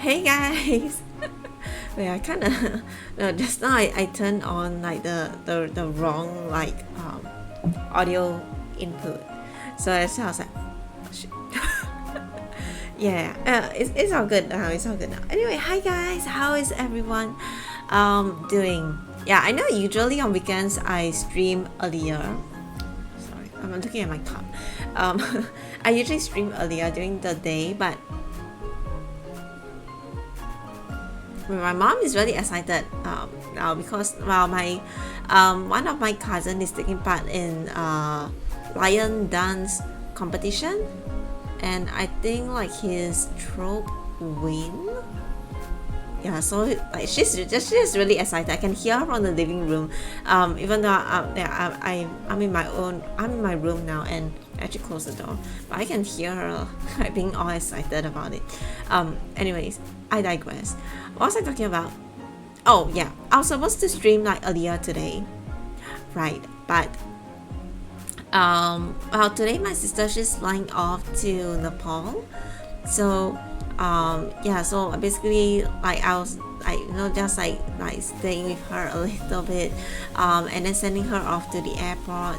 Hey guys! Wait, I kind of no. Just now I turned on like the wrong like audio input, so I was like, shit. Yeah, it's all good now. It's all good now. Anyway, hi guys, how is everyone doing? Yeah, I know usually on weekends I stream earlier. Sorry, I'm looking at my cup. Um, I usually stream earlier during the day, but my mom is really excited now because my one of my cousin is taking part in lion dance competition, and I think like his troop win. Yeah, so like she's really excited. I can hear her from the living room. Even though I'm in my room now and actually close the door, but I can hear her like being all excited about it. Anyways, I digress. What was I talking about? Oh yeah, I was supposed to stream like earlier today, right? But well, today my sister, she's flying off to Nepal, so yeah, so basically like I was like just like staying with her a little bit, and then sending her off to the airport.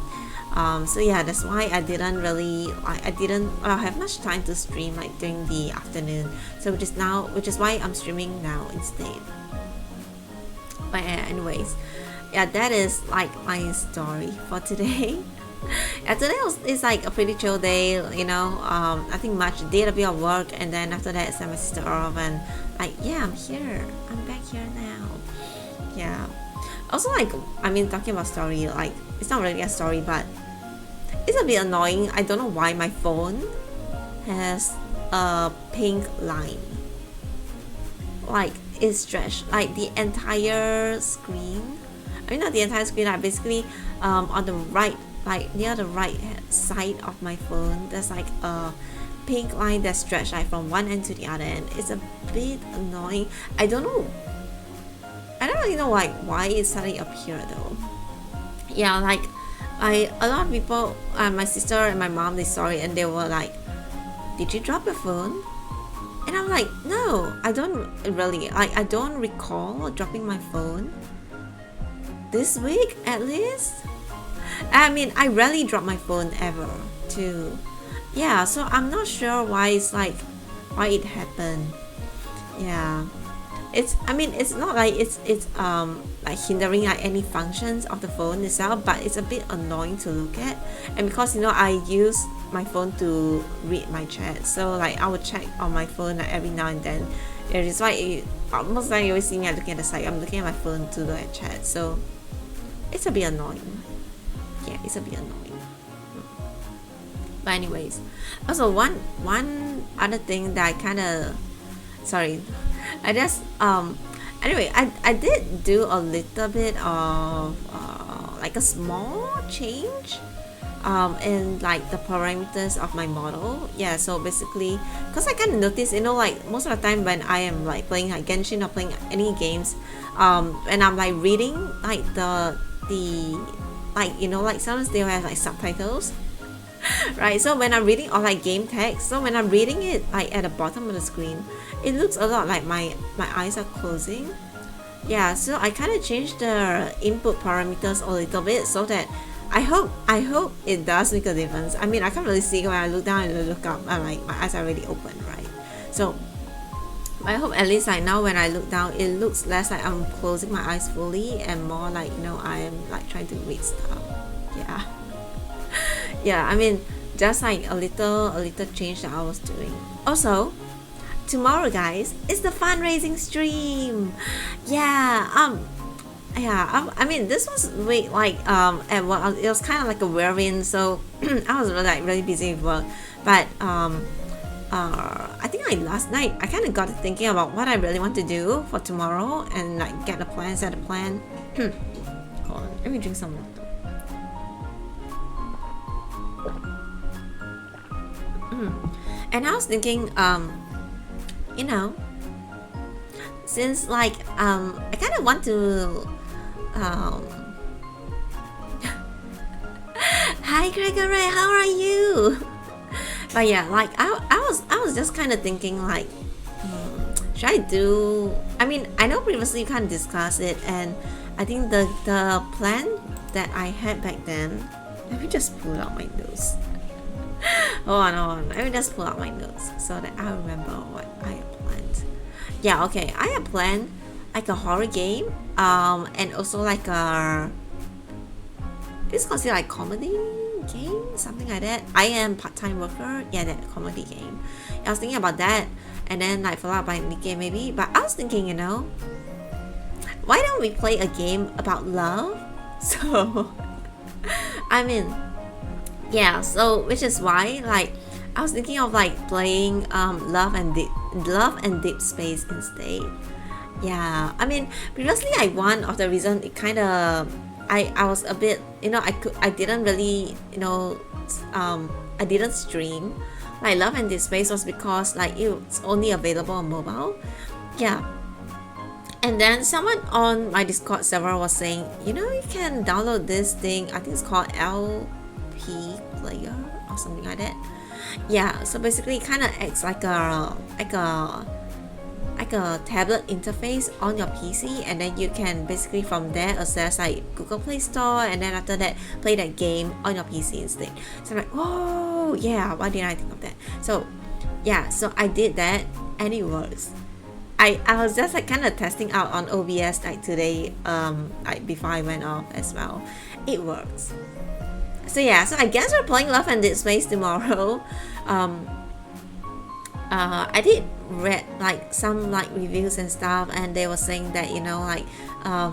So yeah, that's why I didn't really I didn't have much time to stream like during the afternoon, so which is why I'm streaming now instead. But anyways, yeah, that is like my story for today. Yeah, today it's like a pretty chill day, I think much did a bit of work, and then after that sent my sister off, and like yeah, I'm back here now. Yeah, also like talking about story, like it's not really a story, but it's a bit annoying. I don't know why my phone has a pink line, like it's stretched like the entire screen. I mean not the entire screen, like basically on the right, like near the right side of my phone, there's like a pink line that's stretched like from one end to the other end. It's a bit annoying. I don't really know like why it suddenly appeared though. Yeah, like a lot of people, my sister and my mom, they saw it and they were like, did you drop your phone? And I'm like, no, I don't really, like I don't recall dropping my phone this week at least. I mean, I rarely drop my phone ever too. Yeah, so I'm not sure why it happened. Yeah, it's not like it's like hindering like any functions of the phone itself, but it's a bit annoying to look at. And because I use my phone to read my chat, so like I would check on my phone like every now and then. It is why most of the time you always see me looking at the side. I'm looking at my phone to look at chat, so it's a bit annoying. Yeah, it's a bit annoying. But anyways, also one other thing that I kind of sorry, I just anyway, I did do a little bit of like a small change in like the parameters of my model. Yeah, so basically because I kind of noticed, like most of the time when I am like playing like Genshin or playing any games, and I'm like reading like the like like sometimes they have like subtitles, right? So when I'm reading, or like game text, so when I'm reading it like at the bottom of the screen, it looks a lot like my eyes are closing. Yeah, so I kind of changed the input parameters a little bit so that I hope it does make a difference. I mean, I can't really see when I look down and look up, I'm like my eyes are already open, right? So I hope at least like now when I look down, it looks less like I'm closing my eyes fully and more like I am like trying to read stuff. Yeah. Yeah, I mean just like a little change that I was doing. Also, tomorrow guys, it's the fundraising stream. Yeah, I mean this was way like and well, it was kind of like a whirlwind, so I was really busy with work, but I think like last night I kind of got thinking about what I really want to do for tomorrow and like set a plan. Hold on, let me drink some water. And I was thinking, since like I kind of want to hi Gregory, how are you? But yeah, like I was just kind of thinking like, should I do, I mean, I know previously you can't discuss it, and I think the plan that I had back then, let me just pull out my notes. Hold on, let me just pull out my notes so that I remember what I had planned. Yeah, okay, I had planned like a horror game, and also like a, it's considered like comedy game, something like that. I am part-time worker, yeah, that comedy game. I was thinking about that, and then like followed up by Nikkei maybe. But I was thinking, you know, why don't we play a game about love? So, I mean, yeah. So which is why like I was thinking of like playing Love and Deep Space instead. Yeah, I mean previously I one of the reason it kind of I was a bit, you know, I didn't really, you know, I didn't stream like Love and Deep Space was because like it's only available on mobile. Yeah. And then someone on my Discord server was saying, you know, you can download this thing, I think it's called LP player or something like that. Yeah, so basically it kind of acts like a tablet interface on your PC, and then you can basically from there access like Google Play Store, and then after that play that game on your PC instead. So I'm like, oh yeah, why didn't I think of that? So yeah, so I did that and it works. I was just like kind of testing out on OBS like today, like before I went off as well. It works. So yeah, so I guess we're playing Love and Deep Space tomorrow. I did read like some like reviews and stuff, and they were saying that, you know, like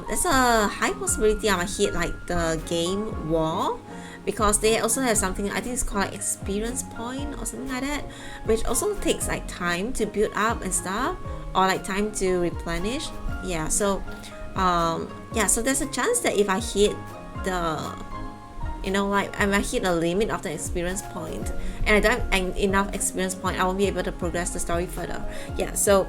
there's a high possibility I might hit like the game wall, because they also have something I think it's called like experience point or something like that, which also takes like time to build up and stuff, or like time to replenish. Yeah, so yeah, so there's a chance that if I hit the, you know, like I might hit a limit of the experience point and I don't have enough experience point, I won't be able to progress the story further. Yeah, so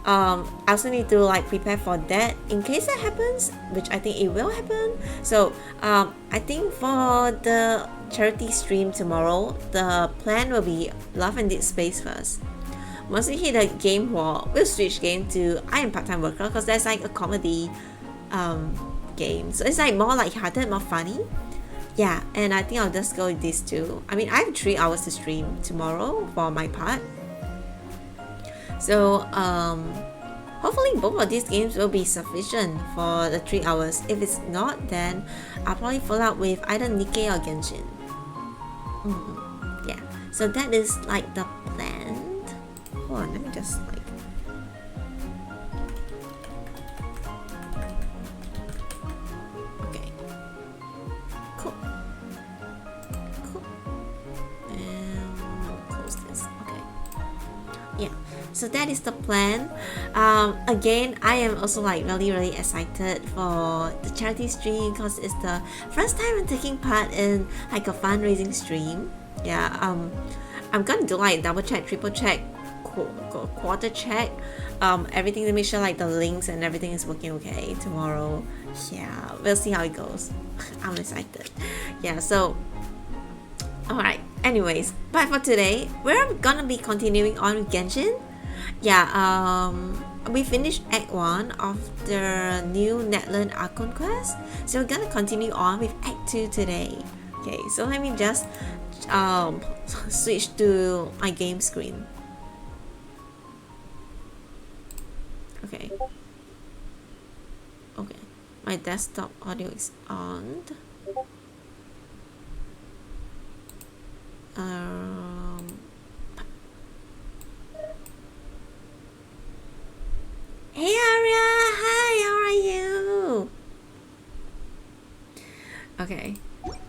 I also need to like prepare for that in case that happens, which I think it will happen. So I think for the charity stream tomorrow, the plan will be Love and Deep Space first. Once we hit the game wall, we'll switch game to I Am Part-Time Worker, because that's like a comedy game, so it's like more light-hearted, more funny. Yeah, and I think I'll just go with these two. I mean, I have 3 hours to stream tomorrow for my part. So hopefully both of these games will be sufficient for the 3 hours. If it's not, then I'll probably follow up with either Nikkei or Genshin. Yeah, so that is like the plan. Hold on, let me just like, okay, cool. And close this. Okay, yeah, so that is the plan. Again, I am also like really excited for the charity stream, because it's the first time I'm taking part in like a fundraising stream. Yeah, I'm gonna do like double check, triple check, quarter check everything to make sure like the links and everything is working okay tomorrow. Yeah, we'll see how it goes. I'm excited. Yeah, so alright, anyways, but for today we're gonna be continuing on with Genshin. Yeah, we finished Act 1 of the new Natlan Archon quest, so we're gonna continue on with Act 2 today. Okay, so let me just switch to my game screen. Okay. Okay. My desktop audio is on. Hey Aria! Hi, how are you? Okay.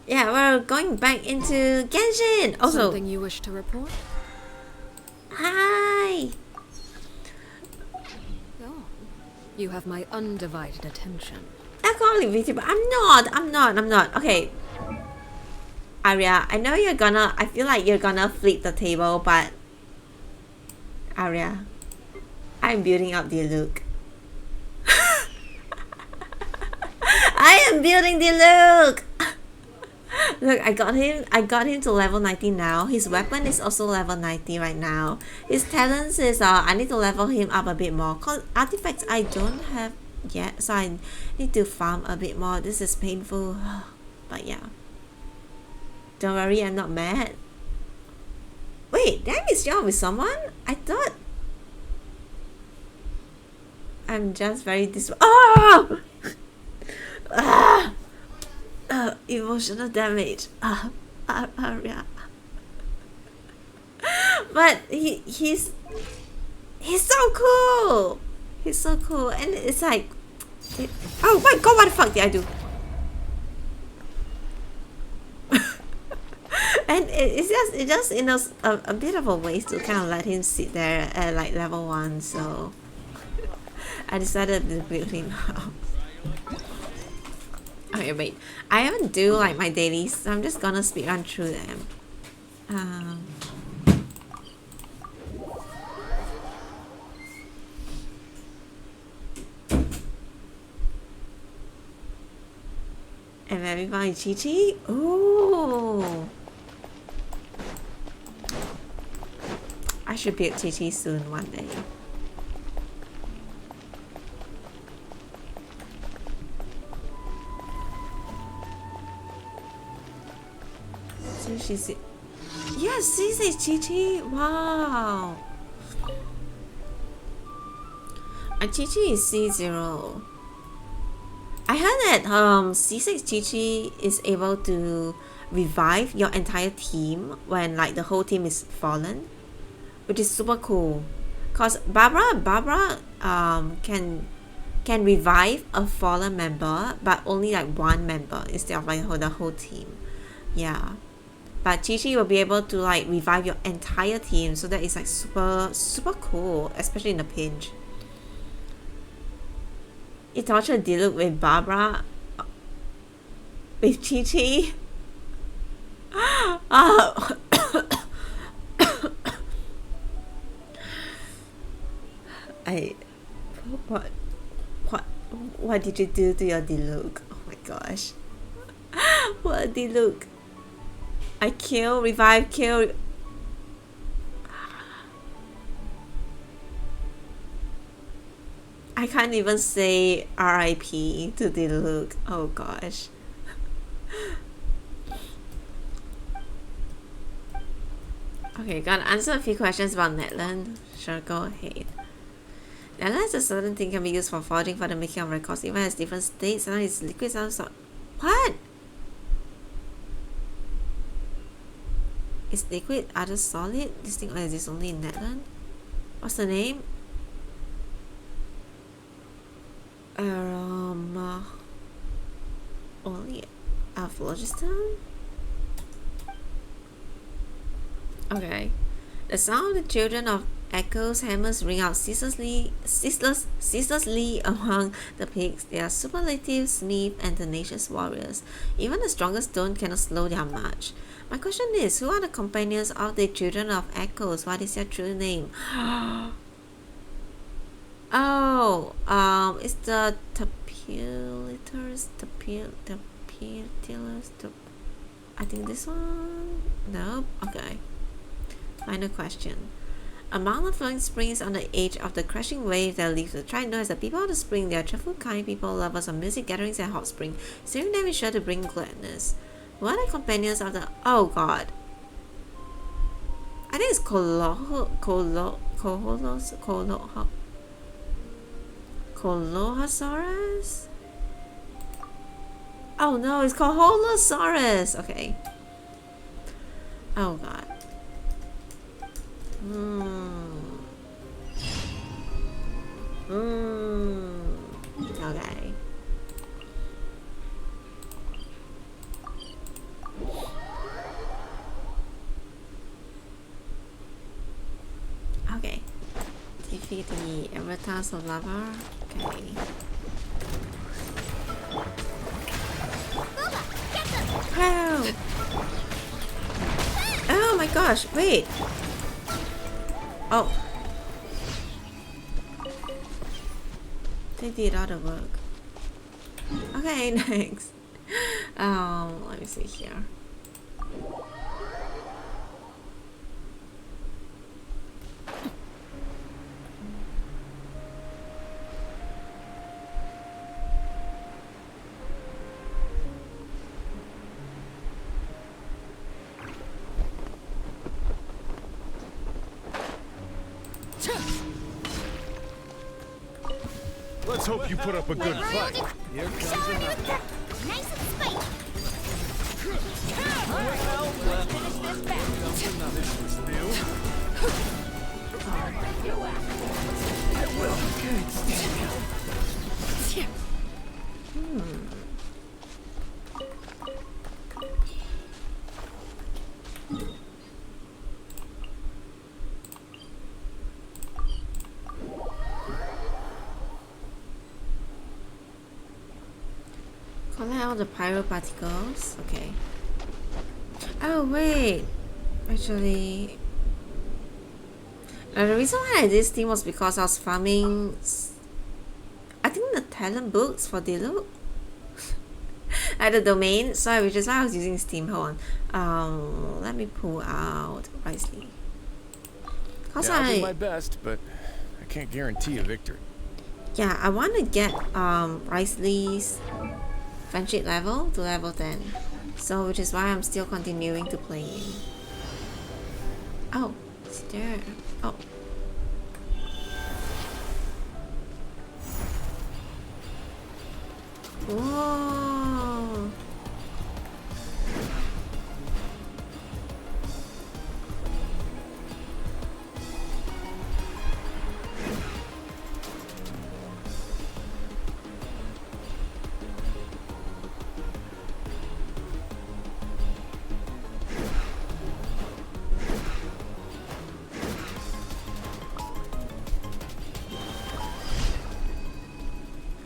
Yeah, we're going back into Genshin! Also, something you wish to report? Hi! Oh, you have my undivided attention. I'm calling Vicky, but I'm not. Okay. Aria, I know you're gonna, I feel like you're gonna flip the table, but Aria, I'm building up the look. I am building the look! Look, I got him to level 90 now. His weapon is also level 90 right now. His talents is I need to level him up a bit more. Cause artifacts I don't have yet, so I need to farm a bit more. This is painful. But yeah. Don't worry, I'm not mad. Wait, did I miss you with someone? I thought I'm just very oh! Emotional damage. Yeah. But he's so cool. He's so cool, and it's like, oh my god, what the fuck did I do? And it's just you know a bit of a waste to kind of let him sit there at like level 1, so I decided to build him up. Okay, wait. I haven't do like my dailies, so I'm just gonna speed run through them. And then we found Chi-Chi. Oh, I should build Chi-Chi soon one day. So she's... Yes, this is Chi-Chi. Wow. Chi-Chi is C0. I heard that C6 Chi-Chi is able to revive your entire team when like the whole team is fallen, which is super cool. Cause Barbara can revive a fallen member, but only like one member instead of like the whole team. Yeah, but Chi-Chi will be able to like revive your entire team, so that is like super cool, especially in a pinch. You torture Diluc with Barbara, with Chi-Chi. What did you do to your Diluc? Oh my gosh. What Diluc? I kill, revive, kill. I can't even say RIP to Diluc. Oh gosh. Okay, gotta answer a few questions about Natlan. Sure, go ahead. Natlan is a certain thing can be used for forging for the making of records. Even has different states. Sometimes it's liquid, sometimes what? Is liquid other solid? This thing exists only in Natlan? What's the name? Only Phlogiston? Okay. The sound of the children of Echo's hammers ring out ceaselessly among the pigs. They are superlative, smith, and tenacious warriors. Even the strongest stone cannot slow their march. My question is, who are the companions of the children of Echoes? What is their true name? Oh, it's the Tapulators, I think this one? Nope. Okay. Final question. Among the flowing springs on the edge of the crashing wave that leaves the tribe known as the people of the spring, they are cheerful, kind people, lovers of music, gatherings, and hot spring. Saving them is sure to bring gladness. What are the companions of the... Oh god. I think it's Colosaurus? Oh no, it's Colosaurus. Okay. Oh god. Okay. Okay. Defeat the avatars of lava. Okay. Wow. Oh my gosh, wait. Oh. They did all the work. Okay, next. Let me see here. Let's hope you put up a good fight. Here comes another. Nice and spicy. Finish this battle. This was new. Collect all the pyro particles. Okay. Oh wait, actually, the reason why I did this thing was because I was farming. I think the talent books for Diluc at the domain, so which is why I was using Steam. Hold on. Let me pull out Wisely. Cause Yeah, I'll do my best, but I can't guarantee a victory. yeah, I want to get Wisely's friendship level to level 10. So which is why I'm still continuing to play. Oh, it's there. Oh. Whoa.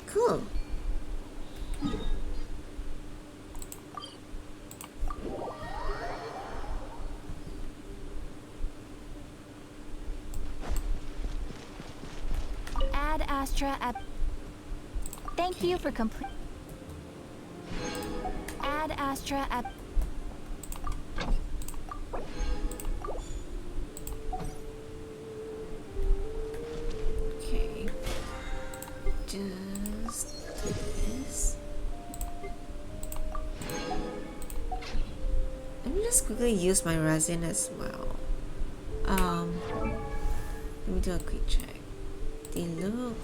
Cool. Add Astra at. Thank you for complete. Add Astra at. Okay. Just do this. Let me just quickly use my resin as well. Let me do a quick check. Look.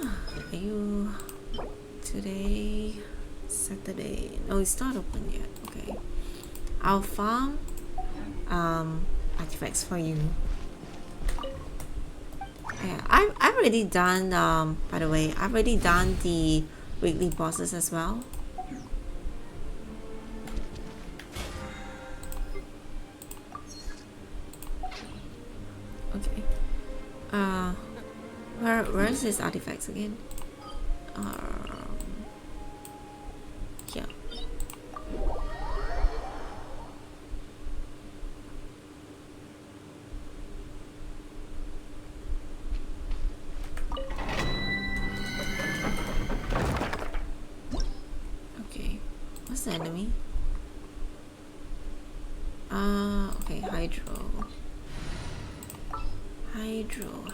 Are you today? Saturday? No, it's not open yet. Okay. I'll farm artifacts for you. Yeah, I've already done by the way, I've already done the weekly bosses as well. Okay. Where is this artifacts again? Yeah. Okay. What's the enemy? Okay, Hydro. Hydro.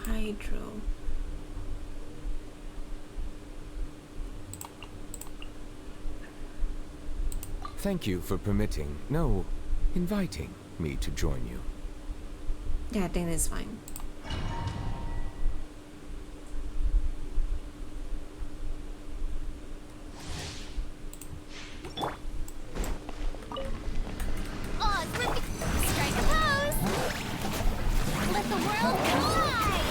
Thank you for permitting, no, inviting me to join you. Yeah, I think that's fine. Strike a pose. Let the world collide.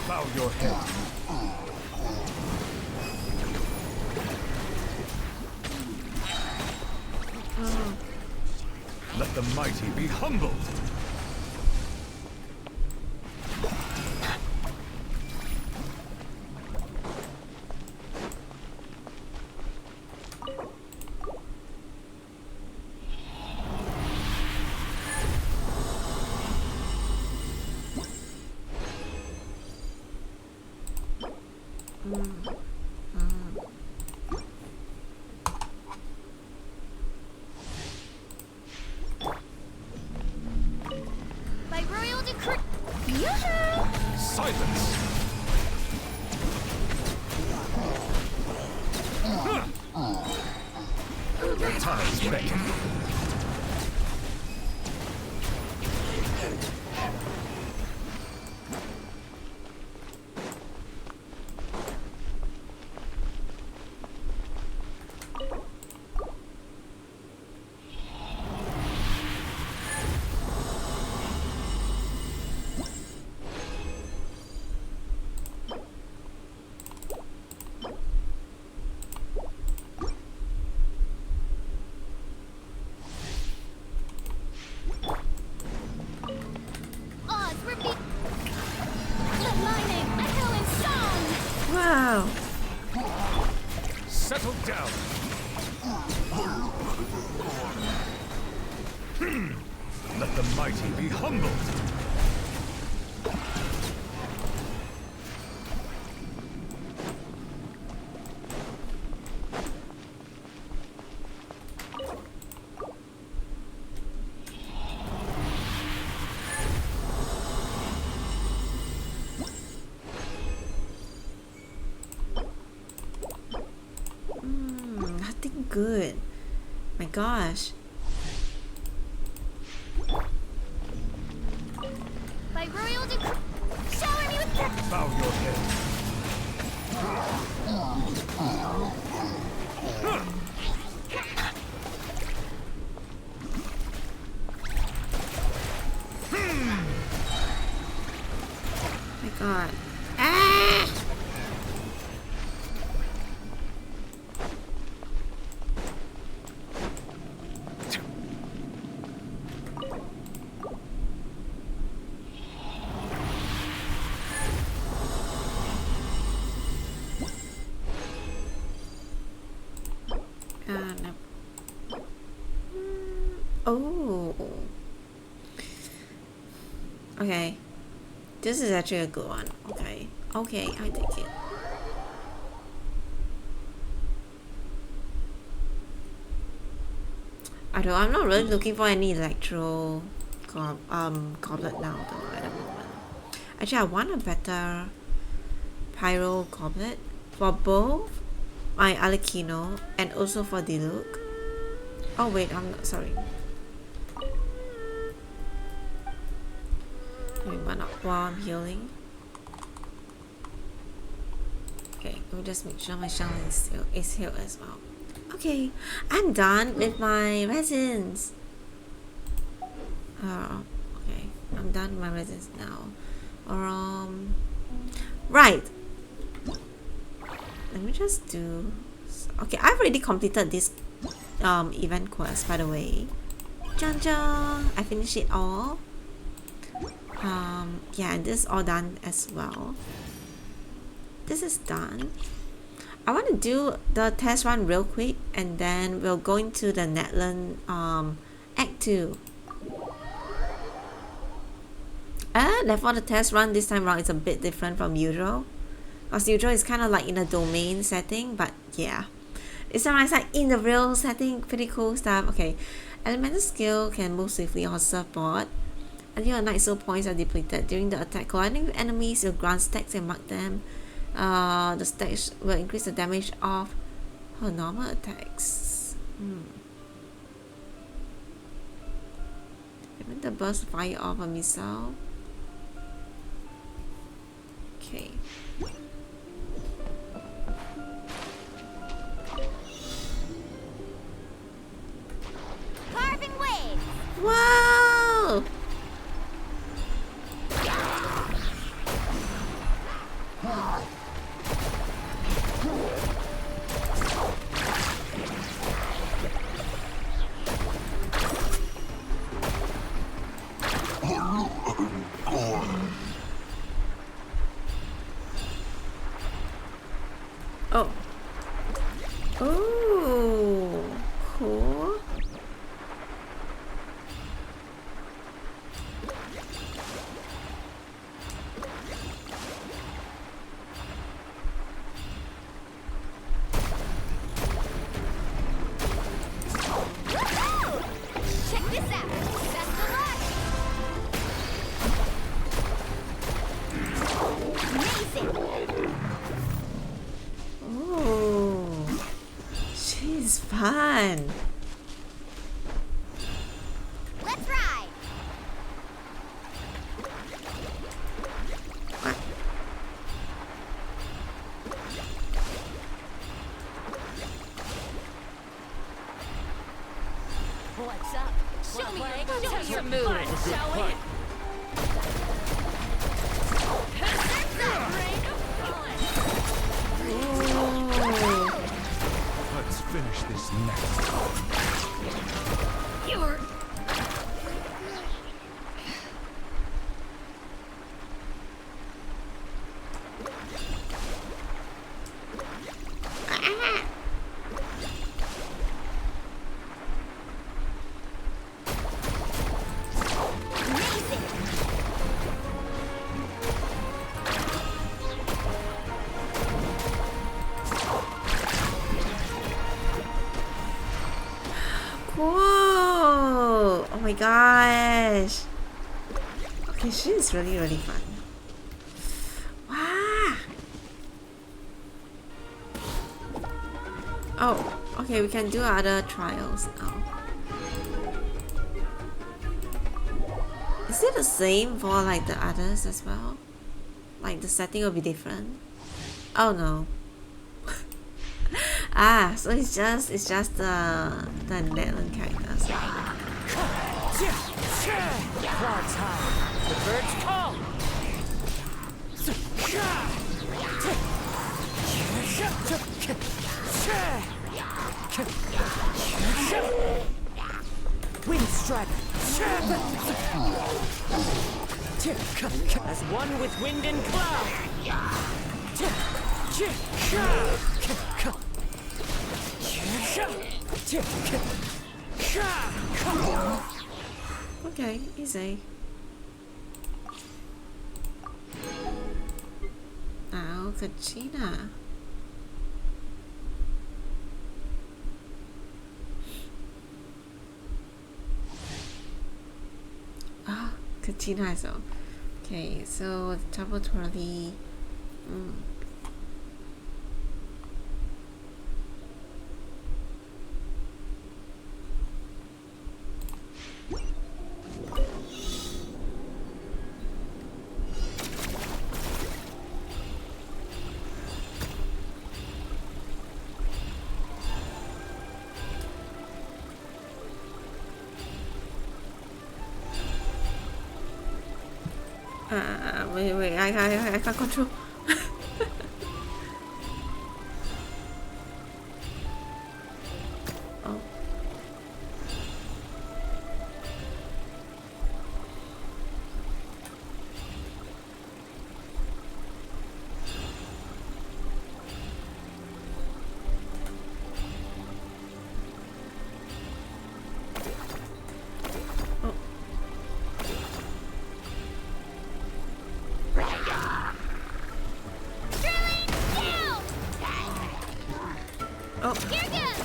Bow your head. Let the mighty be humbled. By royal decree. Yoo-hoo! Silence! The time's beckoning. mighty be humbled. Nothing good. My gosh. By royal decree, shower me with death. Bow your head. My god. Ah! No. Oh. Okay. This is actually a good one. Okay. Okay, I take it. Although I'm not really looking for any goblet now though at the moment. Actually, I want a better pyro goblet for both my Alecchino and also for the look. Oh wait, I'm not sorry. Wait, one up while I'm healing. Okay, let me just make sure my Shang is healed as well. Okay, I'm done with my resins. Okay, I'm done with my resins now. Right. Let me just do. Okay, I've already completed this event quest, by the way. Jang jang, I finished it all. Yeah, and this is all done as well. This is done. I want to do the test run real quick, and then we'll go into the Natlan Act 2. And for the test run this time around, it's a bit different from usual. Because usual is kind of like in a domain setting, but yeah. This time it's like in the real setting, pretty cool stuff. Okay, elemental skill can move swiftly on surfboard. Until your night soul points are depleted during the attack. Colliding with enemies, you'll grant stacks and mark them. The stacks will increase the damage of her normal attacks. Prevent the burst fire of a missile. Okay. Carving waves. Wow! Oh. Oh, cool. Check this out. Best of luck. Amazing. Oh, she's fun. Let's ride. What? What's up? Show me your moves, shall we? Oh. Let's finish this next. You're... cool! Oh my gosh! Okay, she is really, really fun. Wow! Oh, okay, we can do other trials now. Is it the same for like the others as well? Like the setting will be different? Oh no. Ah, so it's just the Natlan characters. Clouds high. The birds call. Wind strider. As one with wind and cloud. Okay, easy. Now, Katrina. Ah, Katrina as well. Okay, so double trolley. Wait, I can't control. Oh. Oh. Here goes!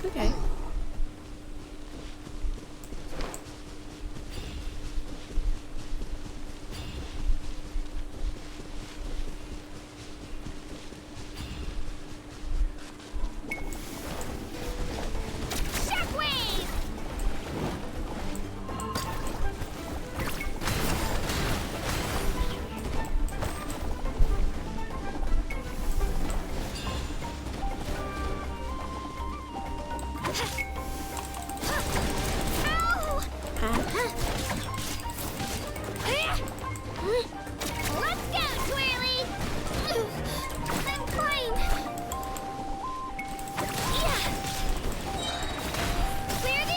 Okay. Let's go, Twirly! I'm fine! Yeah! Clear the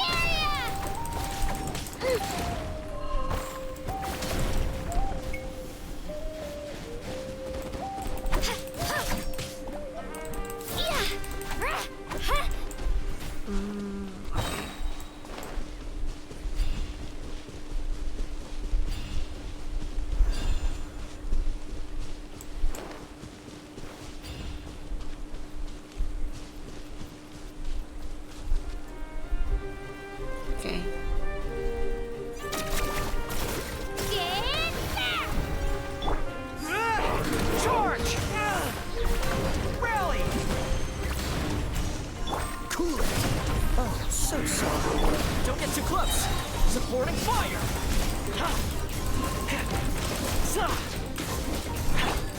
Okay. Charge! Rally! Cool it. Oh, so sorry. Don't get too close. Supporting fire.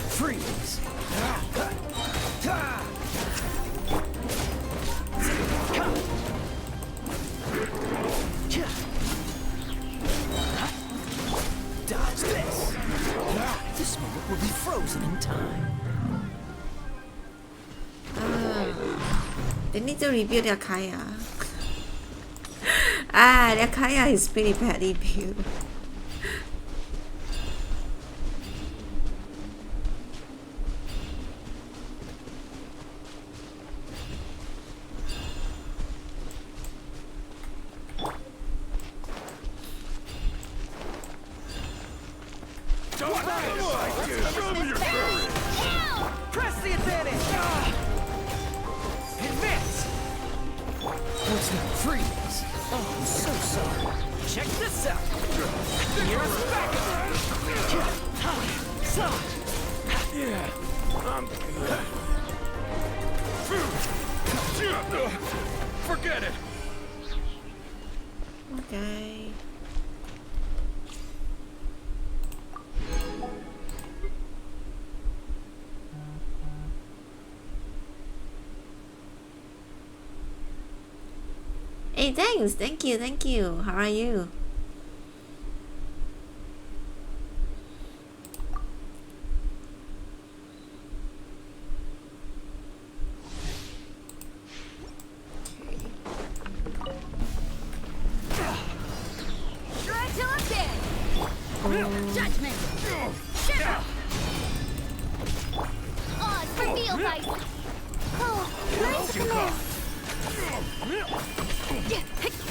Freeze. Dodge this. This moment will be frozen in time. They need to rebuild their Kaya. Ah, their Kaya is pretty badly built. Don't show me your courage! Press the advantage! Advance! What's that? Freeze! Oh, I'm so sorry. Check this out! Nearest backup! Yeah, I'm good. Forget it! Okay. Hey, thanks. Thank you. Thank you. How are you? Try till I'm dead. Judgment. Odds for Neophyte. Oh, nice command.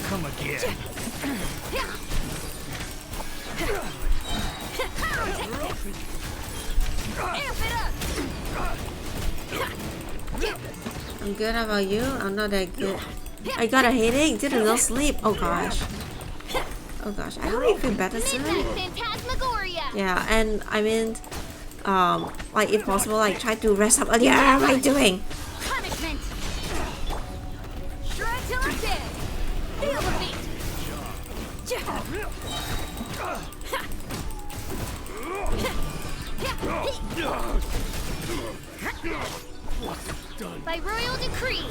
Come again. Amp it up. I'm good. How about you? I'm not that good. I got a headache. Did no sleep. Oh gosh. Oh gosh. I hope you feel better soon. Midnight Phantasmagoria. Yeah, and I mean, like if possible, like try to rest up earlier. What am I doing? Punishment. Try till I'm dead. Feel the beat. By royal decree.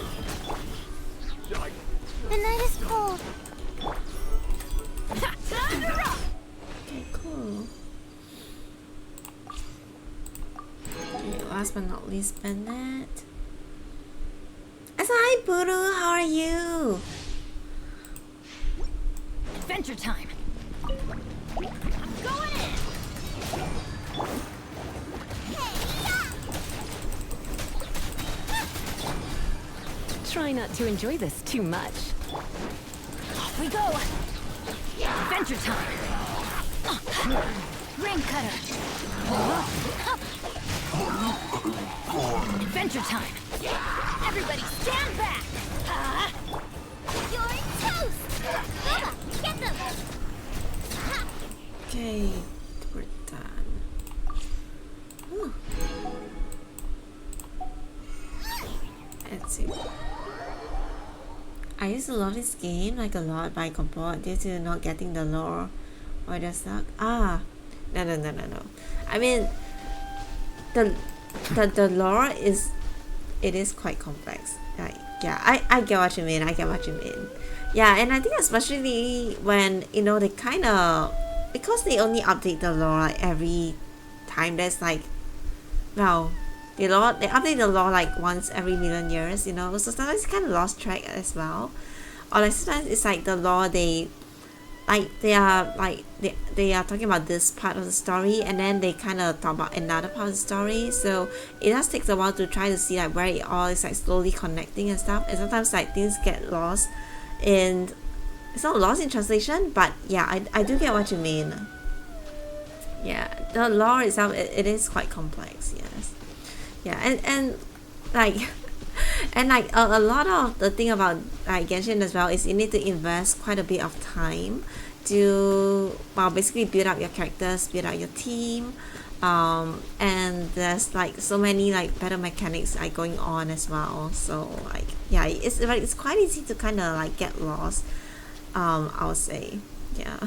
The night is cold. Time to rock. Okay, cool. Okay, last but not least, Bennett. Hi, Poodle. How are you? Adventure time. I'm going in. Try not to enjoy this too much. Off we go. Adventure time. Rain cutter. Adventure time. Everybody stand back. You're toast. Bubba, get them. Okay, we're done. Whew. Let's see. I used to love this game like a lot, but I got bored due to not getting the lore or the stuff. No. I mean, the lore is quite complex. Like, yeah, I get what you mean. I get what you mean. Yeah, and I think especially when they kind of, because they only update the lore like every time. There's like, well, they update the lore like once every million years, so sometimes it's kind of lost track as well. Or like sometimes it's like the lore they are talking about this part of the story, and then they kind of talk about another part of the story, so it does take a while to try to see like where it all is like slowly connecting and stuff, and sometimes like things get lost in, it's not lost in translation, but yeah, I do get what you mean. Yeah, the lore itself, it is quite complex, yes. Yeah, and like and like a lot of the thing about like Genshin as well is you need to invest quite a bit of time to, well, basically build up your characters, build up your team, and there's like so many like better mechanics like going on as well, so like yeah, it's quite easy to kind of like get lost, I would say. Yeah,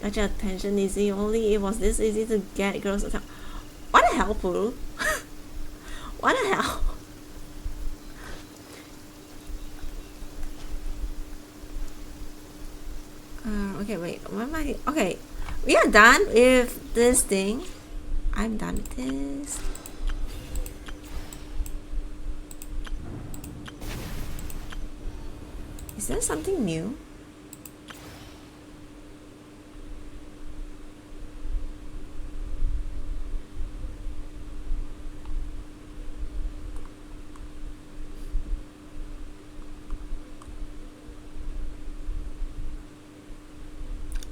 got your attention easy. Only it was this easy to get girls' attention. What the hell, Puru? What the hell? Okay, wait. What am I? Okay, we are done with this thing. I'm done with this. Is there something new?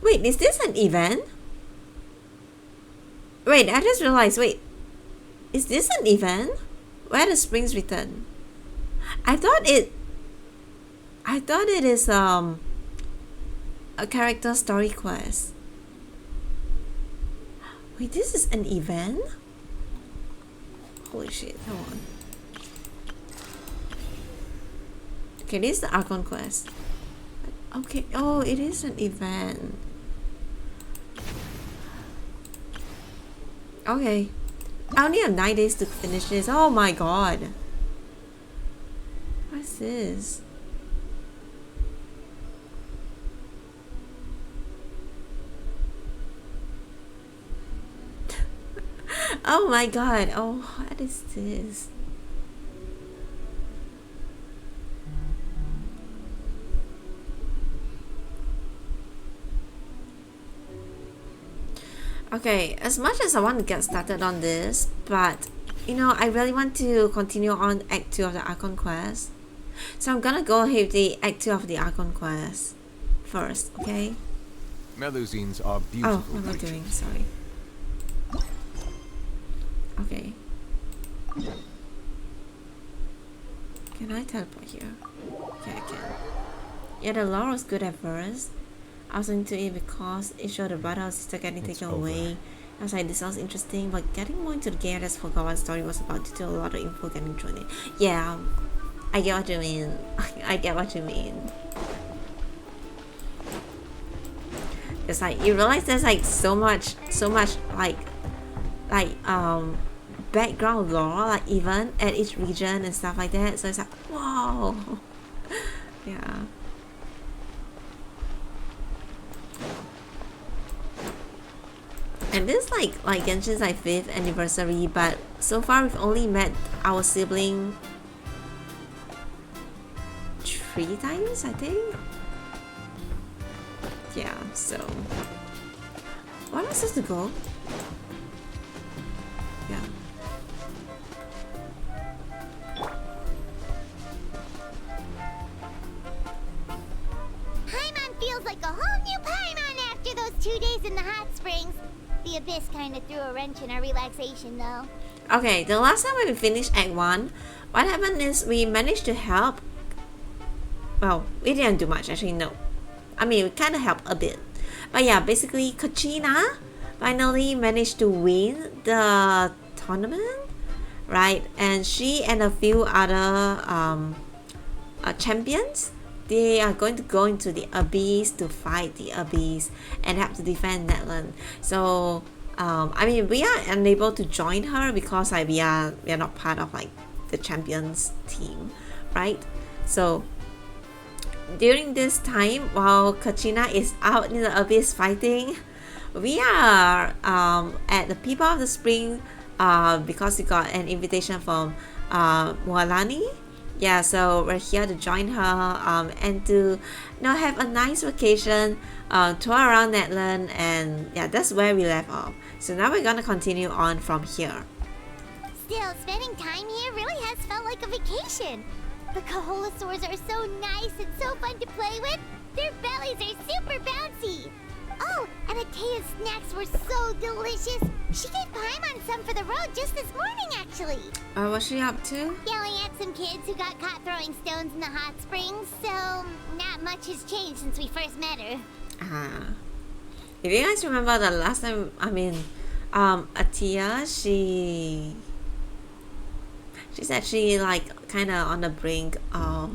Wait, is this an event? Wait, I just realized, wait. Is this an event? Where the springs return? I thought it is a character story quest. Wait, this is an event? Holy shit, hold on. Okay, this is the Archon quest. Okay, oh, it is an event. Okay. I only have 9 days to finish this. Oh my god. What's this? Oh my god. Oh, what is this? Okay, as much as I want to get started on this, but you know, I really want to continue on Act 2 of the Archon quest. So I'm gonna go ahead with the Act 2 of the Archon quest first, okay? Melusines are Oh, beautiful what am I creatures. doing? Sorry. Okay. Can I teleport here? Okay, I can. Yeah, the lore was good at first. I was into it because it showed the brother or sister getting It's taken over. away. I was like, this sounds interesting, but getting more into the game, I just forgot what the story was about due to a lot of info getting thrown in. Yeah, I get what you mean. I get what you mean. It's like, you realize there's like so much like background lore, like even at each region and stuff like that. So it's like, whoa. Yeah. And this is like Genshin's like 5th anniversary, but so far we've only met our sibling 3 times, I think. Yeah, so where am I supposed to go? Yeah. Paimon feels like a whole new Paimon after those 2 days in the hot springs. The abyss kind of threw a wrench in our relaxation, though. Okay, the last time when we finished Act 1, what happened is we managed to help. Well, we didn't do much, actually, no. I mean, we kind of helped a bit. But yeah, basically, Kachina finally managed to win the tournament, right? And she and a few other champions, they are going to go into the abyss to fight the abyss and have to defend Natlan. So I mean, we are unable to join her because like we are not part of like the champions team, right? So during this time, while Kachina is out in the abyss fighting, we are at the People of the Spring because we got an invitation from Mualani. Yeah, so we're here to join her and to have a nice vacation, tour around Natlan, and yeah, that's where we left off. So now we're gonna continue on from here. Still, spending time here really has felt like a vacation. The Kaholasaurs are so nice and so fun to play with. Their bellies are super bouncy. Oh, and Atea's snacks were so delicious. She gave Paimon some for the road just this morning, actually. What's she up to? Yelling at some kids who got caught throwing stones in the hot springs, so not much has changed since we first met her. If you guys remember the last time, I mean, Atea, she's actually like kind of on the brink of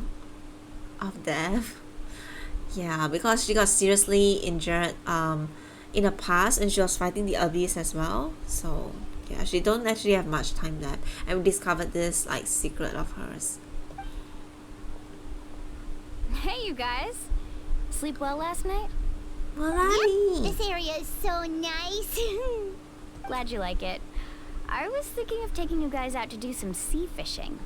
death. Yeah, because she got seriously injured in the past, and she was fighting the abyss as well. So yeah, she don't actually have much time left, and we discovered this like secret of hers. Hey, you guys. Sleep well last night? Melanie! This area is so nice. Glad you like it. I was thinking of taking you guys out to do some sea fishing.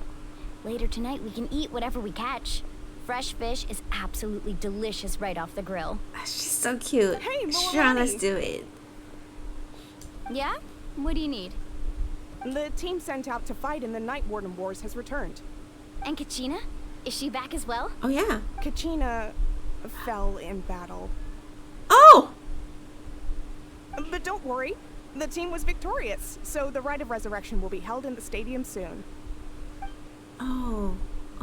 Later tonight, we can eat whatever we catch. Fresh fish is absolutely delicious right off the grill. She's so cute. Hey, Sure, Melanie. let's do it. Yeah? What do you need? The team sent out to fight in the Night Warden Wars has returned. And Kachina? Is she back as well? Oh yeah. Kachina fell in battle. Oh! But don't worry, The team was victorious, so the rite of resurrection will be held in the stadium soon. Oh,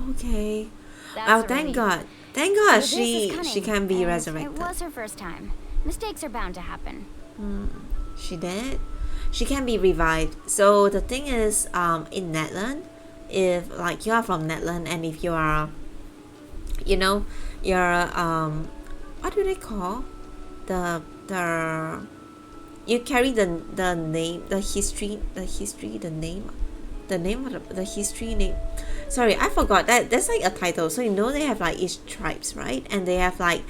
okay. That's Oh, a thank relief. God. Thank The God abyss is cunning, she can be and resurrected. It was her first time. Mistakes are bound to happen. She did. She can be revived. So the thing is, in Natlan, if like you are from Natlan and if you are, you know, you're what do they call the you carry the name, the history, the name of the history name. Sorry, I forgot that. That's like a title. So you know they have like each tribes, right? And they have like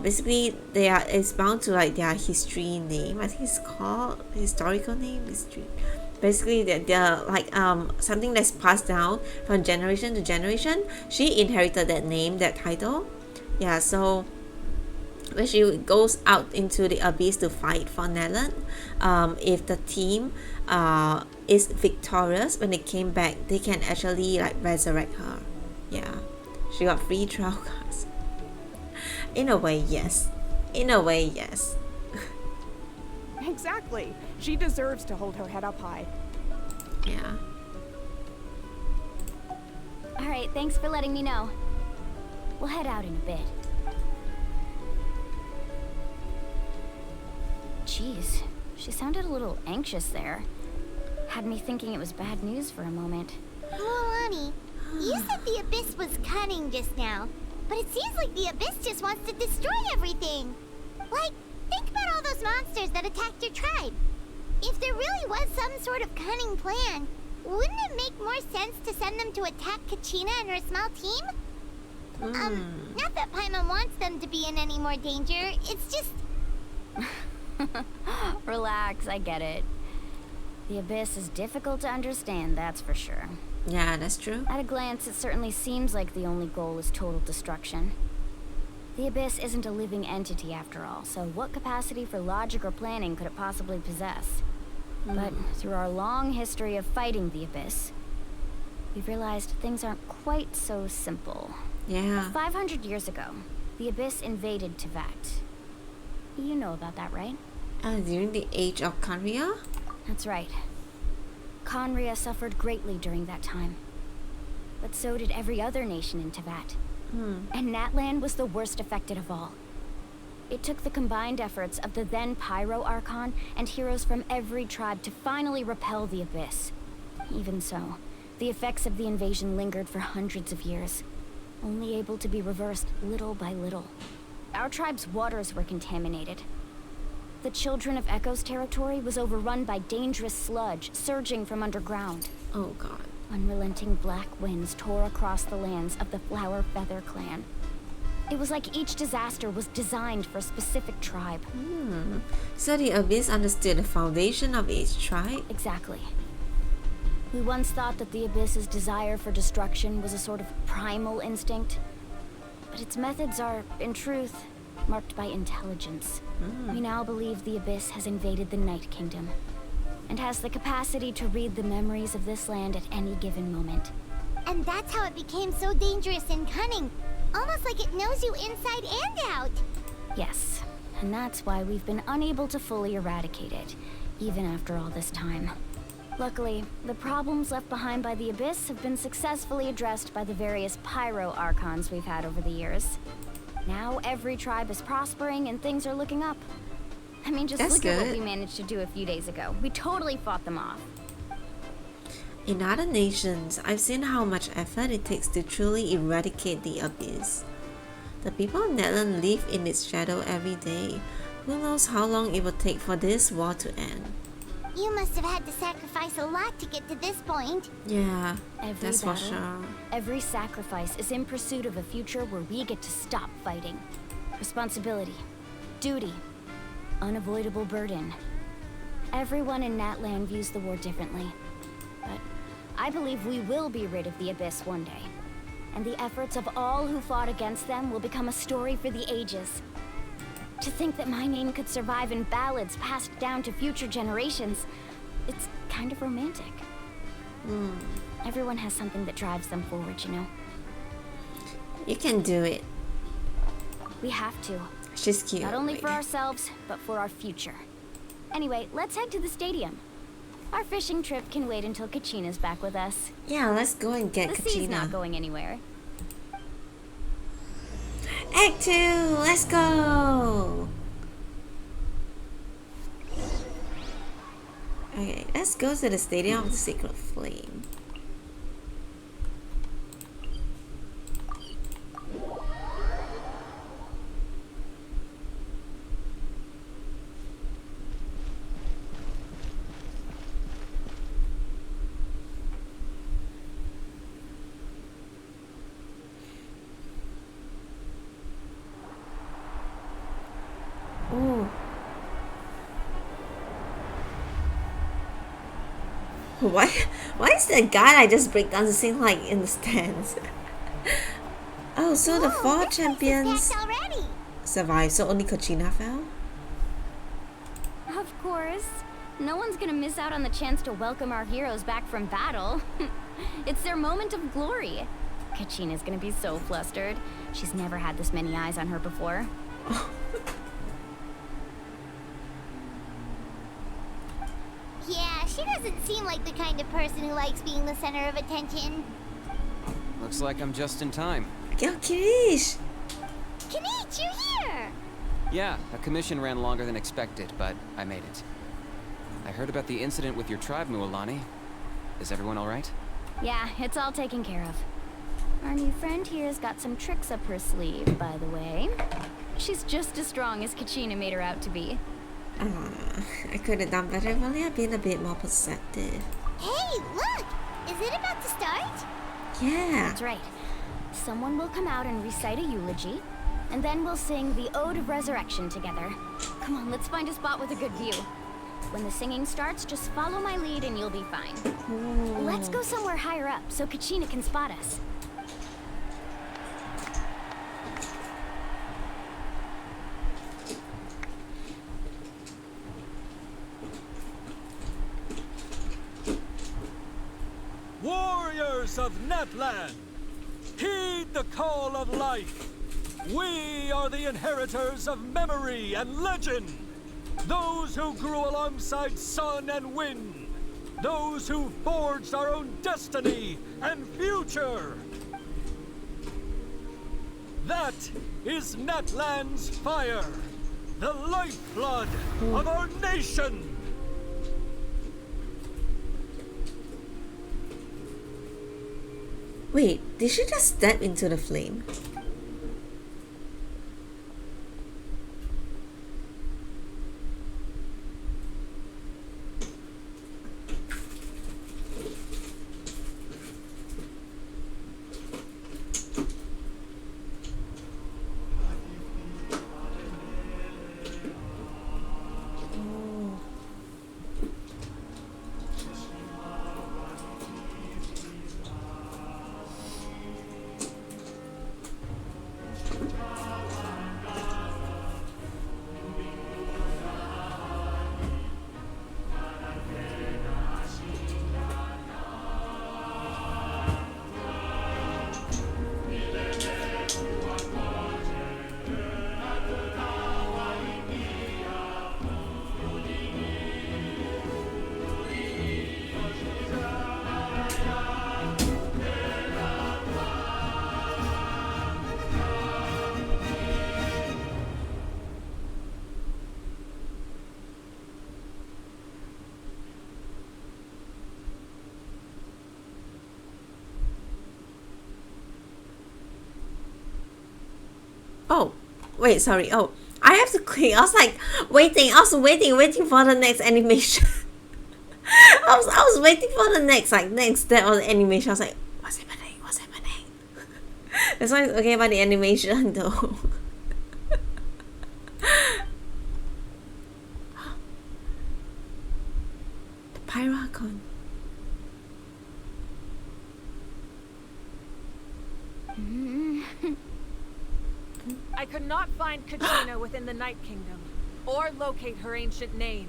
basically they are, it's bound to like their history name. I think it's called historical name, history. Basically they're like something that's passed down from generation to generation. She inherited that name, that title. Yeah, so when she goes out into the abyss to fight for Natlan, if the team is victorious when they came back, they can actually like resurrect her. Yeah, she got free trial cards. In a way, yes. In a way, yes. Exactly. She deserves to hold her head up high. Yeah. All right, thanks for letting me know. We'll head out in a bit. Jeez, she sounded a little anxious there. Had me thinking it was bad news for a moment. Lonnie, you said the Abyss was cunning just now, but it seems like the Abyss just wants to destroy everything. Like, think about all those monsters that attacked your tribe. If there really was some sort of cunning plan, wouldn't it make more sense to send them to attack Kachina and her small team? Not that Paimon wants them to be in any more danger, it's just... Relax, I get it. The Abyss is difficult to understand, that's for sure. Yeah, that's true. At a glance, it certainly seems like the only goal is total destruction. The Abyss isn't a living entity after all, so what capacity for logic or planning could it possibly possess? But through our long history of fighting the Abyss, we've realized things aren't quite so simple. Yeah. 500 years ago, the Abyss invaded Tevat. You know about that, right? During the age of Kanria? That's right. Conria suffered greatly during that time. But so did every other nation in Tevat. And Natlan was the worst affected of all. It took the combined efforts of the then Pyro Archon and heroes from every tribe to finally repel the Abyss. Even so, the effects of the invasion lingered for hundreds of years, only able to be reversed little by little. Our tribe's waters were contaminated. The Children of Echo's territory was overrun by dangerous sludge surging from underground. Oh god. Unrelenting black winds tore across the lands of the Flower Feather clan. It was like each disaster was designed for a specific tribe. So the Abyss understood the foundation of each tribe? Exactly. We once thought that the Abyss's desire for destruction was a sort of primal instinct. But its methods are, in truth, marked by intelligence. We now believe the Abyss has invaded the Night Kingdom, and has the capacity to read the memories of this land at any given moment. And that's how it became so dangerous and cunning. Almost like it knows you inside and out. Yes, and that's why we've been unable to fully eradicate it, even after all this time. Luckily, the problems left behind by the Abyss have been successfully addressed by the various Pyro Archons we've had over the years. Now every tribe is prospering and things are looking up. I mean, just That's look at what good. we managed to do a few days ago. We totally fought them off. In other nations, I've seen how much effort it takes to truly eradicate the Abyss. The people of Natlan live in its shadow every day. Who knows how long it will take for this war to end? You must have had to sacrifice a lot to get to this point. Yeah, Every that's for battle, sure. every sacrifice is in pursuit of a future where we get to stop fighting. Responsibility, duty, unavoidable burden. Everyone in Natlan views the war differently. But I believe we will be rid of the Abyss one day. And the efforts of all who fought against them will become a story for the ages. To think that my name could survive in ballads passed down to future generations, it's kind of romantic. Everyone has something that drives them forward, you know? You can do it. We have to. She's cute. Not only Wait. for ourselves, but for our future. Anyway, let's head to the stadium. Our fishing trip can wait until Kachina's back with us. Yeah, let's go and get The sea's not Kachina. going anywhere. Act 2, let's go! Okay, let's go to the Stadium of the Sacred Flame. Oh. Why is the guy I just break dancing like in the stands? Oh, so the Whoa, 4 this place is champions packed already. survived, so only Kachina fell? Of course. No one's gonna miss out on the chance to welcome our heroes back from battle. It's their moment of glory. Kachina's gonna be so flustered. She's never had this many eyes on her before. Yeah, she doesn't seem like the kind of person who likes being the center of attention. Looks like I'm just in time. Yo, Kirish! Kanich, you're here! Yeah, a commission ran longer than expected, but I made it. I heard about the incident with your tribe, Mualani. Is everyone alright? Yeah, it's all taken care of. Our new friend here's got some tricks up her sleeve, by the way. She's just as strong as Kachina made her out to be. I could have done better if only I'd been a bit more perceptive. Hey, look! Is it about to start? Yeah. That's right. Someone will come out and recite a eulogy, and then we'll sing the Ode of Resurrection together. Come on, let's find a spot with a good view. When the singing starts, just follow my lead and you'll be fine. Let's go somewhere higher up so Kachina can spot us. Warriors of Natlan, heed the call of life. We are the inheritors of memory and legend. Those who grew alongside sun and wind. Those who forged our own destiny and future. That is Natlan's fire, the lifeblood of our nation. Wait, did she just step into the flame? Oh, wait, sorry. Oh, I have to click. I was like waiting. I was waiting for the next animation. I was waiting for the next step of the animation. I was like, what's happening? What's happening? That's why it's okay about the animation though. The Pyracon. I could not find Kachina within the Night Kingdom, or locate her ancient name.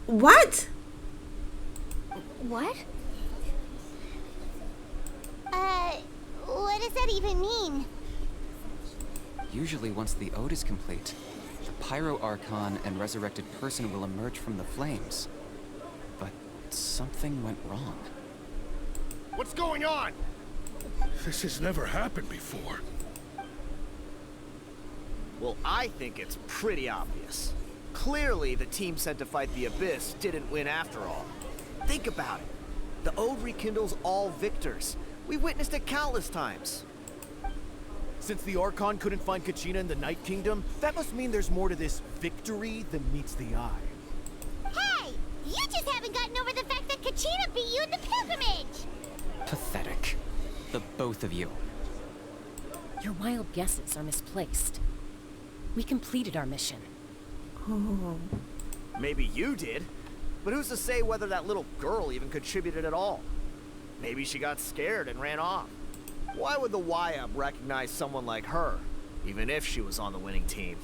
What? What? What does that even mean? Usually once the ode is complete, the Pyro Archon and resurrected person will emerge from the flames. But something went wrong. What's going on? This has never happened before. Well, I think it's pretty obvious. Clearly, the team sent to fight the Abyss didn't win after all. Think about it. The Ode rekindles all victors. We've witnessed it countless times. Since the Archon couldn't find Kachina in the Night Kingdom, that must mean there's more to this victory than meets the eye. Hey! You just haven't gotten over the fact that Kachina beat you in the pilgrimage! Pathetic. The both of you. Your wild guesses are misplaced. We completed our mission. Oh. Maybe you did, but who's to say whether that little girl even contributed at all? Maybe she got scared and ran off. Why would the YUB recognize someone like her, even if she was on the winning team?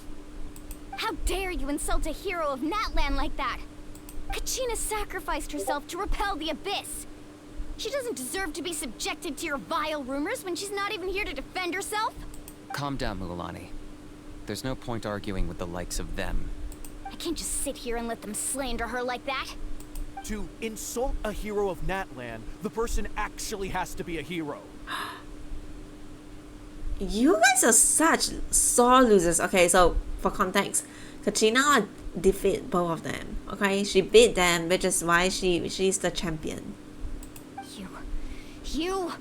How dare you insult a hero of Natlan like that? Kachina sacrificed herself to repel the Abyss. She doesn't deserve to be subjected to your vile rumors when she's not even here to defend herself. Calm down, Mualani. There's no point arguing with the likes of them. I can't just sit here and let them slander her like that. To insult a hero of Natlan, the person actually has to be a hero. You guys are such sore losers. Okay, so for context, Kachina defeat both of them. Okay, she beat them, which is why she's the champion. You...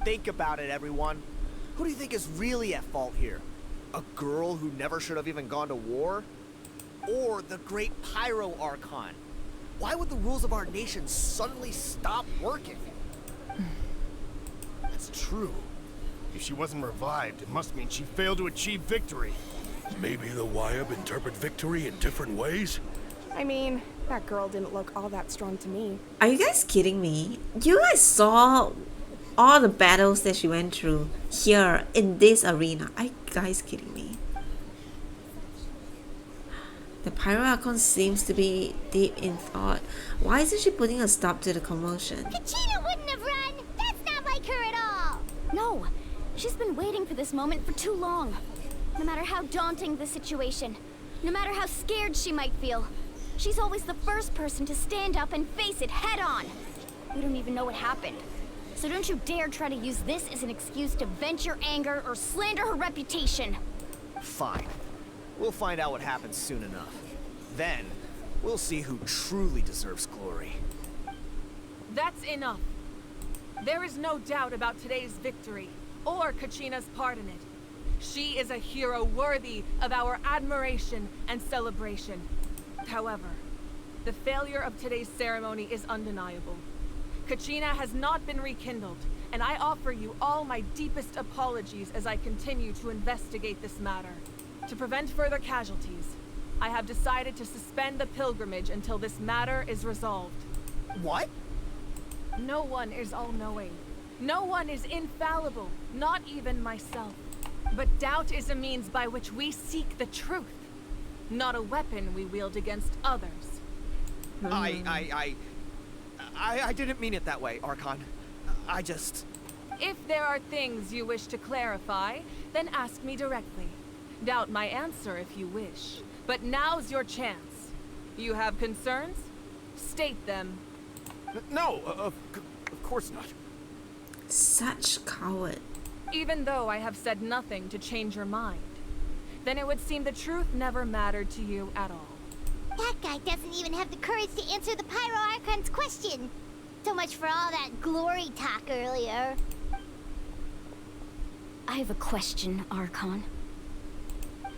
Think about it, everyone. Who do you think is really at fault here? A girl who never should have even gone to war? Or the great Pyro Archon? Why would the rules of our nation suddenly stop working? That's true. If she wasn't revived, it must mean she failed to achieve victory. Maybe the YUB interpret victory in different ways? I mean, that girl didn't look all that strong to me. Are you guys kidding me? You guys saw all the battles that she went through here in this arena. Are you guys kidding me? The Pyro Archon seems to be deep in thought. Why isn't she putting a stop to the commotion? Kachina wouldn't have run! That's not like her at all! No, she's been waiting for this moment for too long. No matter how daunting the situation, no matter how scared she might feel, she's always the first person to stand up and face it head on. We don't even know what happened. So don't you dare try to use this as an excuse to vent your anger or slander her reputation. Fine. We'll find out what happens soon enough. Then, we'll see who truly deserves glory. That's enough. There is no doubt about today's victory, or Kachina's part in it. She is a hero worthy of our admiration and celebration. However, the failure of today's ceremony is undeniable. Kachina has not been rekindled, and I offer you all my deepest apologies as I continue to investigate this matter. To prevent further casualties, I have decided to suspend the pilgrimage until this matter is resolved. What? No one is all-knowing. No one is infallible, not even myself. But doubt is a means by which we seek the truth, not a weapon we wield against others. I didn't mean it that way, Archon. I just... If there are things you wish to clarify, then ask me directly. Doubt my answer if you wish. But now's your chance. You have concerns? State them. No, of course not. Such coward. Even though I have said nothing to change your mind, then it would seem the truth never mattered to you at all. That guy doesn't even have the courage to answer the Pyro Archon's question. So much for all that glory talk earlier. I have a question, Archon.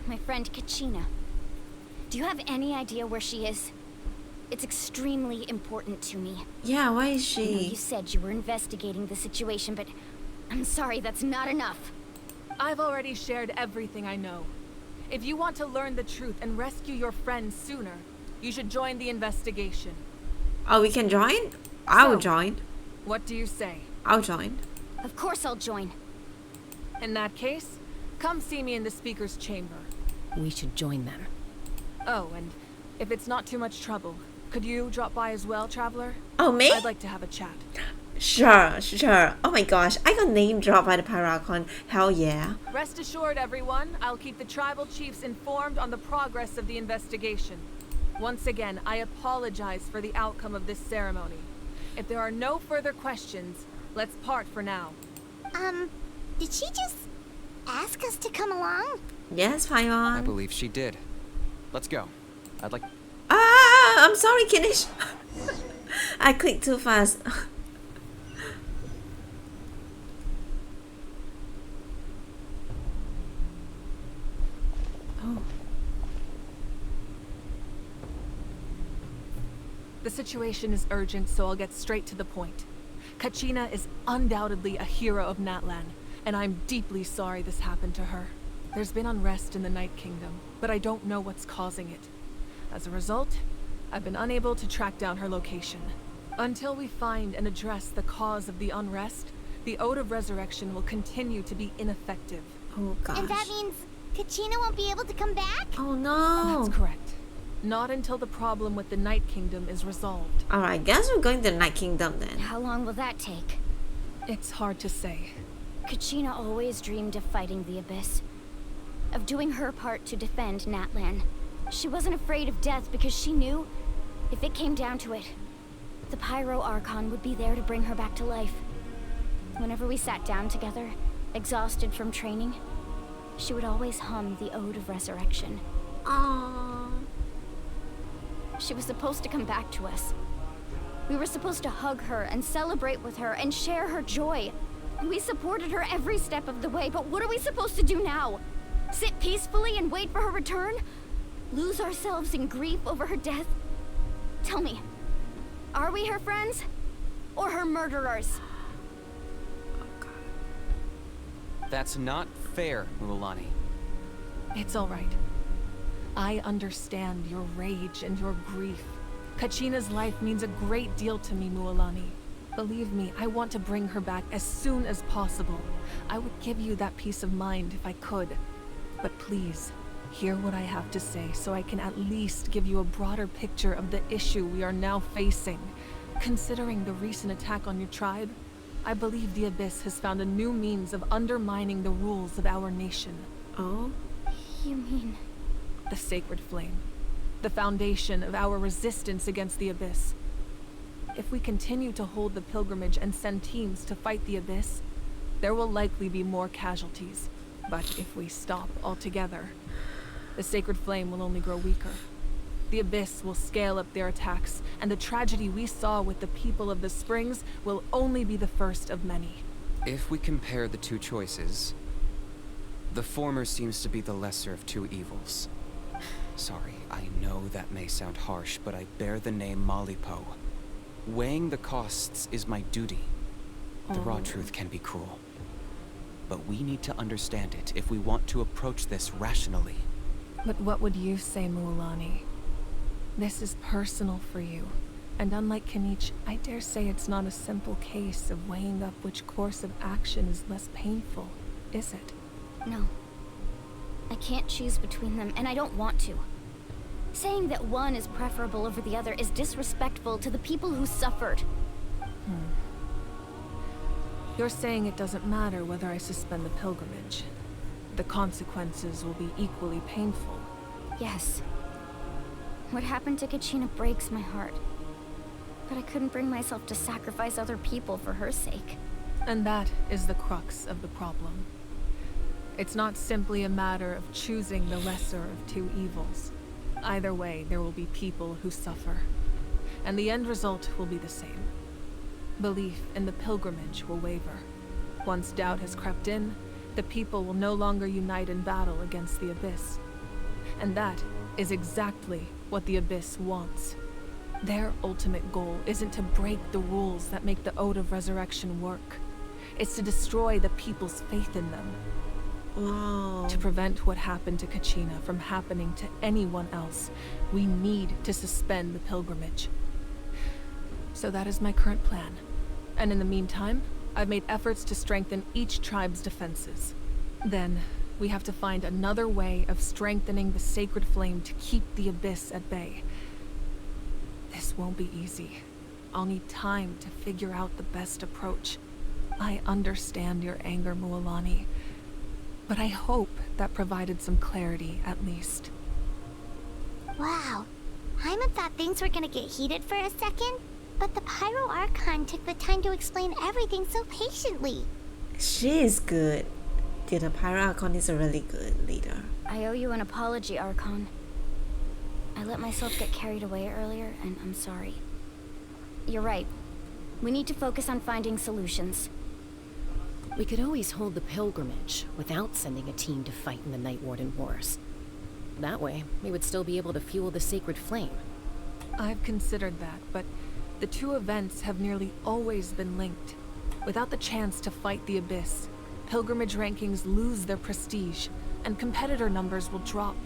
My friend Kachina. Do you have any idea where she is? It's extremely important to me. Yeah, why is I know she? you said you were investigating the situation, but I'm sorry, that's not enough. I've already shared everything I know. If you want to learn the truth and rescue your friends sooner, you should join the investigation. Oh, we can join? I'll So- join. What do you say? I'll join. Of course I'll join. In that case, come see me in the speaker's chamber. We should join them. Oh, and if it's not too much trouble, could you drop by as well, Traveler? Oh, me? I'd like to have a chat. Sure, sure. Oh my gosh, I got name dropped by the Paracon. Hell yeah. Rest assured, everyone, I'll keep the tribal chiefs informed on the progress of the investigation. Once again, I apologize for the outcome of this ceremony. If there are no further questions, let's part for now. Did she just ask us to come along? Yes, I Paimon. believe she did. Let's go. I'd like... Ah, I'm sorry, Kinish. I clicked too fast. Oh. The situation is urgent, so I'll get straight to the point. Kachina is undoubtedly a hero of Natlan, and I'm deeply sorry this happened to her. There's been unrest in the Night Kingdom, but I don't know what's causing it. As a result, I've been unable to track down her location. Until we find and address the cause of the unrest, the Ode of Resurrection will continue to be ineffective. Oh gosh. And that means Kachina won't be able to come back? Oh no. That's correct. Not until the problem with the Night Kingdom is resolved. Alright, guess we're going to the Night Kingdom then. How long will that take? It's hard to say. Kachina always dreamed of fighting the Abyss. Of doing her part to defend Natlan. She wasn't afraid of death because she knew, if it came down to it, the Pyro Archon would be there to bring her back to life. Whenever we sat down together, exhausted from training, she would always hum the Ode of Resurrection. Aww. She was supposed to come back to us. We were supposed to hug her and celebrate with her and share her joy. We supported her every step of the way, but what are we supposed to do now? Sit peacefully and wait for her return? Lose ourselves in grief over her death? Tell me, are we her friends? Or her murderers? That's not fair, Mualani. It's all right. I understand your rage and your grief. Kachina's life means a great deal to me, Mualani. Believe me, I want to bring her back as soon as possible. I would give you that peace of mind if I could. But please, hear what I have to say so I can at least give you a broader picture of the issue we are now facing. Considering the recent attack on your tribe, I believe the Abyss has found a new means of undermining the rules of our nation. Oh? You mean... The Sacred Flame. The foundation of our resistance against the Abyss. If we continue to hold the pilgrimage and send teams to fight the Abyss, there will likely be more casualties. But if we stop altogether, the Sacred Flame will only grow weaker. The Abyss will scale up their attacks, and the tragedy we saw with the people of the Springs will only be the first of many. If we compare the two choices, the former seems to be the lesser of two evils. Sorry, I know that may sound harsh, but I bear the name Malipo. Weighing the costs is my duty. The raw truth can be cruel. But we need to understand it if we want to approach this rationally. But what would you say, Mualani? This is personal for you. And unlike Kanich, I dare say it's not a simple case of weighing up which course of action is less painful, is it? No. I can't choose between them, and I don't want to. Saying that one is preferable over the other is disrespectful to the people who suffered. You're saying it doesn't matter whether I suspend the pilgrimage. The consequences will be equally painful. Yes. What happened to Kachina breaks my heart. But I couldn't bring myself to sacrifice other people for her sake. And that is the crux of the problem. It's not simply a matter of choosing the lesser of two evils. Either way, there will be people who suffer. And the end result will be the same. Belief in the pilgrimage will waver. Once doubt has crept in, the people will no longer unite in battle against the Abyss. And that is exactly what the Abyss wants. Their ultimate goal isn't to break the rules that make the Ode of Resurrection work. It's to destroy the people's faith in them. Wow. To prevent what happened to Kachina from happening to anyone else, we need to suspend the pilgrimage. So that is my current plan. And in the meantime, I've made efforts to strengthen each tribe's defenses. Then, we have to find another way of strengthening the Sacred Flame to keep the Abyss at bay. This won't be easy. I'll need time to figure out the best approach. I understand your anger, Mualani, but I hope that provided some clarity, at least. Wow. Hyman thought things were gonna get heated for a second, but the Pyro Archon took the time to explain everything so patiently. She is good. The Pyro Archon is a really good leader. I owe you an apology, Archon. I let myself get carried away earlier, and I'm sorry. You're right. We need to focus on finding solutions. We could always hold the pilgrimage without sending a team to fight in the Night Warden Wars. That way, we would still be able to fuel the sacred flame. I've considered that, but the two events have nearly always been linked. Without the chance to fight the Abyss, pilgrimage rankings lose their prestige, and competitor numbers will drop.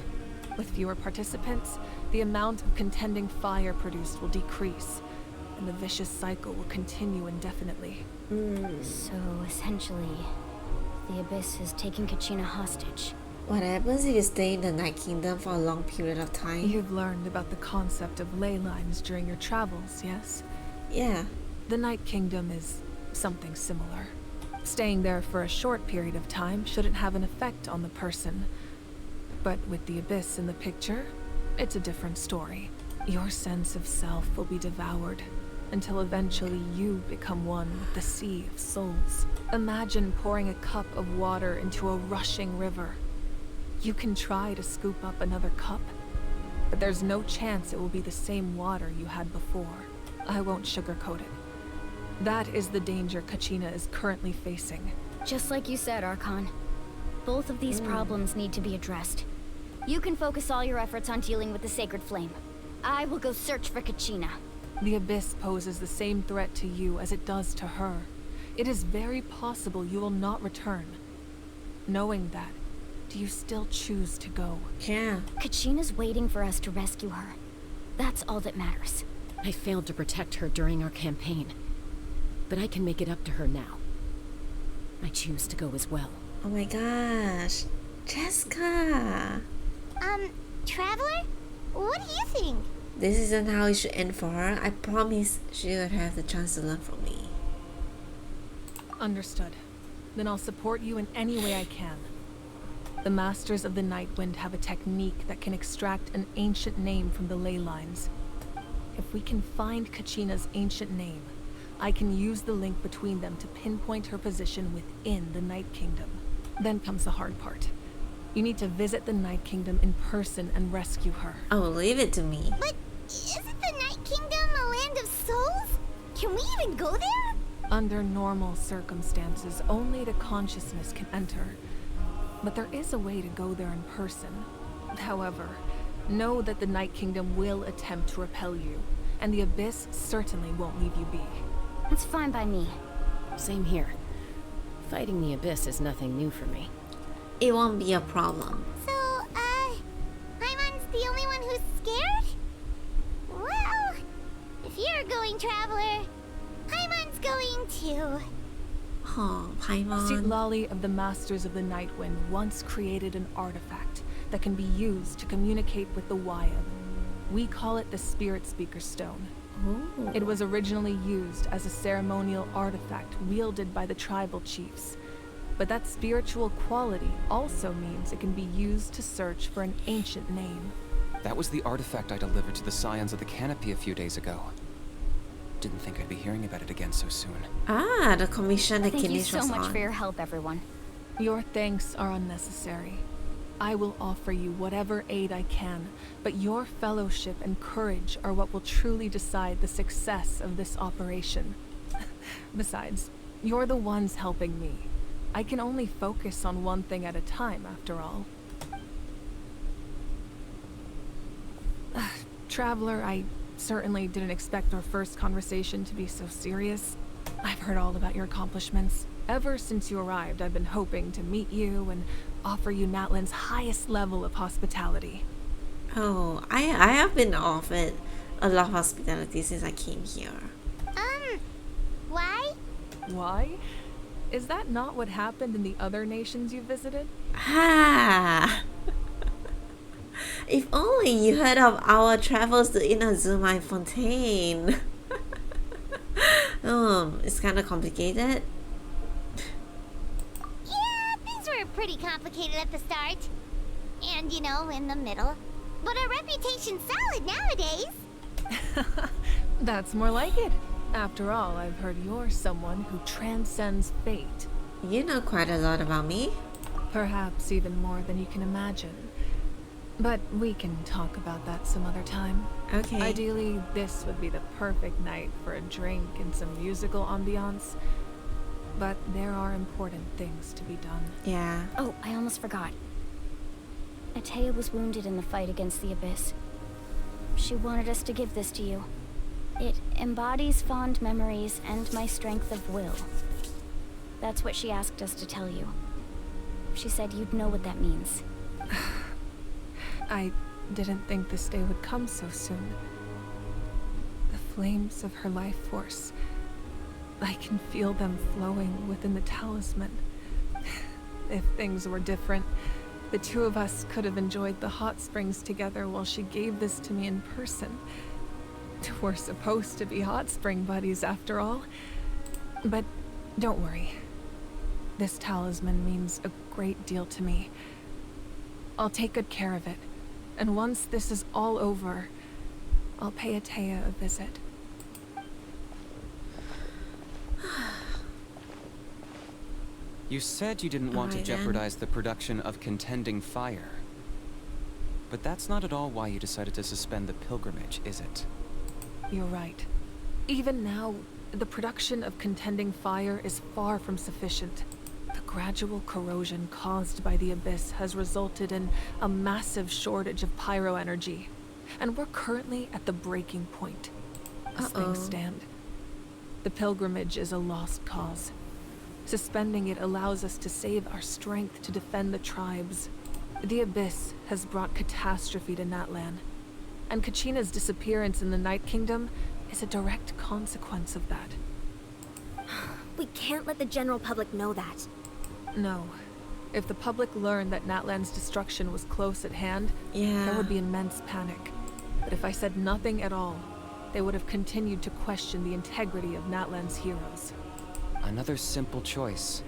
With fewer participants, the amount of contending fire produced will decrease, and the vicious cycle will continue indefinitely. So, essentially, the Abyss is taking Kachina hostage. What happens if you stay in the Night Kingdom for a long period of time? You've learned about the concept of ley lines during your travels, yes? Yeah. The Night Kingdom is something similar. Staying there for a short period of time shouldn't have an effect on the person. But with the Abyss in the picture, it's a different story. Your sense of self will be devoured until eventually you become one with the Sea of Souls. Imagine pouring a cup of water into a rushing river. You can try to scoop up another cup, but there's no chance it will be the same water you had before. I won't sugarcoat it. That is the danger Kachina is currently facing. Just like you said, Archon. Both of these problems need to be addressed. You can focus all your efforts on dealing with the Sacred Flame. I will go search for Kachina. The Abyss poses the same threat to you as it does to her. It is very possible you will not return. Knowing that, do you still choose to go? Yeah. Kachina's waiting for us to rescue her. That's all that matters. I failed to protect her during our campaign, but I can make it up to her now. I choose to go as well. Oh my gosh. Jessica. Traveler? What do you think? This isn't how it should end for her. I promise she would have the chance to learn from me. Understood. Then I'll support you in any way I can. The Masters of the Nightwind have a technique that can extract an ancient name from the ley lines. If we can find Kachina's ancient name, I can use the link between them to pinpoint her position within the Night Kingdom. Then comes the hard part. You need to visit the Night Kingdom in person and rescue her. Oh, leave it to me. But isn't the Night Kingdom a land of souls? Can we even go there? Under normal circumstances, only the consciousness can enter. But there is a way to go there in person. However, know that the Night Kingdom will attempt to repel you, and the Abyss certainly won't leave you be. That's fine by me. Same here. Fighting the Abyss is nothing new for me. It won't be a problem. So, Hyman's the only one who's scared? Well, if you're going, Traveler, Hyman's going too. Oh, Paimon. Citlali of the Masters of the Nightwind once created an artifact that can be used to communicate with the Wyab. We call it the Spirit Speaker Stone. Ooh. It was originally used as a ceremonial artifact wielded by the tribal chiefs. But that spiritual quality also means it can be used to search for an ancient name. That was the artifact I delivered to the Scions of the Canopy a few days ago. Didn't think I'd be hearing about it again so soon. Ah, the commission that Thank you Kinish so was much on. for your help, everyone. Your thanks are unnecessary. I will offer you whatever aid I can, but your fellowship and courage are what will truly decide the success of this operation. Besides, you're the ones helping me. I can only focus on one thing at a time, after all. Traveler, I certainly didn't expect our first conversation to be so serious. I've heard all about your accomplishments. Ever since you arrived, I've been hoping to meet you and offer you Natlan's highest level of hospitality. Oh, I have been offered a lot of hospitality since I came here. Why? Why? Is that not what happened in the other nations you visited? Ah! If only you heard of our travels to Inazuma Fontaine. It's kind of complicated. Yeah, things were pretty complicated at the start. And, you know, in the middle. But our reputation's solid nowadays. That's more like it. After all, I've heard you're someone who transcends fate. You know quite a lot about me. Perhaps even more than you can imagine. But we can talk about that some other time. Okay. Ideally, this would be the perfect night for a drink and some musical ambiance. But there are important things to be done. Yeah. Oh, I almost forgot. Atea was wounded in the fight against the Abyss. She wanted us to give this to you. It embodies fond memories and my strength of will. That's what she asked us to tell you. She said you'd know what that means. I didn't think this day would come so soon. The flames of her life force. I can feel them flowing within the talisman. If things were different, the two of us could have enjoyed the hot springs together while she gave this to me in person. We're supposed to be hot spring buddies after all. But don't worry. This talisman means a great deal to me. I'll take good care of it. And once this is all over, I'll pay Atea a visit. You said you didn't want to Alright then. jeopardize the production of Contending Fire. But that's not at all why you decided to suspend the pilgrimage, is it? You're right. Even now, the production of Contending Fire is far from sufficient. The gradual corrosion caused by the Abyss has resulted in a massive shortage of pyro energy. And we're currently at the breaking point. As things stand. The pilgrimage is a lost cause. Suspending it allows us to save our strength to defend the tribes. The Abyss has brought catastrophe to Natlan, and Kachina's disappearance in the Night Kingdom is a direct consequence of that. We can't let the general public know that. No. If the public learned that Natlan's destruction was close at hand, there would be immense panic. But if I said nothing at all, they would have continued to question the integrity of Natlan's heroes. Another simple choice.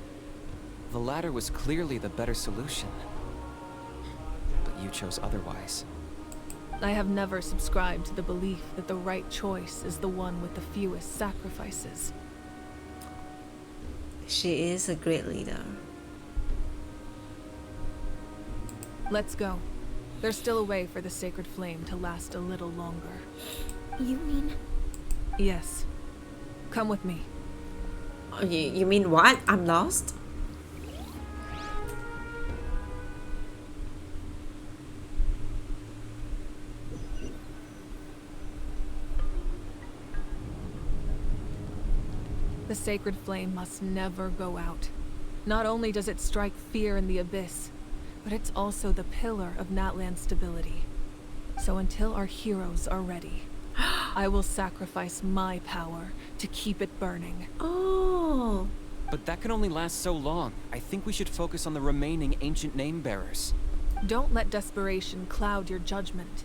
The latter was clearly the better solution. But you chose otherwise. I have never subscribed to the belief that the right choice is the one with the fewest sacrifices. She is a great leader. Let's go. There's still a way for the sacred flame to last a little longer. You mean? Yes. Come with me. You mean what? I'm lost? The sacred flame must never go out. Not only does it strike fear in the Abyss, but it's also the pillar of Natlan's stability. So until our heroes are ready, I will sacrifice my power to keep it burning. Oh. But that can only last so long. I think we should focus on the remaining ancient name bearers. Don't let desperation cloud your judgment.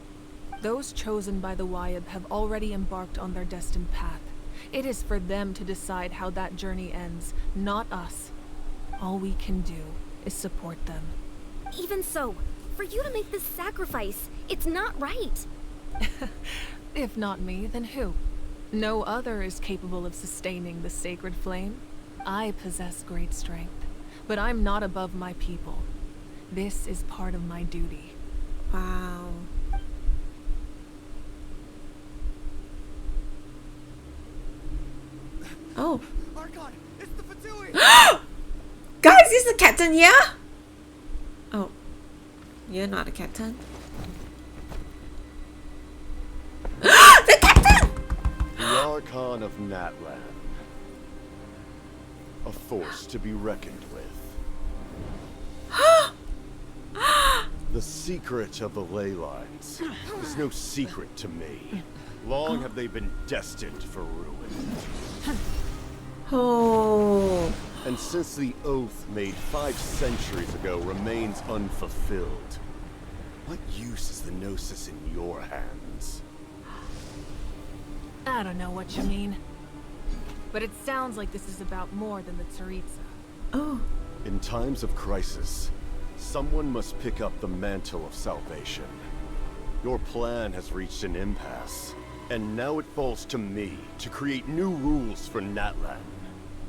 Those chosen by the Wyab have already embarked on their destined path. It is for them to decide how that journey ends, not us. All we can do is support them. Even so, for you to make this sacrifice, it's not right. If not me, then who? No other is capable of sustaining the sacred flame. I possess great strength, but I'm not above my people. This is part of my duty. Wow. Oh. Archon, it's the Fatui! Guys, is the captain here? Oh. You're not a captain. The captain! The Archon of Natlan. A force to be reckoned with. The secret of the ley lines is no secret to me. Long have they been destined for ruin. Oh. And since the oath made 5 centuries ago remains unfulfilled, what use is the Gnosis in your hands? I don't know what you mean. But it sounds like this is about more than the Tsaritsa. Oh. In times of crisis, someone must pick up the mantle of salvation. Your plan has reached an impasse, and now it falls to me to create new rules for Natlan.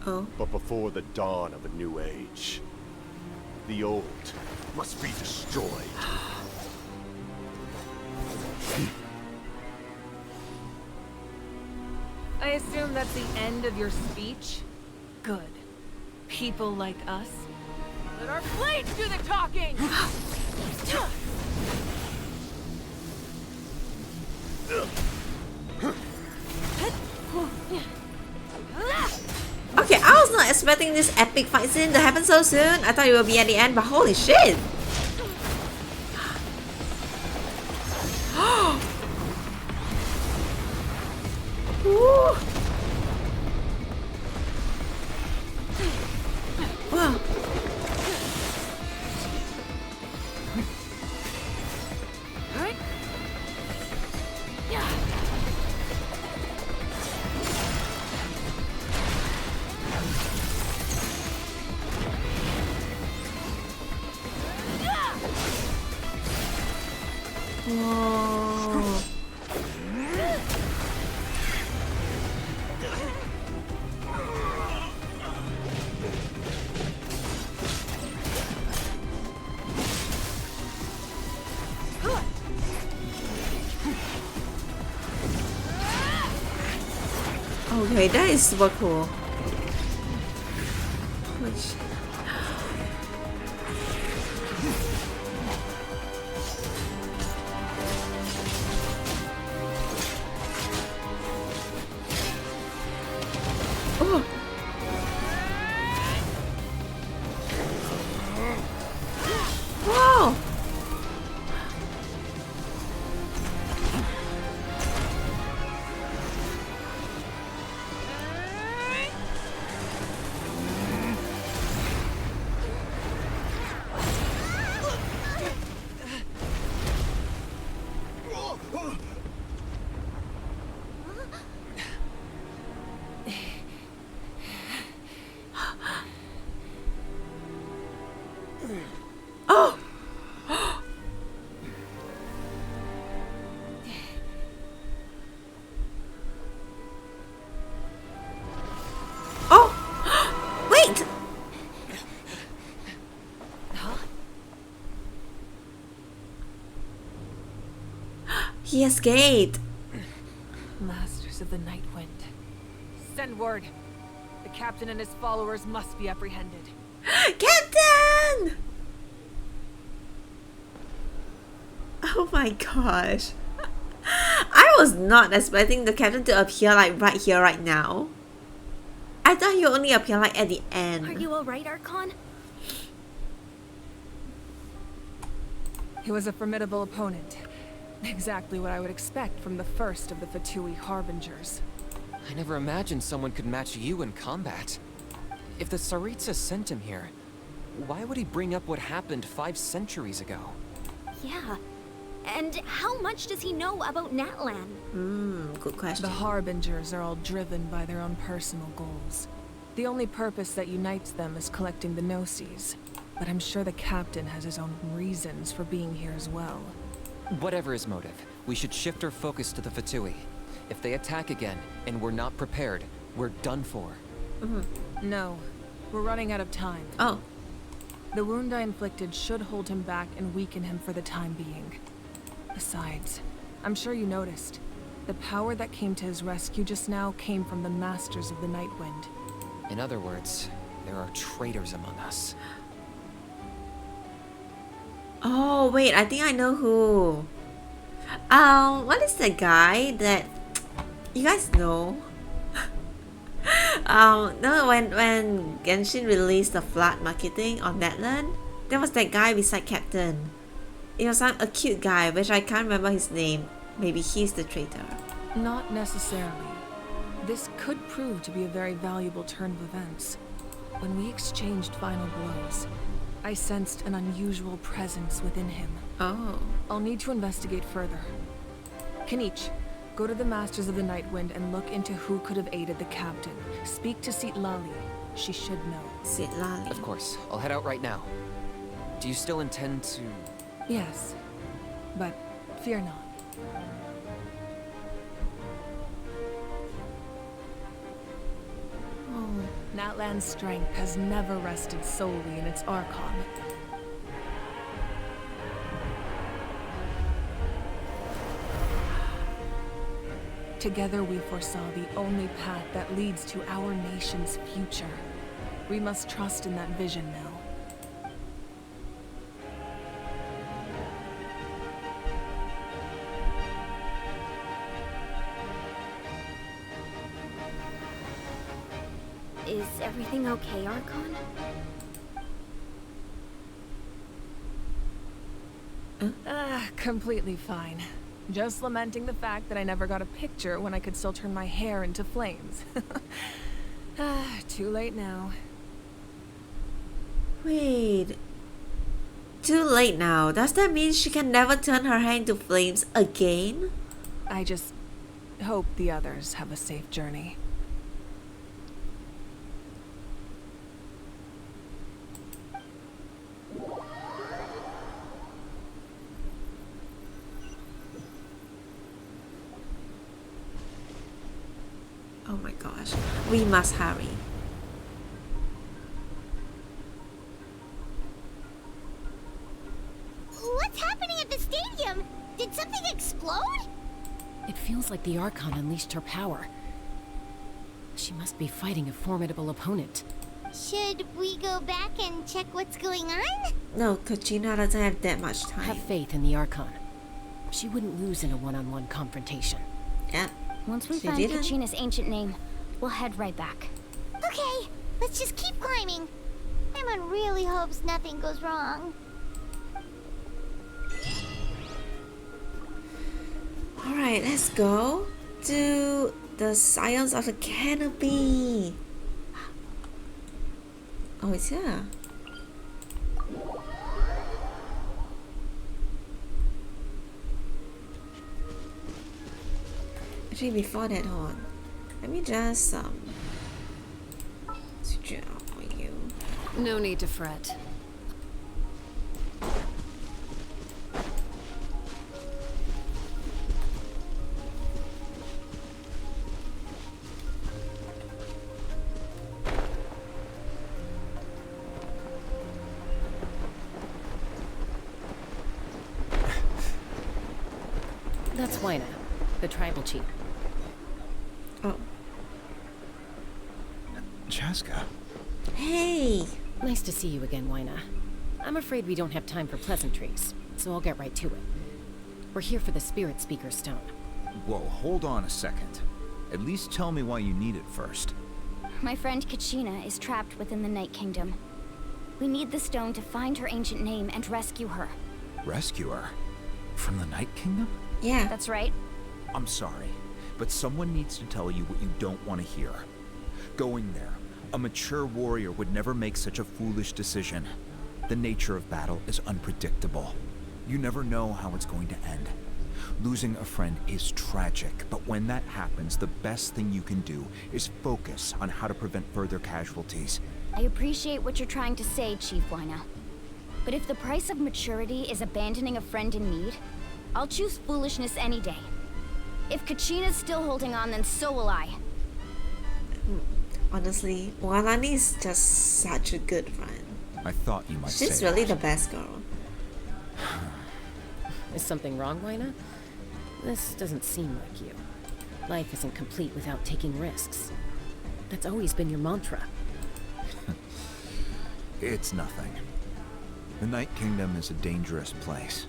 Oh. But before the dawn of a new age, the old must be destroyed. I assume that's the end of your speech? Good. People like us. Let our blades do the talking! Okay, I was not expecting this epic fight scene to happen so soon. I thought it would be at the end, but holy shit! Woo. Wow. Whoa. Okay, that is super cool. Holy shit. Oh. Wow. Oh. Oh. Wait. He escaped. Masters of the Night Wind. Send word. The captain and his followers must be apprehended. Captain! Oh my gosh. I was not expecting the captain to appear like right here, right now. I thought he would only appear like at the end. Are you alright, Archon? He was a formidable opponent. Exactly what I would expect from the first of the Fatui Harbingers. I never imagined someone could match you in combat. If the Tsaritsa sent him here, why would he bring up what happened 5 centuries ago? Yeah. And how much does he know about Natlan? Good question. The Harbingers are all driven by their own personal goals. The only purpose that unites them is collecting the Gnosis. But I'm sure the captain has his own reasons for being here as well. Whatever his motive, we should shift our focus to the Fatui. If they attack again, and we're not prepared, we're done for. No, we're running out of time. Oh. The wound I inflicted should hold him back and weaken him for the time being. Besides, I'm sure you noticed, the power that came to his rescue just now came from the Masters of the Night Wind. In other words, there are traitors among us. Oh, wait, I think I know who. What is the guy that you guys know? No, when Genshin released the flood marketing on Natlan, there was that guy beside Captain. It was a cute guy, which I can't remember his name. Maybe he's the traitor. Not necessarily. This could prove to be a very valuable turn of events. When we exchanged final blows, I sensed an unusual presence within him. Oh. I'll need to investigate further. Kanich, Go to the Masters of the Nightwind and look into who could have aided the captain. Speak to Lali. She should know. Lali. Of course. I'll head out right now. Do you still intend to... Yes, but fear not. Natlan's strength has never rested solely in its Archon. Together we foresaw the only path that leads to our nation's future. We must trust in that vision now. Is everything okay, Archon? Completely fine. Just lamenting the fact that I never got a picture when I could still turn my hair into flames. Too late now. Wait. Too late now. Does that mean she can never turn her hair into flames again? I just hope the others have a safe journey. Oh my gosh. We must hurry. What's happening at the stadium? Did something explode? It feels like the Archon unleashed her power. She must be fighting a formidable opponent. Should we go back and check what's going on? No, Kachina doesn't have that much time. Have faith in the Archon. She wouldn't lose in a one-on-one confrontation. Yeah. Once we find Kachina's ancient name, we'll head right back. Okay, let's just keep climbing. Emma really hopes nothing goes wrong. Alright, let's go to the Scions of the Canopy. Oh, it's here. Actually, before that, hold on. Let me just switch it out for you. No need to fret. That's Wyna, the tribal chief. Oh. Chaska. Hey! Nice to see you again, Wyna. I'm afraid we don't have time for pleasantries, so I'll get right to it. We're here for the Spirit Speaker Stone. Whoa, hold on a second. At least tell me why you need it first. My friend Kachina is trapped within the Night Kingdom. We need the stone to find her ancient name and rescue her. Rescue her? From the Night Kingdom? Yeah. That's right. I'm sorry, but someone needs to tell you what you don't want to hear. Going there, a mature warrior would never make such a foolish decision. The nature of battle is unpredictable. You never know how it's going to end. Losing a friend is tragic, but when that happens, the best thing you can do is focus on how to prevent further casualties. I appreciate what you're trying to say, Chief Wyna. But if the price of maturity is abandoning a friend in need, I'll choose foolishness any day. If Kachina's still holding on, then so will I. Honestly, Walani is just such a good friend. I thought you might say She's really that. the best girl. Is something wrong, Wyna? This doesn't seem like you. Life isn't complete without taking risks. That's always been your mantra. It's nothing. The Night Kingdom is a dangerous place.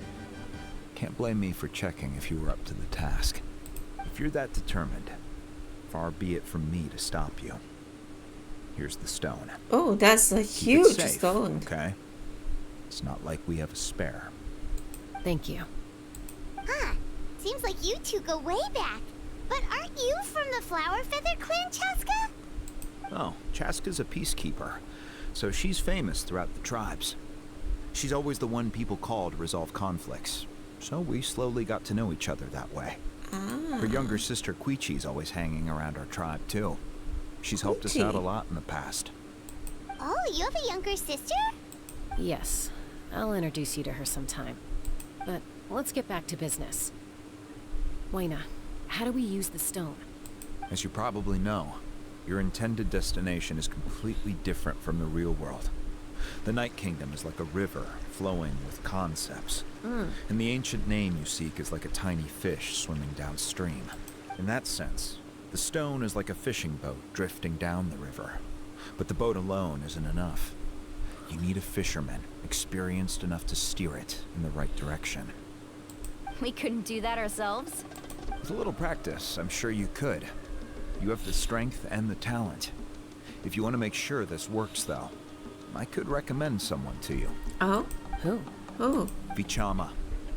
Can't blame me for checking if you were up to the task. If you're that determined, far be it from me to stop you. Here's the stone. Oh, that's a Keep it huge safe, stone. Okay? It's not like we have a spare. Thank you. Huh. Seems like you two go way back. But aren't you from the Flower Feather clan, Chaska? Oh, Chaska's a peacekeeper, so she's famous throughout the tribes. She's always the one people call to resolve conflicts, so we slowly got to know each other that way. Ah. Her younger sister Quichi's always hanging around our tribe, too. She's helped us out a lot in the past. Oh, you have a younger sister? Yes. I'll introduce you to her sometime. But let's get back to business. Wayna, how do we use the stone? As you probably know, your intended destination is completely different from the real world. The Night Kingdom is like a river flowing with concepts. And the ancient name you seek is like a tiny fish swimming downstream. In that sense, the stone is like a fishing boat drifting down the river. But the boat alone isn't enough. You need a fisherman experienced enough to steer it in the right direction. We couldn't do that ourselves? With a little practice, I'm sure you could. You have the strength and the talent. If you want to make sure this works, though, I could recommend someone to you. Oh? Who? Who? Vichama,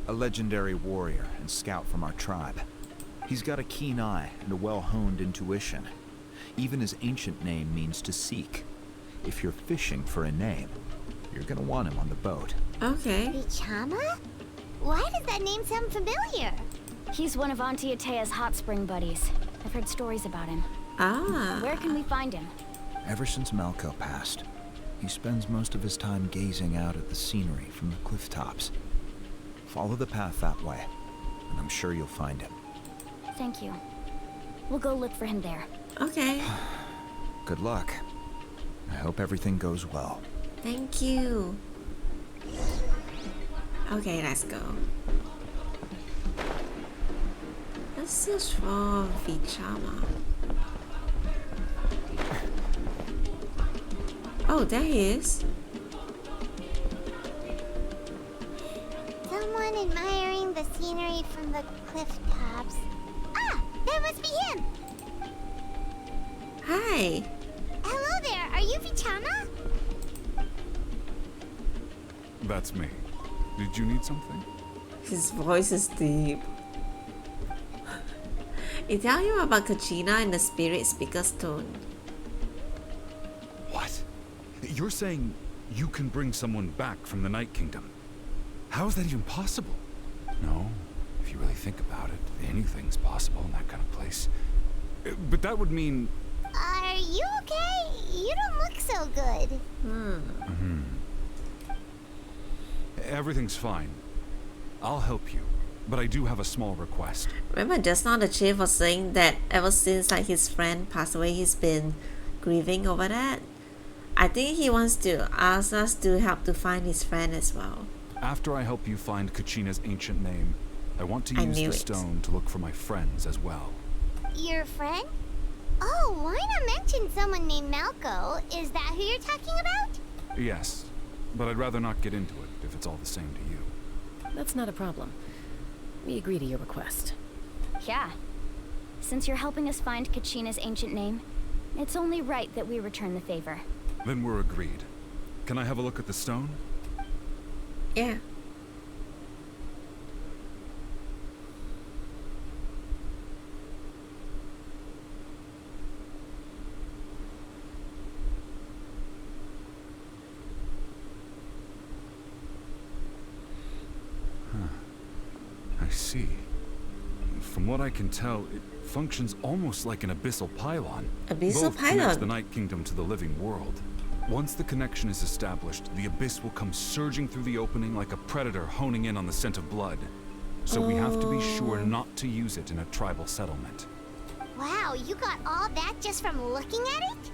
a legendary warrior and scout from our tribe. He's got a keen eye and a well-honed intuition. Even his ancient name means to seek. If you're fishing for a name, you're gonna want him on the boat. Okay. Vichama? Why does that name sound familiar? He's one of Auntie Atea's hot spring buddies. I've heard stories about him. Ah. Where can we find him? Ever since Malco passed, he spends most of his time gazing out at the scenery from the cliff tops. Follow the path that way, and I'm sure you'll find him. Thank you. We'll go look for him there. Okay. Good luck. I hope everything goes well. Thank you. Okay, let's go. Let's search for Vichama. Oh, there he is. Someone admiring the scenery from the cliff tops. Ah, that must be him! Hi. Hello there, are you Vichama? That's me. Did you need something? His voice is deep. It tells you about Kachina and the Spirit Speaker Stone. What? You're saying you can bring someone back from the Night Kingdom? How is that even possible? No, if you really think about it, anything's possible in that kind of place. But that would mean... Are you okay? You don't look so good. Everything's fine. I'll help you, but I do have a small request. Remember just now the chief was saying that ever since like his friend passed away, he's been grieving over that. I think he wants to ask us to help to find his friend as well. After I help you find Kachina's ancient name, I want to use the stone to look for my friends as well. Your friend? Oh, why not mention someone named Malco? Is that who you're talking about? Yes, but I'd rather not get into it if it's all the same to you. That's not a problem. We agree to your request. Yeah. Since you're helping us find Kachina's ancient name, it's only right that we return the favor. Then we're agreed. Can I have a look at the stone? Yeah. I see. From what I can tell, it functions almost like an abyssal pylon. Abyssal Both connects pylon? the Night Kingdom to the living world. Once the connection is established, the abyss will come surging through the opening like a predator honing in on the scent of blood. So we have to be sure not to use it in a tribal settlement. Wow, you got all that just from looking at it?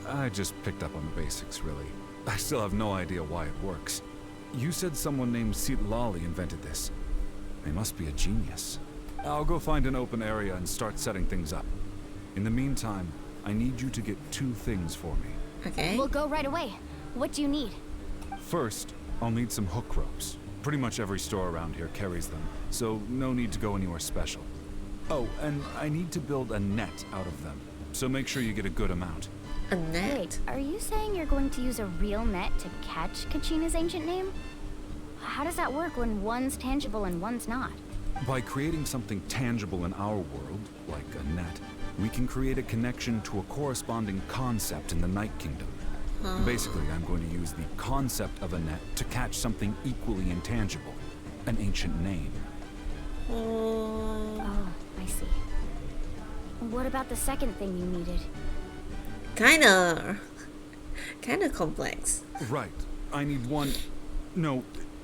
I just picked up on the basics, really. I still have no idea why it works. You said someone named Lali invented this. They must be a genius. I'll go find an open area and start setting things up. In the meantime, I need you to get 2 things for me. Okay. We'll go right away. What do you need? First, I'll need some hook ropes. Pretty much every store around here carries them, so no need to go anywhere special. Oh, and I need to build a net out of them, so make sure you get a good amount. A net? Wait, are you saying you're going to use a real net to catch Kachina's ancient name? How does that work when one's tangible and one's not? By creating something tangible in our world, like a net, we can create a connection to a corresponding concept in the Night Kingdom. Basically, I'm going to use the concept of a net to catch something equally intangible, an ancient name. Oh, I see. What about the second thing you needed? Kinda complex. Right. I need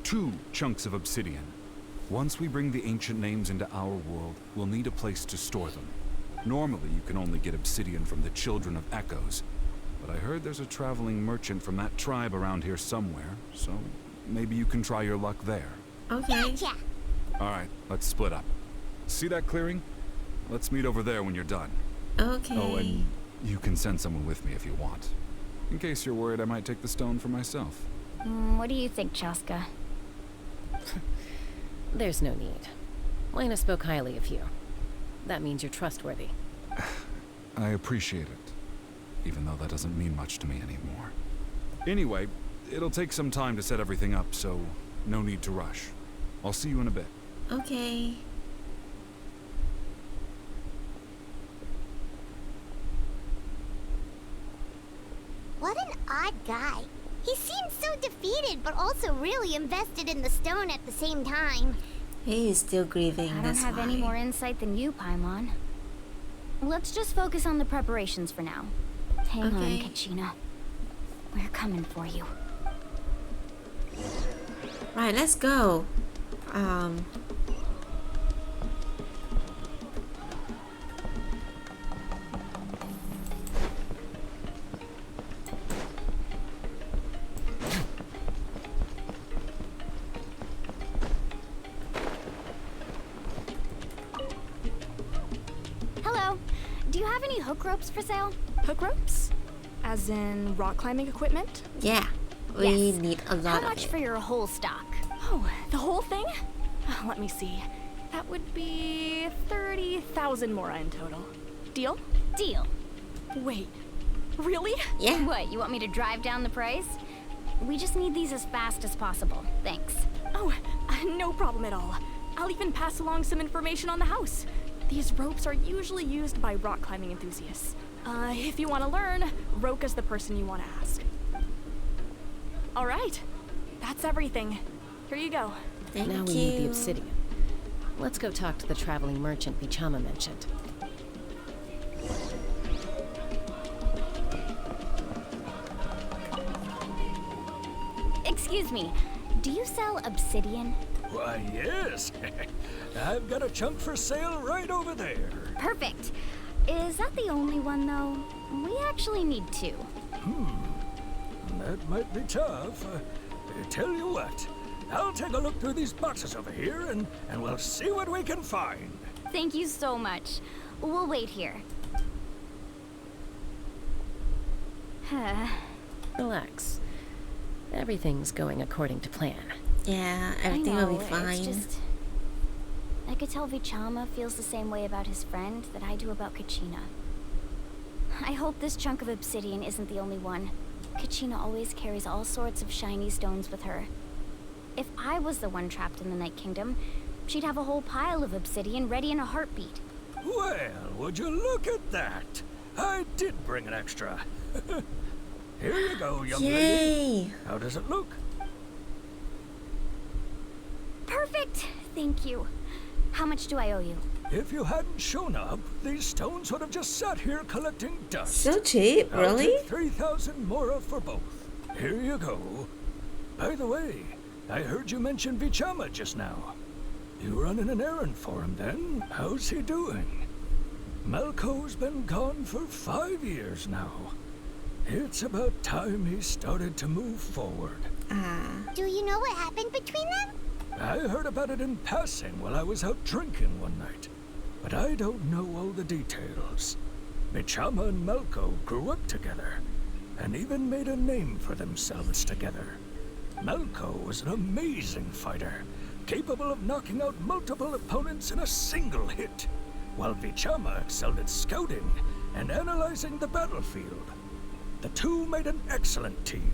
two chunks of obsidian. Once we bring the ancient names into our world, we'll need a place to store them. Normally, you can only get obsidian from the Children of Echoes, but I heard there's a traveling merchant from that tribe around here somewhere, so maybe you can try your luck there. Okay. Gotcha. Alright, let's split up. See that clearing? Let's meet over there when you're done. Okay. Oh, and you can send someone with me if you want. In case you're worried I might take the stone for myself. What do you think, Chaska? There's no need. Lena spoke highly of you. That means you're trustworthy. I appreciate it, even though that doesn't mean much to me anymore. Anyway, it'll take some time to set everything up, so no need to rush. I'll see you in a bit. Okay. What an odd guy. He seems so defeated, but also really invested in the stone at the same time. He is still grieving. I don't that's have why. any more insight than you, Paimon. Let's just focus on the preparations for now. Hang on, Okay. Kachina. We're coming for you. Right, let's go. Hello. Do you have any hook ropes for sale? Hook ropes? As in rock climbing equipment? Yeah, we Yes. need a lot How of much it. for your whole stock? Oh, the whole thing? Let me see. That would be 30,000 mora in total. Deal? Deal. Wait, really? Yeah. What, you want me to drive down the price? We just need these as fast as possible. Thanks. Oh, no problem at all. I'll even pass along some information on the house. These ropes are usually used by rock climbing enthusiasts. If you want to learn, Roka's the person you want to ask. All right, that's everything. Here you go. Thank Now we you. need the obsidian. Let's go talk to the traveling merchant Vichama mentioned. Excuse me, do you sell obsidian? Why, yes. I've got a chunk for sale right over there. Perfect. Is that the only one, though? We actually need two. That might be tough. Tell you what, I'll take a look through these boxes over here and we'll see what we can find. Thank you so much. We'll wait here. Relax. Everything's going according to plan. Yeah, I everything know, will be fine. It's just... I could tell Vichama feels the same way about his friend that I do about Kachina. I hope this chunk of obsidian isn't the only one. Kachina always carries all sorts of shiny stones with her. If I was the one trapped in the Night Kingdom, she'd have a whole pile of obsidian ready in a heartbeat. Well, would you look at that? I did bring an extra. Here you go, young lady. Yay! How does it look? Perfect! Thank you. How much do I owe you? If you hadn't shown up, these stones would have just sat here collecting dust. So cheap, I'll really? take 3,000 mora for both. Here you go. By the way, I heard you mention Vichama just now. You running an errand for him then? How's he doing? Malco's been gone for 5 years now. It's about time he started to move forward. Do you know what happened between them? I heard about it in passing while I was out drinking one night, but I don't know all the details. Vichama and Malco grew up together, and even made a name for themselves together. Malco was an amazing fighter, capable of knocking out multiple opponents in a single hit, while Vichama excelled at scouting and analyzing the battlefield. The two made an excellent team,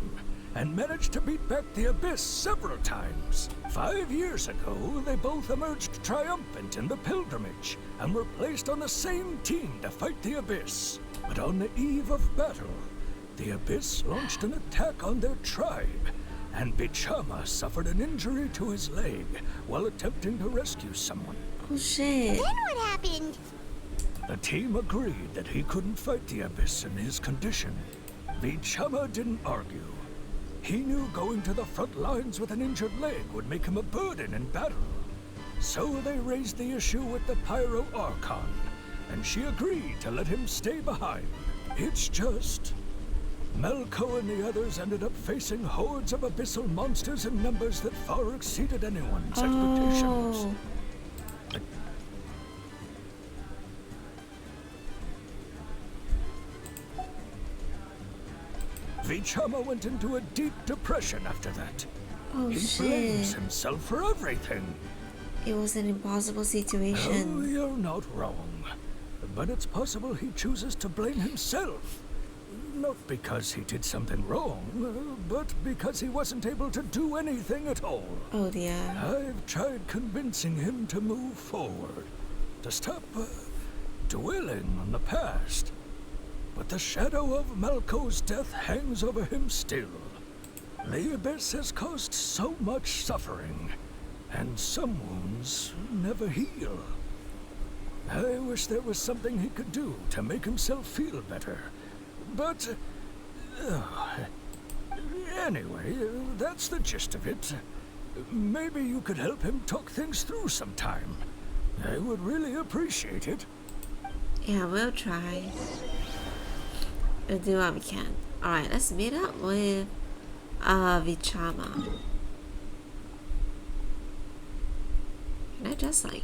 and managed to beat back the Abyss several times. 5 years ago, they both emerged triumphant in the pilgrimage, and were placed on the same team to fight the Abyss. But on the eve of battle, the Abyss launched an attack on their tribe, and Vichama suffered an injury to his leg while attempting to rescue someone. Oh shit. Then what happened? The team agreed that he couldn't fight the Abyss in his condition. Vichama didn't argue. He knew going to the front lines with an injured leg would make him a burden in battle. So they raised the issue with the Pyro Archon, and she agreed to let him stay behind. It's just... Malco and the others ended up facing hordes of abyssal monsters in numbers that far exceeded anyone's expectations. Vichama went into a deep depression after that. Oh, he shit. blames himself for everything. It was an impossible situation. Oh, you're not wrong. But it's possible he chooses to blame himself. Not because he did something wrong, but because he wasn't able to do anything at all. Oh dear. I've tried convincing him to move forward, to stop dwelling on the past. But the shadow of Malco's death hangs over him still. The Abyss has caused so much suffering, and some wounds never heal. I wish there was something he could do to make himself feel better. But... anyway, that's the gist of it. Maybe you could help him talk things through sometime. I would really appreciate it. Yeah, we'll try. We'll do what we can. Alright, let's meet up with Vichama. Can I just like...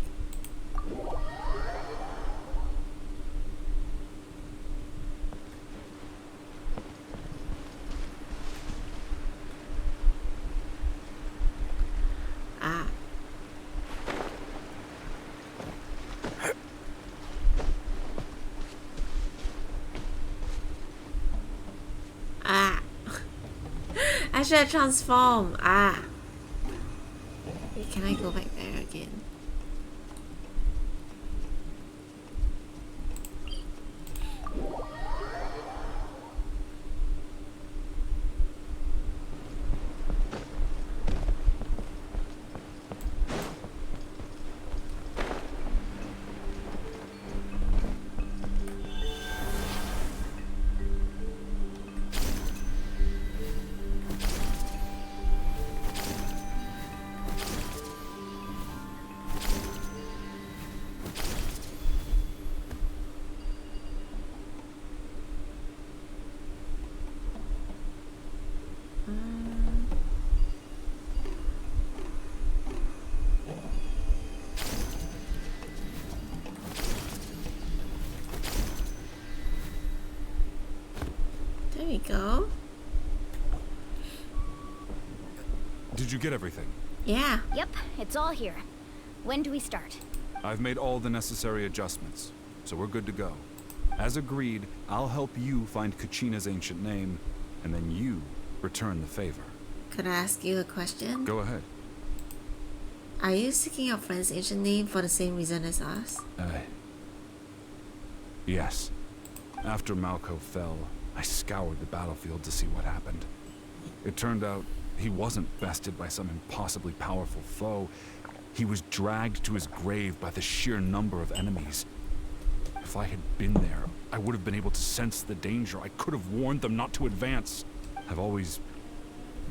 Ah. Ah. I should have transformed. Ah. Wait, can I go back there again? There we go. Did you get everything? Yeah. Yep, it's all here. When do we start? I've made all the necessary adjustments, so we're good to go. As agreed, I'll help you find Kachina's ancient name, and then you return the favor. Could I ask you a question? Go ahead. Are you seeking your friend's ancient name for the same reason as us? Yes. After Malco fell, I scoured the battlefield to see what happened. It turned out he wasn't bested by some impossibly powerful foe. He was dragged to his grave by the sheer number of enemies. If I had been there, I would have been able to sense the danger. I could have warned them not to advance. I've always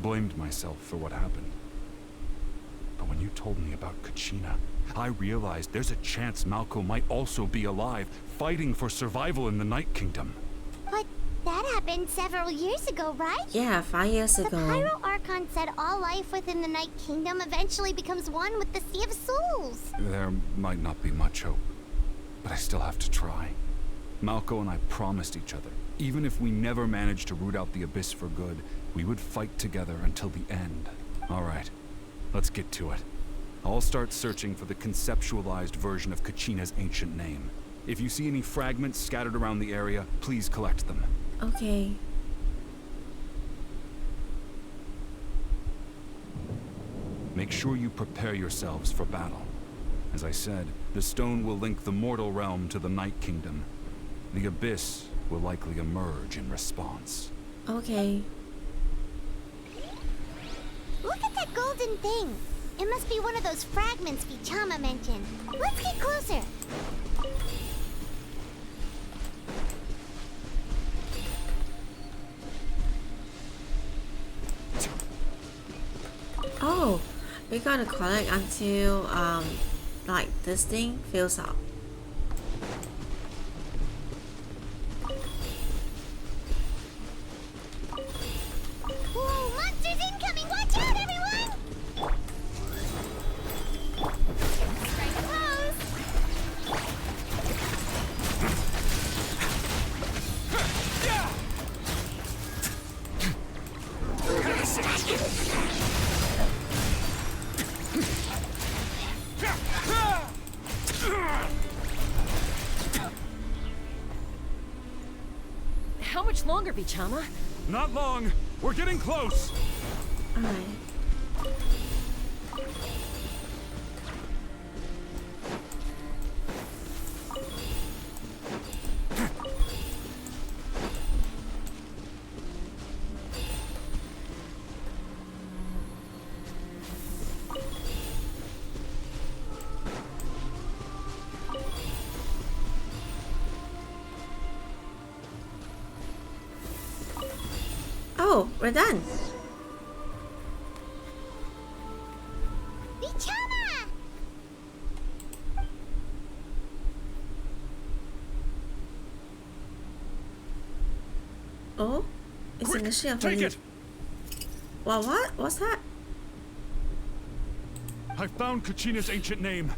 blamed myself for what happened. But when you told me about Kachina, I realized there's a chance Malco might also be alive, fighting for survival in the Night Kingdom. But that happened several years ago, right? Yeah, 5 years ago. The Pyro Archon said all life within the Night Kingdom eventually becomes one with the Sea of Souls. There might not be much hope, but I still have to try. Malco and I promised each other, even if we never managed to root out the Abyss for good, we would fight together until the end. All right, let's get to it. I'll start searching for the conceptualized version of Kachina's ancient name. If you see any fragments scattered around the area, please collect them. Okay. Make sure you prepare yourselves for battle. As I said, the stone will link the mortal realm to the Night Kingdom. The Abyss will likely emerge in response. Okay. Look at that golden thing. It must be one of those fragments Vichama mentioned. Let's get closer. we're gonna collect until like this thing fills up. Whoa, monsters incoming! Watch out, everyone! Right close. How much longer, Vichama? Not long. We're getting close. Alright. Oh, we're done. Vichama! Oh, it's in the shield. Take it. Well, what? What's that? I found Kachina's ancient name.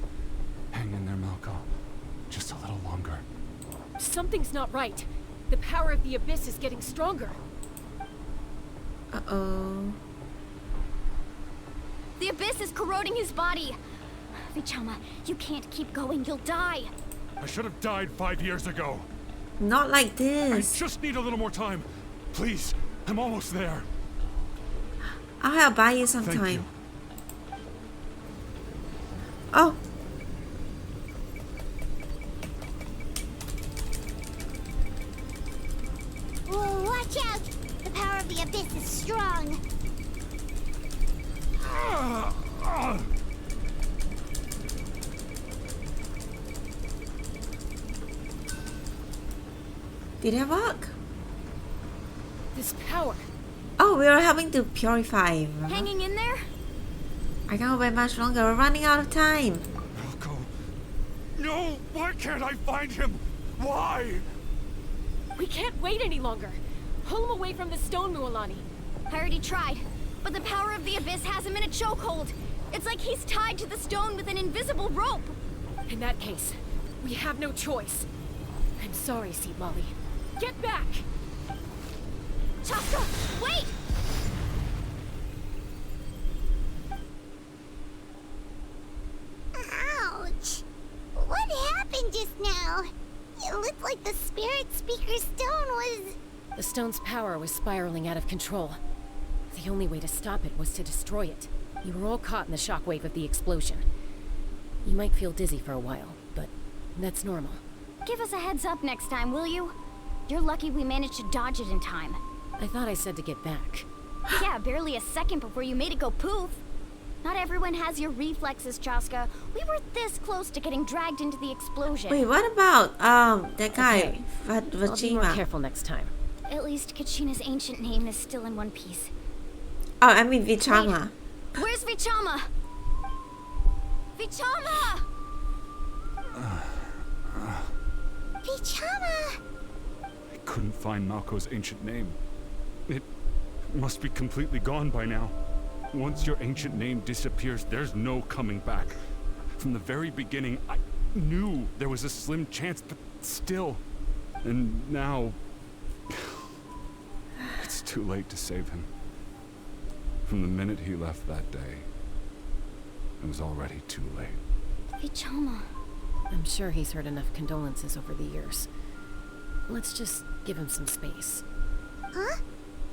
Hang in there, Malco. Just a little longer. Something's not right. The power of the Abyss is getting stronger. Uh-oh. The Abyss is corroding his body. Vichama, you can't keep going. You'll die. I should have died 5 years ago. Not like I this. just need a little more time. Please, I'm almost there. I'll buy you some Thank time. you. Oh. Whoa, watch out! The power of the Abyss is strong. Did it work? This power. Oh, we are having to purify. Remember? Hanging in there? I can't wait much longer. We're running out of time. Malco. No, why can't I find him? Why? We can't wait any longer. Pull him away from the stone, Mualani. I already tried, but the power of the Abyss has him in a chokehold. It's like he's tied to the stone with an invisible rope. In that case, we have no choice. I'm sorry, Seat Lolly. Get back! Chaska, wait! Ouch! What happened just now? It looked like the spirit speaker stone was... The stone's power was spiraling out of control. The only way to stop it was to destroy it. You were all caught in the shockwave of the explosion. You might feel dizzy for a while, but that's normal. Give us a heads up next time, will you? You're lucky we managed to dodge it in time. I thought I said to get back. Yeah, barely a second before you made it go poof. Not everyone has your reflexes, Chaska. We were this close to getting dragged into the explosion. Wait, what about that guy, Okay. I'll be more Vajima? careful next time. At least Kachina's ancient name is still in one piece. Oh, I mean Vichama. Where's Vichama? Vichama! Vichama! I couldn't find Malco's ancient name. It must be completely gone by now. Once your ancient name disappears, there's no coming back. From the very beginning, I knew there was a slim chance, but still. And now... it's too late to save him. From the minute he left that day, it was already too late. Vichama. I'm sure he's heard enough condolences over the years. Let's just give him some space. Huh?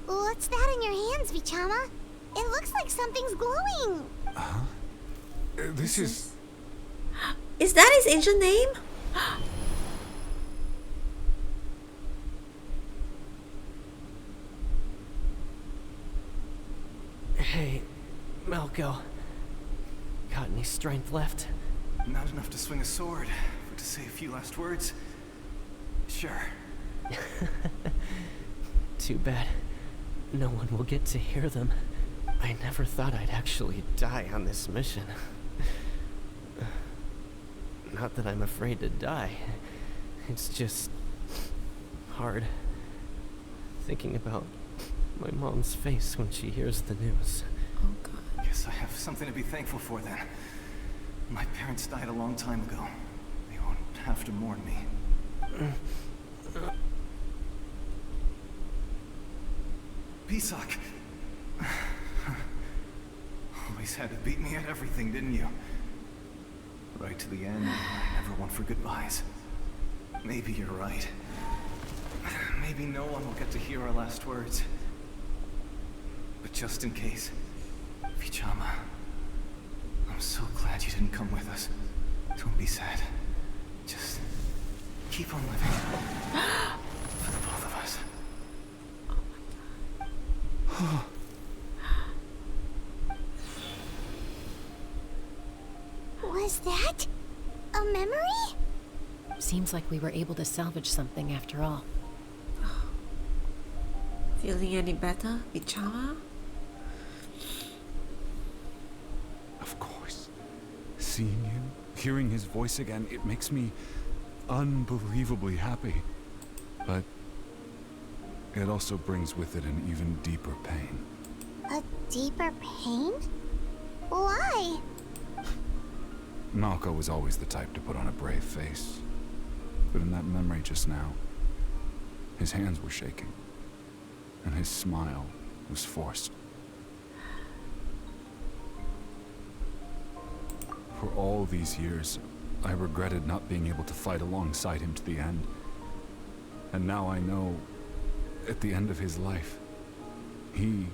What's that in your hands, Vichama? It looks like something's glowing. Huh? This is... Is that his ancient name? Hey, Malco. Got any strength left? Not enough to swing a sword, but to say a few last words. Sure. Too bad. No one will get to hear them. I never thought I'd actually die on this mission. Not that I'm afraid to die. It's just hard thinking about my mom's face when she hears the news. Oh god. Guess I have something to be thankful for then. My parents died a long time ago. They won't have to mourn me. Pisak! Always had to beat me at everything, didn't you? Right to the end, never one for goodbyes. Maybe you're right. Maybe no one will get to hear our last words. But just in case, Vichama, I'm so glad you didn't come with us. Don't be sad. Just keep on living. For the both of us. Was that a memory? Seems like we were able to salvage something after all. Feeling any better, Vichama? Of course. Seeing you, hearing his voice again, it makes me unbelievably happy. But it also brings with it an even deeper pain. A deeper pain? Why? Malco was always the type to put on a brave face. But in that memory just now, his hands were shaking, and his smile was forced. For all these years, I regretted not being able to fight alongside him to the end. And now I know, at the end of his life, he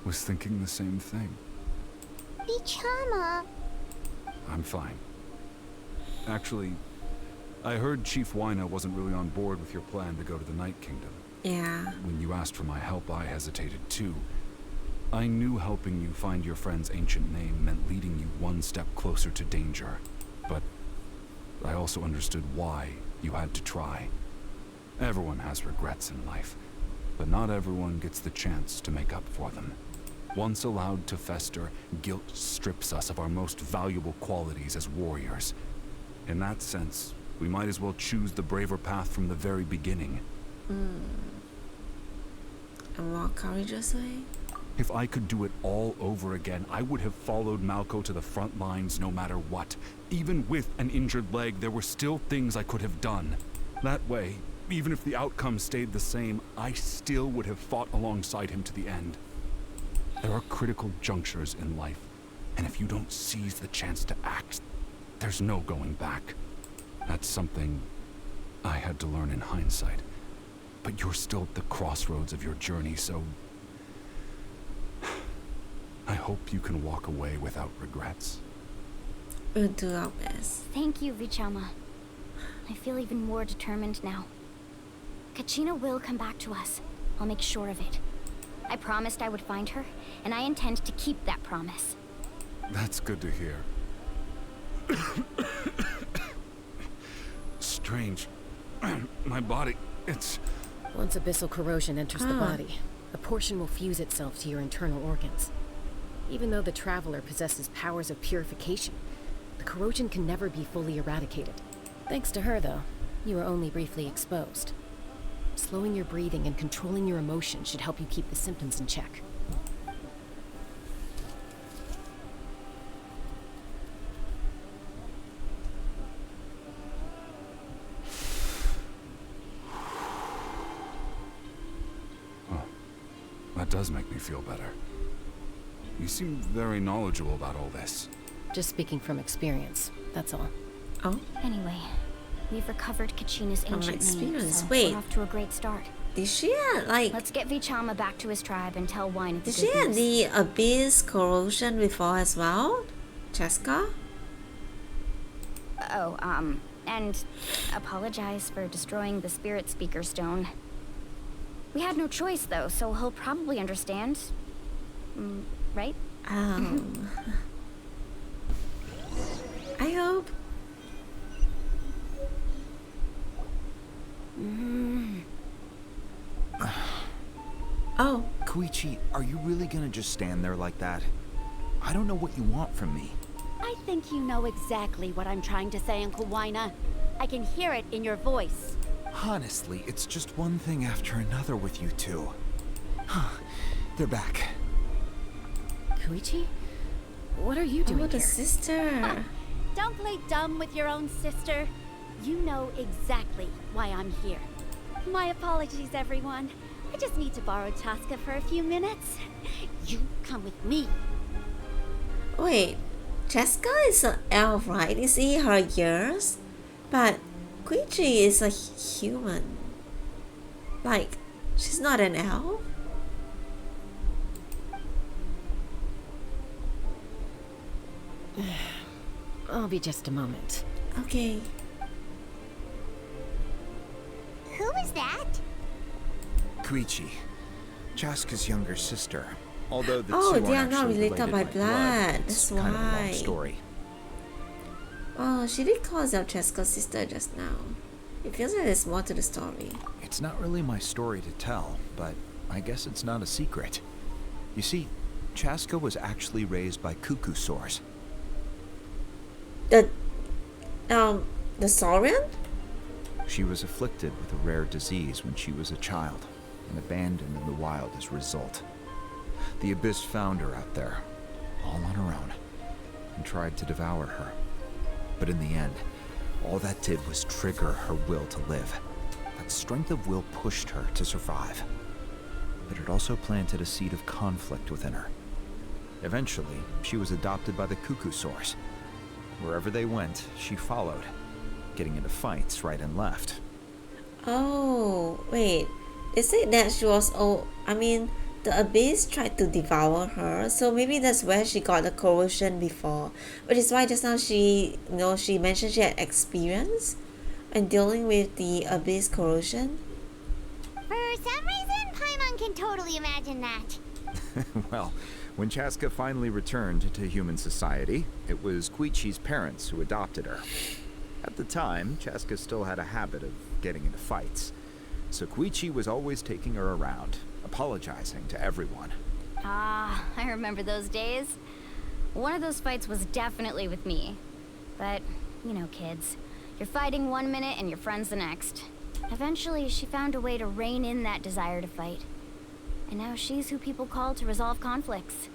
was thinking the same thing. Vichama. I'm fine. Actually, I heard Chief Wyna wasn't really on board with your plan to go to the Night Kingdom. Yeah. When you asked for my help, I hesitated too. I knew helping you find your friend's ancient name meant leading you one step closer to danger. But I also understood why you had to try. Everyone has regrets in life, but not everyone gets the chance to make up for them. Once allowed to fester, guilt strips us of our most valuable qualities as warriors. In that sense, we might as well choose the braver path from the very beginning. A more courageous way? If I could do it all over again, I would have followed Malco to the front lines no matter what. Even with an injured leg, there were still things I could have done. That way, even if the outcome stayed the same, I still would have fought alongside him to the end. There are critical junctures in life, and if you don't seize the chance to act, there's no going back. That's something I had to learn in hindsight. But you're still at the crossroads of your journey, so I hope you can walk away without regrets. We'll do our best. Thank you, Vichama. I feel even more determined now. Kachina will come back to us. I'll make sure of it. I promised I would find her, and I intend to keep that promise. That's good to hear. Strange. My body, it's... Once abyssal corrosion enters the body, a portion will fuse itself to your internal organs. Even though the Traveler possesses powers of purification, the corrosion can never be fully eradicated. Thanks to her, though, you are only briefly exposed. Slowing your breathing and controlling your emotions should help you keep the symptoms in check. That does make me feel better. You seem very knowledgeable about all this. Just speaking from experience, that's all. Oh? Anyway, we've recovered Kachina's ancient name, so Wait. we're off to a great start. Did she like... Let's get Vichama back to his tribe and tell Wine the Did she have the abyss corrosion before as well? Cheska? Oh, and apologize for destroying the Spirit Speaker Stone. We had no choice, though, so he'll probably understand. Right? I hope. Cool. Koichi, are you really gonna just stand there like that? I don't know what you want from me. I think you know exactly what I'm trying to say, Uncle Wina. I can hear it in your voice. Honestly, it's just one thing after another with you two. They're back. Koichi? What are you doing Oh, the here? sister. Don't play dumb with your own sister. You know exactly why I'm here. My apologies, everyone. I just need to borrow Chaska for a few minutes. You come with me. Wait, Cheska is an elf, right? You see her ears? But Koichi is a human. Like, she's not an elf? I'll be just a moment. Okay. Who is that? Koichi, Chaska's younger sister. Although the Oh, two they are aren't not actually related by blood. it's That's kind of a long why. story. Oh, she did call herself Cheska's sister just now. It feels like there's more to the story. It's not really my story to tell, but I guess it's not a secret. You see, Chaska was actually raised by cuckoo sores. The Saurian? She was afflicted with a rare disease when she was a child and abandoned in the wild as a result. The Abyss found her out there, all on her own, and tried to devour her. But in the end, all that did was trigger her will to live. That strength of will pushed her to survive. But it also planted a seed of conflict within her. Eventually, she was adopted by the cuckoo source. Wherever they went, she followed, getting into fights right and left. Oh, wait. They said that she was the Abyss tried to devour her, so maybe that's where she got the corrosion before. Which is why just now she mentioned she had experience in dealing with the Abyss corrosion. For some reason, Paimon can totally imagine that. Well, when Chaska finally returned to human society, it was Koichi's parents who adopted her. At the time, Chaska still had a habit of getting into fights, so Koichi was always taking her around, apologizing to everyone. Ah, I remember those days. One of those fights was definitely with me. But, you know, kids. You're fighting one minute and your friend's the next. Eventually, she found a way to rein in that desire to fight. And now she's who people call to resolve conflicts.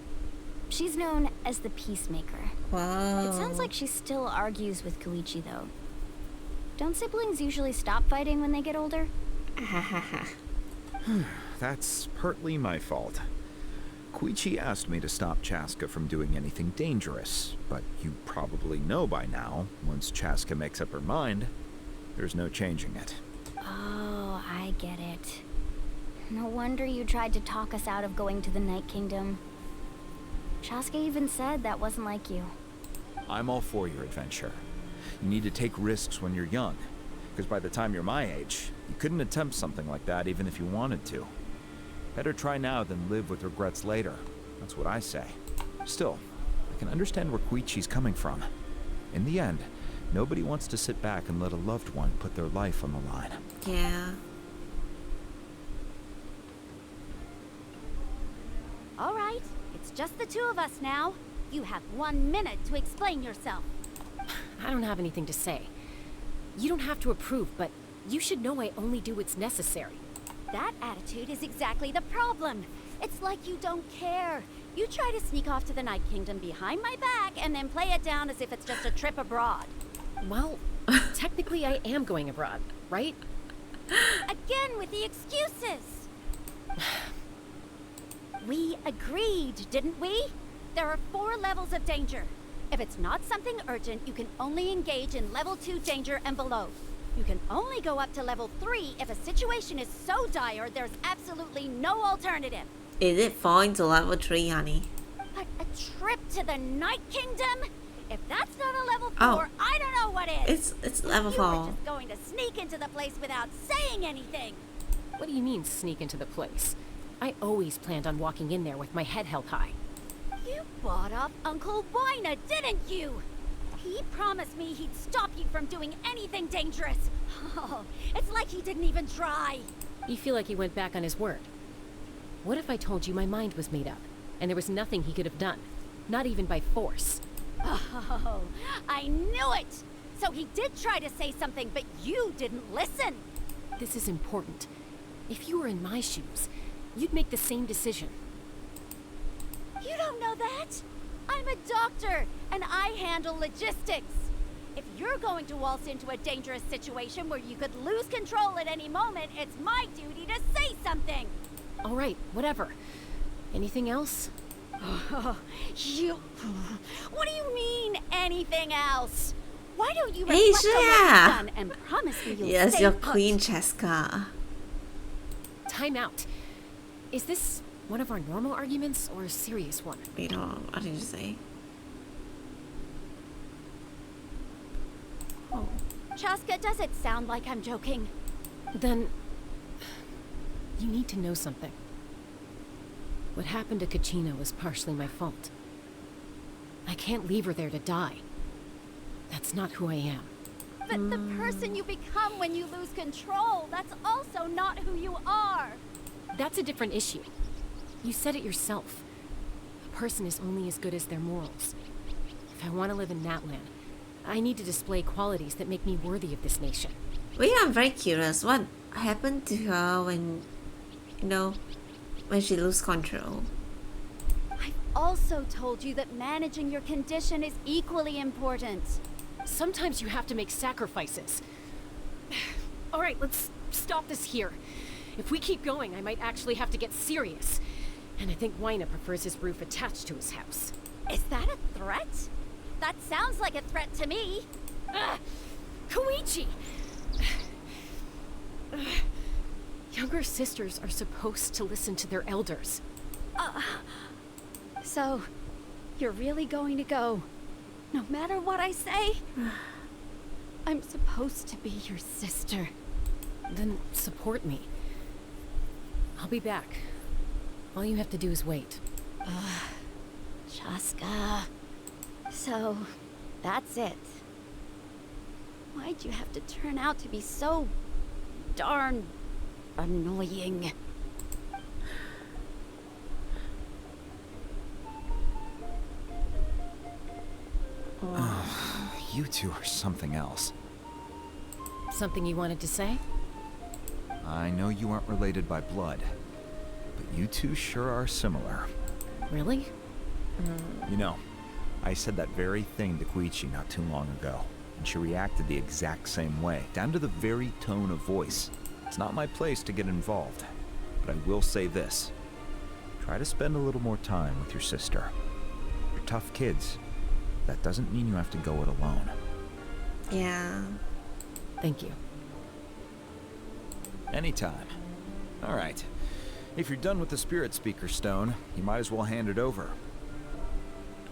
She's known as the Peacemaker. Wow. It sounds like she still argues with Koichi, though. Don't siblings usually stop fighting when they get older? That's partly my fault. Koichi asked me to stop Chaska from doing anything dangerous, but you probably know by now, once Chaska makes up her mind, there's no changing it. Oh, I get it. No wonder you tried to talk us out of going to the Night Kingdom. Chaska even said that wasn't like you. I'm all for your adventure. You need to take risks when you're young, because by the time you're my age, you couldn't attempt something like that even if you wanted to. Better try now than live with regrets later. That's what I say. Still, I can understand where Koichi's coming from. In the end, nobody wants to sit back and let a loved one put their life on the line. Yeah. All right, it's just the two of us now. You have 1 minute to explain yourself. I don't have anything to say. You don't have to approve, but you should know I only do what's necessary. That attitude is exactly the problem. It's like you don't care. You try to sneak off to the Night Kingdom behind my back and then play it down as if it's just a trip abroad. Well, technically I am going abroad, right? Again with the excuses. We agreed, didn't we? There are 4 levels of danger. If it's not something urgent, you can only engage in level 2 danger and below. You can only go up to level 3 if a situation is so dire there's absolutely no alternative. Is it falling to level 3, honey? But a trip to the Night Kingdom? If that's not a level 4, Oh. I don't know what is. It's level You were 4. just going to sneak into the place without saying anything. What do you mean, sneak into the place? I always planned on walking in there with my head held high. You bought off Uncle Wina, didn't you? He promised me he'd stop you from doing anything dangerous. Oh, it's like he didn't even try. You feel like he went back on his word? What if I told you my mind was made up, and there was nothing he could have done? Not even by force. Oh, I knew it! So he did try to say something, but you didn't listen! This is important. If you were in my shoes, you'd make the same decision. You don't know that? I'm a doctor, and I handle logistics. If you're going to waltz into a dangerous situation where you could lose control at any moment, it's my duty to say something! All right, whatever. Anything else? What do you mean, anything else? Why don't you Hey, reflect on what Shreya! you've done and promise me you'll Yes, stay your put? Queen Cheska. Time out. Is this one of our normal arguments or a serious one? Wait, hold on. What did you say? Oh. Chaska, does it sound like I'm joking? Then you need to know something. What happened to Kachina was partially my fault. I can't leave her there to die. That's not who I am. But the person you become when you lose control, that's also not who you are. That's a different issue. You said it yourself. A person is only as good as their morals. If I want to live in Natlan, I need to display qualities that make me worthy of this nation. Wait, I'm very curious. What happened to her when, when she lose control? I've also told you that managing your condition is equally important. Sometimes you have to make sacrifices. All right, let's stop this here. If we keep going, I might actually have to get serious. And I think Waina prefers his roof attached to his house. Is that a threat? That sounds like a threat to me. Koichi! Younger sisters are supposed to listen to their elders. So, you're really going to go, no matter what I say? I'm supposed to be your sister. Then support me. I'll be back. All you have to do is wait. Chaska. So, that's it. Why'd you have to turn out to be so darn annoying? You two are something else. Something you wanted to say? I know you aren't related by blood, but you two sure are similar. Really? You know, I said that very thing to Koichi not too long ago, and she reacted the exact same way, down to the very tone of voice. It's not my place to get involved, but I will say this. Try to spend a little more time with your sister. You're tough kids. That doesn't mean you have to go it alone. Yeah. Thank you. Anytime. All right. If you're done with the spirit speaker stone, you might as well hand it over.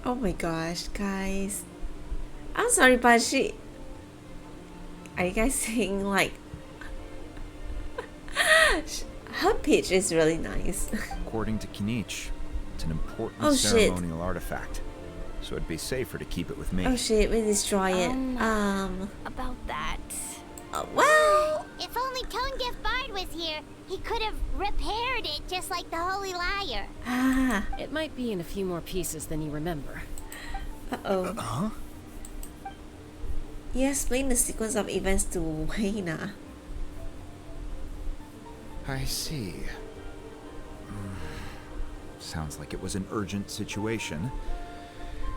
Oh my gosh, guys. I'm sorry, but she... Are you guys saying, like... Her pitch is really nice. According to Kinich, it's an important Oh, shit. ceremonial artifact. So it'd be safer to keep it with me. Oh shit, we destroy it. About that. Well... If only Tone Deaf Bard was here, he could have repaired it just like the Holy Liar. It might be in a few more pieces than you remember. Uh-oh. Huh? You explain the sequence of events to Waina. I see. Sounds like it was an urgent situation.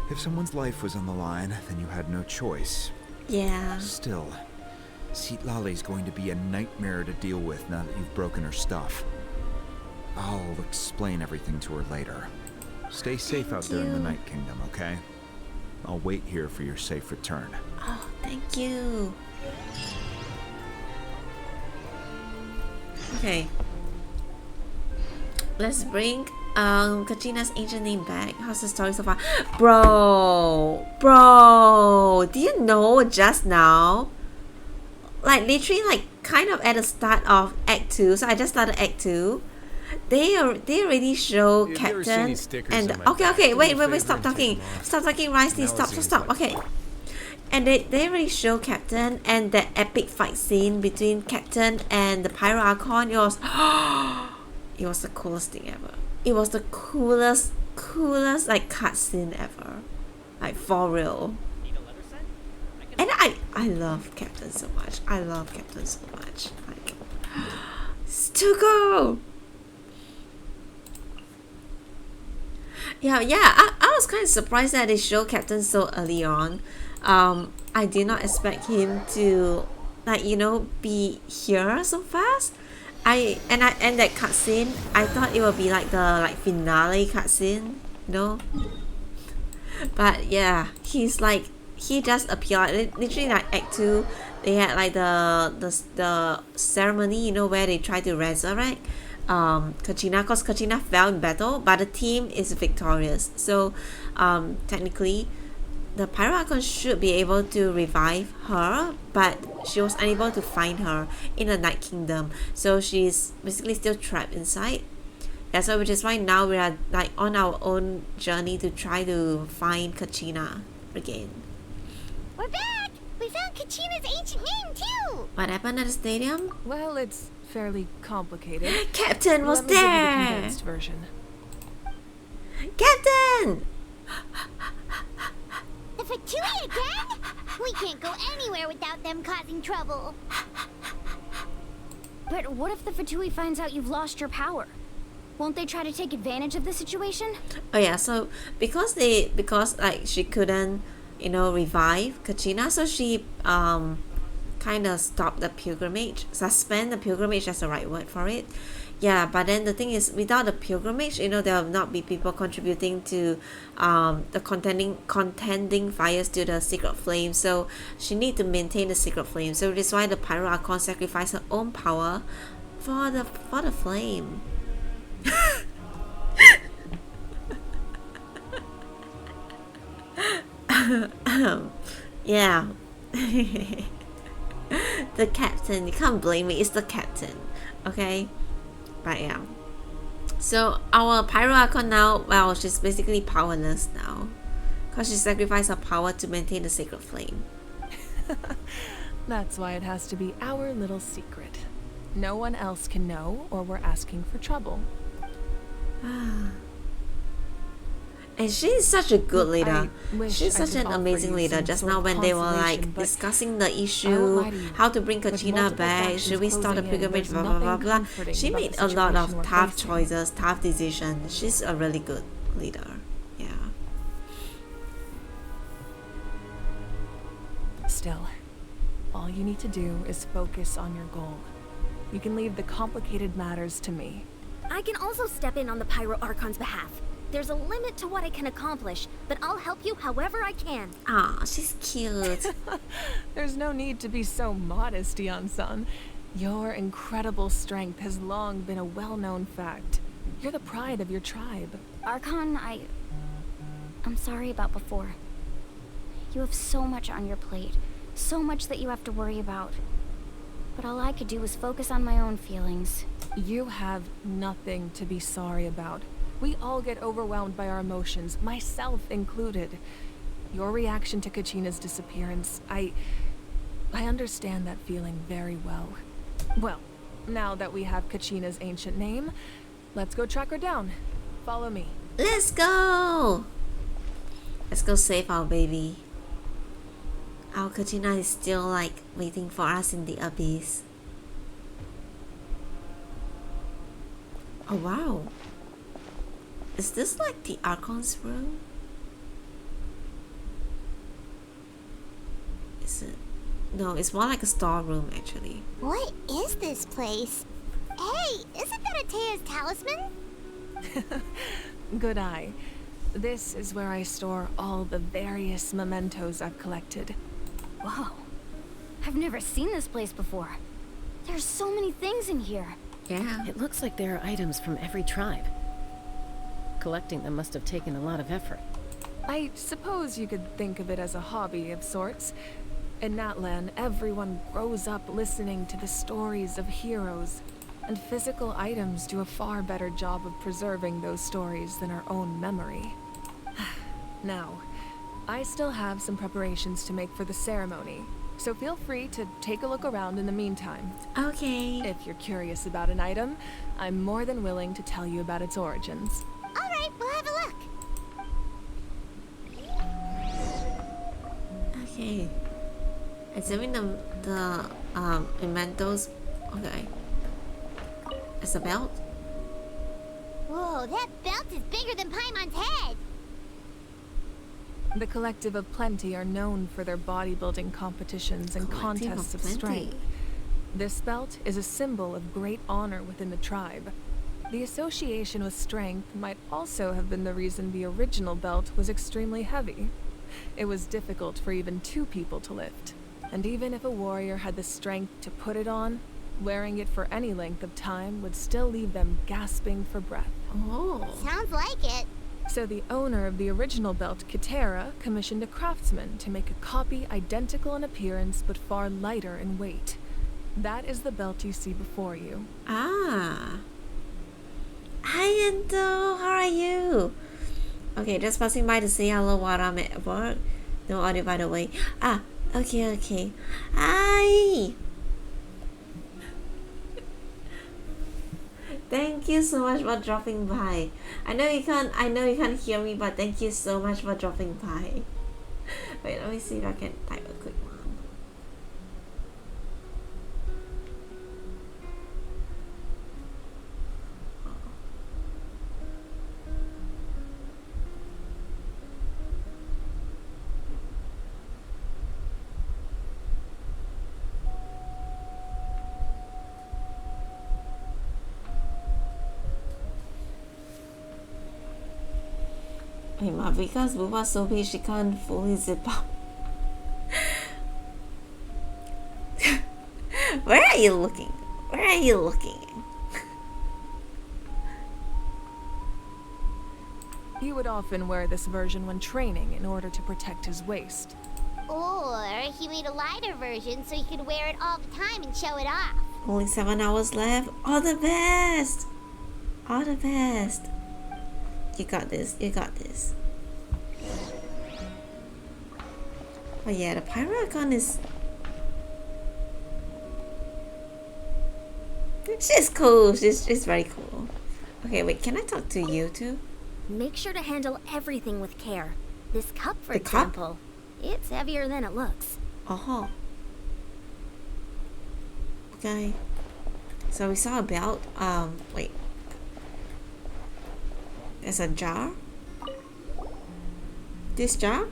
If someone's life was on the line, then you had no choice. Yeah. Still, Lali's going to be a nightmare to deal with now that you've broken her stuff. I'll explain everything to her later. Stay safe out there in the Night Kingdom, okay? I'll wait here for your safe return. Oh, thank you. Okay. Let's bring Kachina's ancient name back. How's the story so far? Bro, do you know just now? Like literally like kind of at the start of Act 2. So I just started Act 2. They already show Captain and okay, wait, stop talking. Stop talking, Risey, stop. Okay. And they already show Captain and that epic fight scene between Captain and the Pyro Archon. It was the coolest thing ever. It was the coolest like cutscene ever. Like for real. And I love Captain so much. I love Captain so much. Like, it's too cool. Yeah, I was kind of surprised that they showed Captain so early on. I did not expect him to, like, you know, be here so fast. And that cutscene, I thought it would be like the finale cutscene, you know. But yeah, he just appeared like, literally like Act 2. They had like the ceremony, you know, where they try to resurrect Kachina, because Kachina fell in battle, but the team is victorious. So technically the Pyro Archon should be able to revive her, but she was unable to find her in the Night Kingdom. So she's basically still trapped inside. Yeah, so which is why now we are like on our own journey to try to find Kachina again. We're back! We found Kachina's ancient name too! What happened at the stadium? Well, it's fairly complicated. Captain was Let me give you the there! condensed version. Captain! The Fatui again? We can't go anywhere without them causing trouble. But what if the Fatui finds out you've lost your power? Won't they try to take advantage of the situation? Oh yeah, so because like she couldn't, you know, revive Kachina, so she kind of stopped the pilgrimage, suspend the pilgrimage, that's the right word for it. Yeah, but then the thing is, without the pilgrimage, you know, there will not be people contributing to the contending fires to the secret flame. So she need to maintain the secret flame. So this is why the Pyro Archon sacrificed her own power for the flame. Yeah. The captain, you can't blame me, it's the captain. Okay? But yeah. So our Pyro Archon now, well, she's basically powerless now, because she sacrificed her power to maintain the sacred flame. That's why it has to be our little secret. No one else can know, or we're asking for trouble. And she's such a good leader. She's I such could an amazing offer you leader. some Just sort now of when they were consolation, like but discussing the I won't issue, lie to you. how to bring With Kachina multiple back, factions should we start a closing in, pilgrimage, there's blah blah blah nothing blah. comforting She about made the a lot situation we're of tough facing. choices, tough decisions. She's a really good leader. Yeah. Still, all you need to do is focus on your goal. You can leave the complicated matters to me. I can also step in on the Pyro Archon's behalf. There's a limit to what I can accomplish, but I'll help you however I can. Ah, she's cute. There's no need to be so modest, Yan-san. Your incredible strength has long been a well-known fact. You're the pride of your tribe. Archon, I'm sorry about before. You have so much on your plate, so much that you have to worry about. But all I could do was focus on my own feelings. You have nothing to be sorry about. We all get overwhelmed by our emotions, myself included. Your reaction to Kachina's disappearance, I understand that feeling very well. Well, now that we have Kachina's ancient name, let's go track her down. Follow me. Let's go! Let's go save our baby. Our Kachina is still like waiting for us in the abyss. Oh wow. Is this like the Archon's room? Is it? No, it's more like a storeroom actually. What is this place? Hey, isn't that Atea's talisman? Good eye. This is where I store all the various mementos I've collected. Whoa. I've never seen this place before. There's so many things in here. Yeah. It looks like there are items from every tribe. Collecting them must have taken a lot of effort. I suppose you could think of it as a hobby of sorts. In Natlan, everyone grows up listening to the stories of heroes, and physical items do a far better job of preserving those stories than our own memory. Now, I still have some preparations to make for the ceremony, so feel free to take a look around in the meantime. Okay. If you're curious about an item, I'm more than willing to tell you about its origins. Alright, we'll have a look. Okay. Examine the mementos. Okay. It's a belt. Whoa, that belt is bigger than Paimon's head. The Collective of Plenty are known for their bodybuilding competitions and contests of strength. This belt is a symbol of great honor within the tribe. The association with strength might also have been the reason the original belt was extremely heavy. It was difficult for even 2 people to lift, and even if a warrior had the strength to put it on, wearing it for any length of time would still leave them gasping for breath. Oh. Sounds like it. So the owner of the original belt, Kitera, commissioned a craftsman to make a copy identical in appearance but far lighter in weight. That is the belt you see before you. Ah. Hi, Endo. How are you? Okay, just passing by to say hello while I'm at work. No audio, by the way. Ah, okay. Hi. Thank you so much for dropping by. I know you can't hear me, but thank you so much for dropping by. Wait, let me see if I can type a quick one. Because Buba's so big, she can't fully zip up. Where are you looking? Where are you looking? He would often wear this version when training in order to protect his waist. Or he made a lighter version so he could wear it all the time and show it off. Only 7 hours left. All the best. All the best. You got this. You got this. Oh yeah, the Pyrogon is... She's cool. She's very cool. Okay, wait. Can I talk to you too? Make sure to handle everything with care. This cup, for The cup? example, it's heavier than it looks. Uh-huh. Okay. So we saw a belt. Wait. There's a jar? This jar?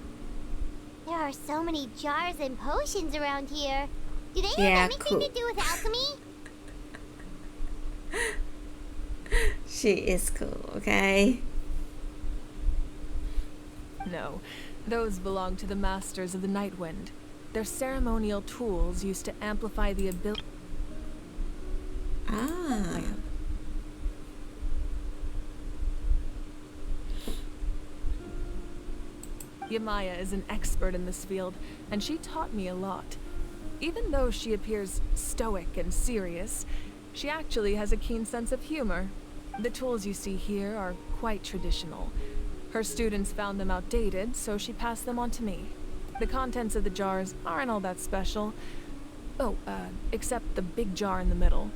There are so many jars and potions around here. Do they have Yeah, anything cool. to do with alchemy? She is cool, okay? No, those belong to the Masters of the Night Wind. They're ceremonial tools used to amplify the ability. Ah. Yamaya is an expert in this field, and she taught me a lot. Even though she appears stoic and serious, she actually has a keen sense of humor. The tools you see here are quite traditional. Her students found them outdated, so she passed them on to me. The contents of the jars aren't all that special. Oh, except the big jar in the middle.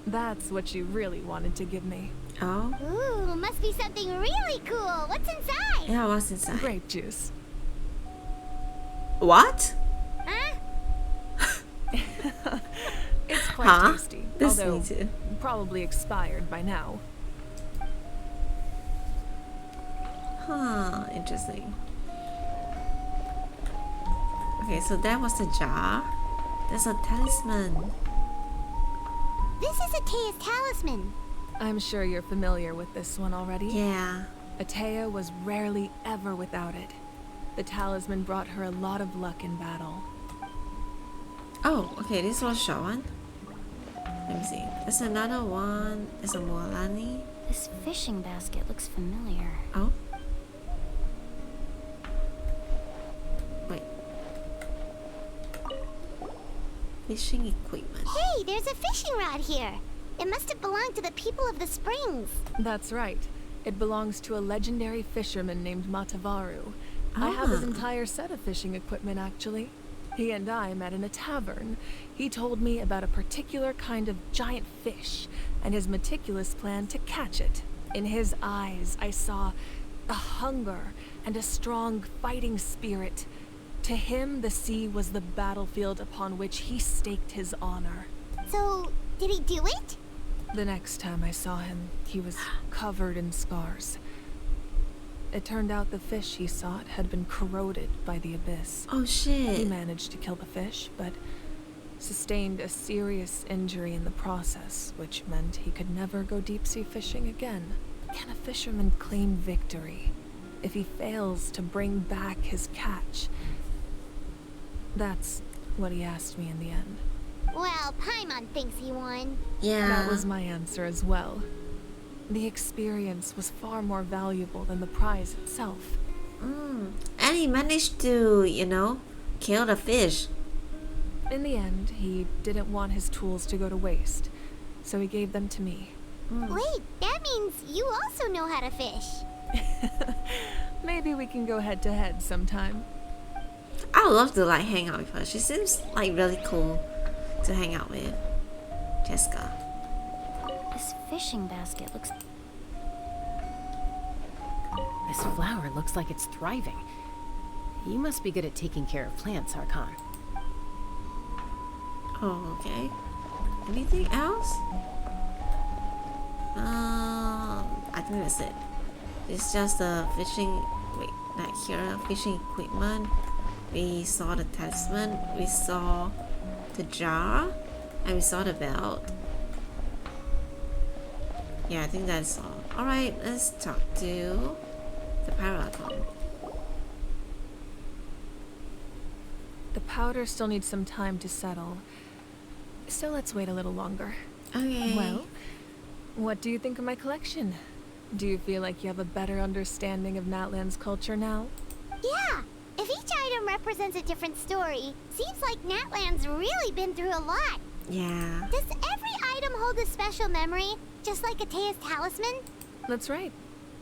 That's what she really wanted to give me. Oh? Ooh, must be something really cool. What's inside? Yeah, what's inside? Grape juice. What? Huh? It's quite tasty, This although me too. probably expired by now. Huh, interesting. Okay, so that was the jar. There's a talisman. This is Atea's talisman. I'm sure you're familiar with this one already. Yeah. Atea was rarely ever without it. The talisman brought her a lot of luck in battle. Oh, okay, this was short one. Let me see. There's another one. There's a Moalani. This fishing basket looks familiar. Oh. Wait. Fishing equipment. Hey, there's a fishing rod here. It must have belonged to the people of the springs. That's right. It belongs to a legendary fisherman named Matavaru. I have his entire set of fishing equipment, actually. He and I met in a tavern. He told me about a particular kind of giant fish and his meticulous plan to catch it. In his eyes, I saw a hunger and a strong fighting spirit. To him, the sea was the battlefield upon which he staked his honor. So, did he do it? The next time I saw him, he was covered in scars. It turned out the fish he sought had been corroded by the abyss. Oh shit. He managed to kill the fish, but sustained a serious injury in the process, which meant he could never go deep-sea fishing again. Can a fisherman claim victory if he fails to bring back his catch? That's what he asked me in the end. Well, Paimon thinks he won. Yeah. That was my answer as well. The experience was far more valuable than the prize itself. And he managed to, kill the fish. In the end, he didn't want his tools to go to waste, so he gave them to me. Wait, that means you also know how to fish. Maybe we can go head-to-head sometime. I would love to hang out with her. She seems really cool to hang out with. Jessica. This fishing basket looks... This flower looks like it's thriving. You must be good at taking care of plants, Archon. Oh, okay. Anything else? I think that's it. It's just the fishing... Wait, not here. Fishing equipment. We saw the talisman. We saw the jar. And we saw the belt. Yeah, I think that's all. Alright, let's talk to the Paragon. The powder still needs some time to settle, so let's wait a little longer. Okay. Well, what do you think of my collection? Do you feel like you have a better understanding of Natlan's culture now? Yeah, if each item represents a different story, seems like Natlan's really been through a lot. Yeah. Does every item hold a special memory, just like Atea's talisman? That's right.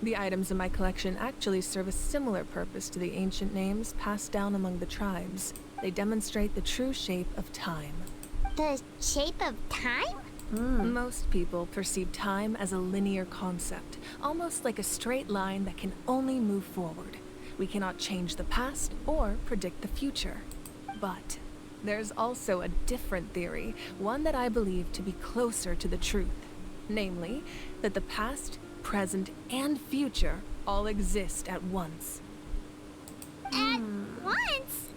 The items in my collection actually serve a similar purpose to the ancient names passed down among the tribes. They demonstrate the true shape of time. The shape of time? Most people perceive time as a linear concept, almost like a straight line that can only move forward. We cannot change the past or predict the future. But there's also a different theory, one that I believe to be closer to the truth. Namely, that the past, present, and future all exist at once. At once?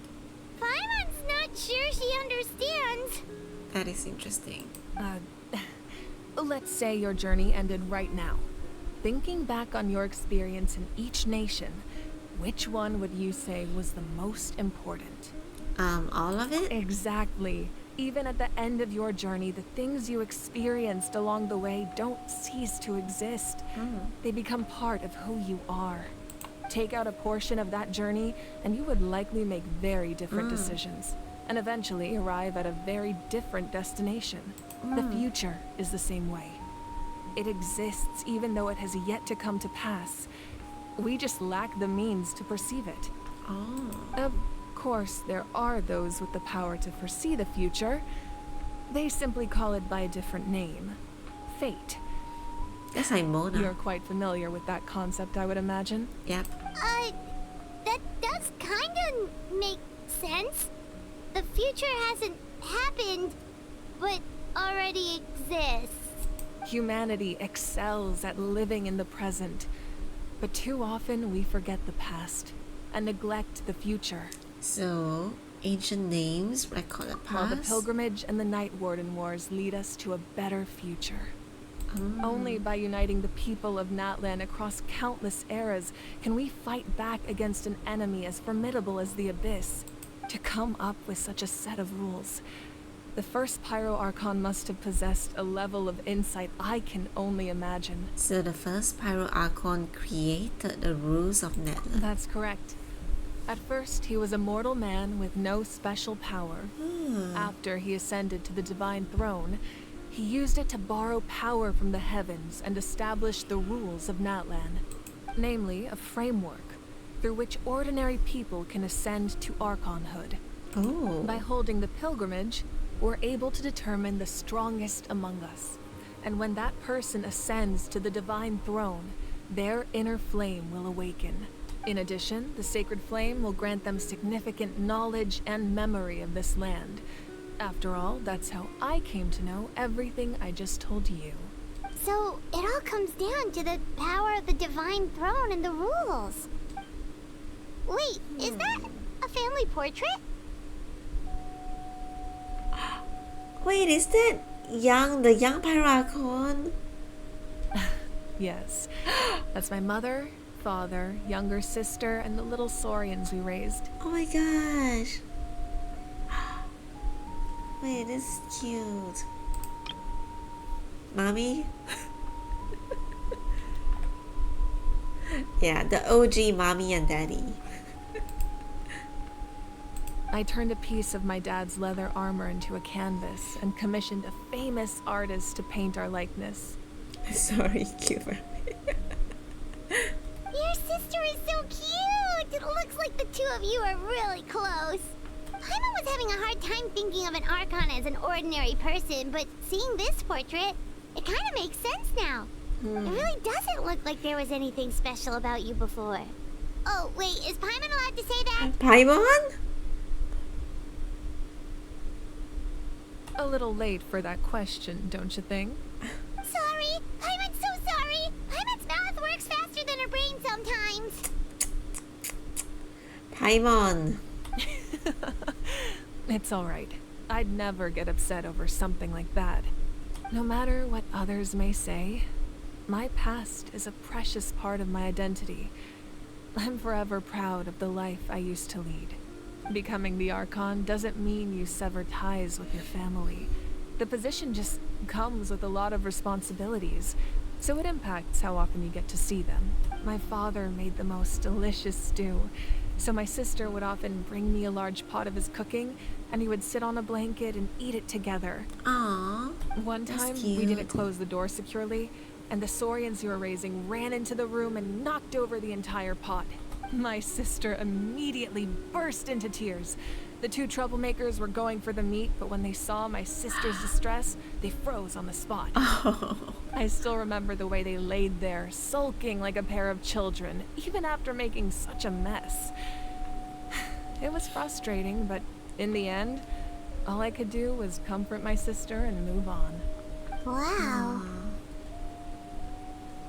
Paimon's not sure she understands. That is interesting. Let's say your journey ended right now. Thinking back on your experience in each nation, which one would you say was the most important? All of it? Exactly. Even at the end of your journey, the things you experienced along the way don't cease to exist. They become part of who you are. Take out a portion of that journey, and you would likely make very different decisions, and eventually arrive at a very different destination. The future is the same way. It exists even though it has yet to come to pass. We just lack the means to perceive it. Of course, there are those with the power to foresee the future. They simply call it by a different name. Fate. That's like Mona. You're quite familiar with that concept, I would imagine. Yep. That does kinda make sense. The future hasn't happened, but already exists. Humanity excels at living in the present, but too often we forget the past and neglect the future. So, ancient names record the past? While the pilgrimage and the Night Warden Wars lead us to a better future. Only by uniting the people of Natlan across countless eras can we fight back against an enemy as formidable as the Abyss. To come up with such a set of rules, the first Pyro Archon must have possessed a level of insight I can only imagine. So the first Pyro Archon created the rules of Natlan. That's correct. At first, he was a mortal man with no special power. After he ascended to the Divine Throne, he used it to borrow power from the heavens and establish the rules of Natlan. Namely, a framework through which ordinary people can ascend to Archonhood. Oh. By holding the pilgrimage, we're able to determine the strongest among us. And when that person ascends to the divine throne, their inner flame will awaken. In addition, the sacred flame will grant them significant knowledge and memory of this land. After all, that's how I came to know everything I just told you. So, it all comes down to the power of the divine throne and the rules. Wait, is that a family portrait? Wait, is that the young Pyracon? Yes. That's my mother, father, younger sister, and the little Saurians we raised. Oh my gosh. Wait, this is cute. Mommy? Yeah, the OG mommy and daddy. I turned a piece of my dad's leather armor into a canvas and commissioned a famous artist to paint our likeness. Sorry, Cuber. Your sister is so cute! It looks like the two of you are really close. Paimon was having a hard time thinking of an Archon as an ordinary person, but seeing this portrait, it kind of makes sense now. It really doesn't look like there was anything special about you before. Oh, wait, is Paimon allowed to say that? Paimon? A little late for that question, don't you think? Sorry! Paimon's so sorry! Paimon's mouth works faster than her brain sometimes! Paimon. It's alright. I'd never get upset over something like that. No matter what others may say, my past is a precious part of my identity. I'm forever proud of the life I used to lead. Becoming the Archon doesn't mean you sever ties with your family. The position just comes with a lot of responsibilities, so it impacts how often you get to see them. My father made the most delicious stew, so my sister would often bring me a large pot of his cooking, and we would sit on a blanket and eat it together. Aww. One time, we didn't close the door securely, and the Saurians you were raising ran into the room and knocked over the entire pot. My sister immediately burst into tears. The two troublemakers were going for the meat, but when they saw my sister's distress, they froze on the spot. I still remember the way they laid there, sulking like a pair of children, even after making such a mess. It was frustrating, but in the end, all I could do was comfort my sister and move on. Wow.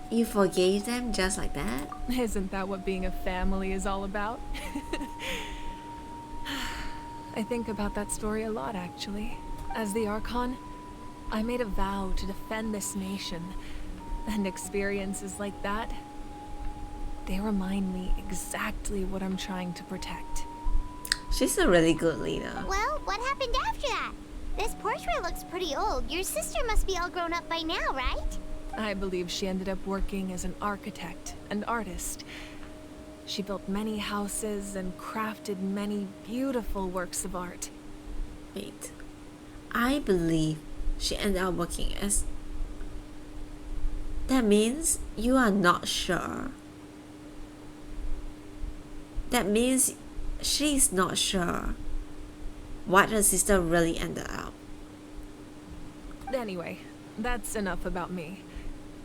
You forgave them just like that? Isn't that what being a family is all about? I think about that story a lot, actually. As the Archon, I made a vow to defend this nation, and experiences like that, they remind me exactly what I'm trying to protect. She's a really good leader. Well, what happened after that? This portrait looks pretty old. Your sister must be all grown up by now, right? I believe she ended up working as an architect and artist. She built many houses and crafted many beautiful works of art. Wait. I believe she ended up working as... That means you are not sure. That means she's not sure what her sister really ended up. Anyway, that's enough about me.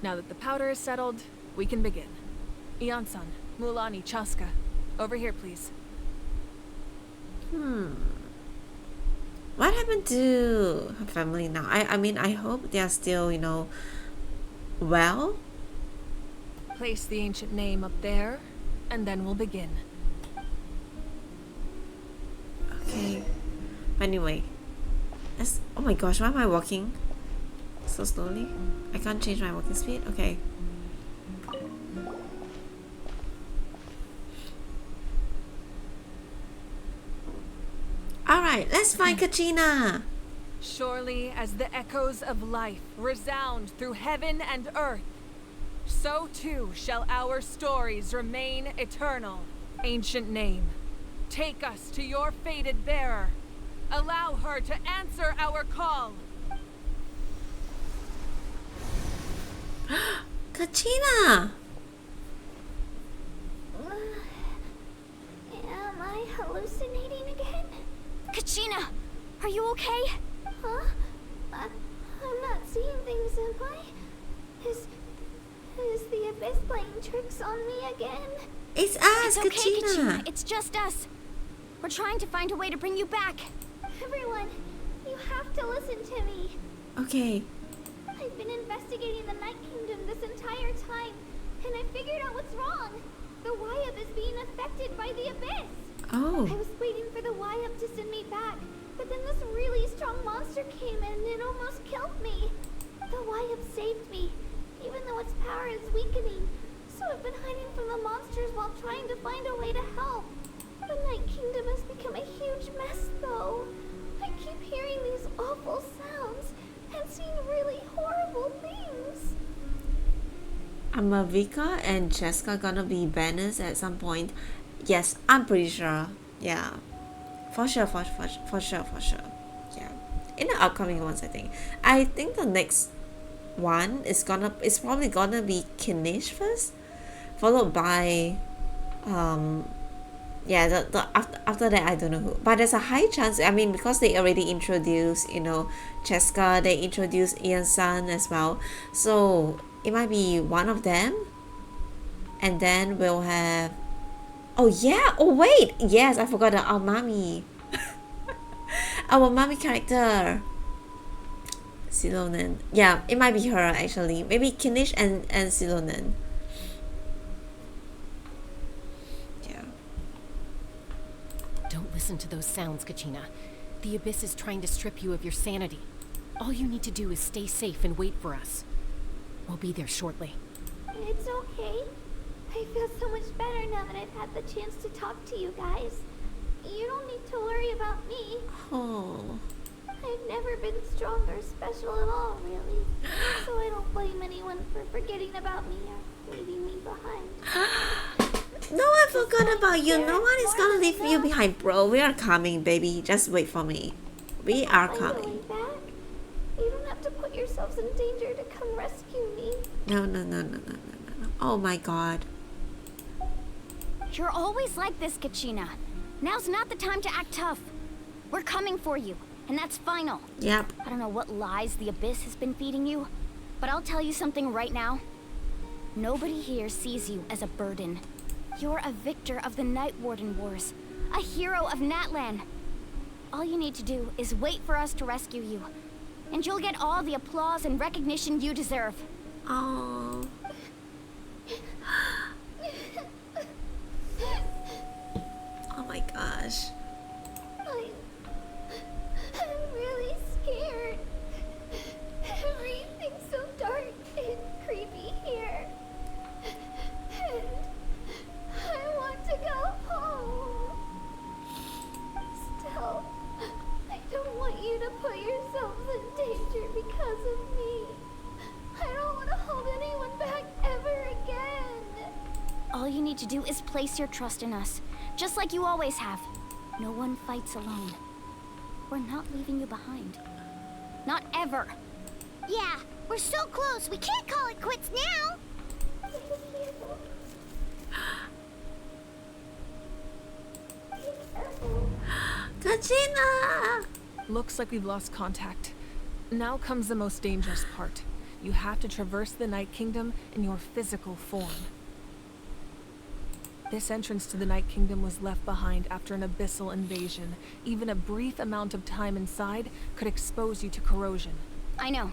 Now that the powder is settled, we can begin. Ian-san, Mulani, Chaska, over here, please. What happened to her family now? I mean, I hope they are still, well. Place the ancient name up there, and then we'll begin. Okay. But anyway. Oh my gosh, why am I walking so slowly? I can't change my walking speed? Okay. Alright, let's find Kachina! Surely as the echoes of life resound through heaven and earth, so too shall our stories remain eternal. Ancient name, take us to your fated bearer. Allow her to answer our call. Kachina! Am I hallucinating again? you okay? Huh? I'm not seeing things, am I? Is the Abyss playing tricks on me again? It's us, It's okay, Kachina. Kachina. It's just us. We're trying to find a way to bring you back. Everyone, you have to listen to me. Okay. I've been investigating the Night Kingdom this entire time, and I figured out what's wrong. The Wyup is being affected by the Abyss. Oh. I was waiting for the Wyup to send me back, but then this really strong monster came in and it almost killed me. The Wyup saved me, even though its power is weakening. So I've been hiding from the monsters while trying to find a way to help. The Night Kingdom has become a huge mess, though. I keep hearing these awful sounds and seeing really horrible things. Vika and Jessica gonna be banners at some point? Yes, I'm pretty sure. Yeah, for sure. Yeah, in the upcoming ones, I think. I think the next one is probably gonna be Kinish first, followed by yeah, the after that I don't know who, but there's a high chance. I mean, because they already introduced, Cheska, they introduced Ian San as well, so it might be one of them, and then we'll have. Oh yeah! Oh wait! Yes, I forgot our mommy. Our mommy character. Silonen. Yeah, it might be her actually. Maybe Kinish and Silonen. Don't listen to those sounds, Kachina. The Abyss is trying to strip you of your sanity. All you need to do is stay safe and wait for us. We'll be there shortly. It's okay. I feel so much better now that I've had the chance to talk to you guys. You don't need to worry about me. Oh. I've never been strong or special at all, really. So I don't blame anyone for forgetting about me or leaving me behind. No one forgot about you. No one is gonna leave you behind, bro. We are coming, baby. Just wait for me. We are coming. Back. You don't have to put yourselves in danger to come rescue me. No. Oh my god. You're always like this, Kachina. Now's not the time to act tough. We're coming for you, and that's final. Yep. I don't know what lies the Abyss has been feeding you, but I'll tell you something right now. Nobody here sees you as a burden. You're a victor of the Night Warden Wars, a hero of Natlan. All you need to do is wait for us to rescue you, and you'll get all the applause and recognition you deserve. Oh. Oh my gosh. I'm really scared. Everything's so dark and creepy here. And I want to go home. Still, I don't want you to put yourselves in danger because of me. I don't want to hold anyone back ever again. All you need to do is place your trust in us, just like you always have. No one fights alone. We're not leaving you behind. Not ever. Yeah, we're so close. We can't call it quits now. Kachina! Looks like we've lost contact. Now comes the most dangerous part. You have to traverse the Night Kingdom in your physical form. This entrance to the Night Kingdom was left behind after an abyssal invasion. Even a brief amount of time inside could expose you to corrosion. I know.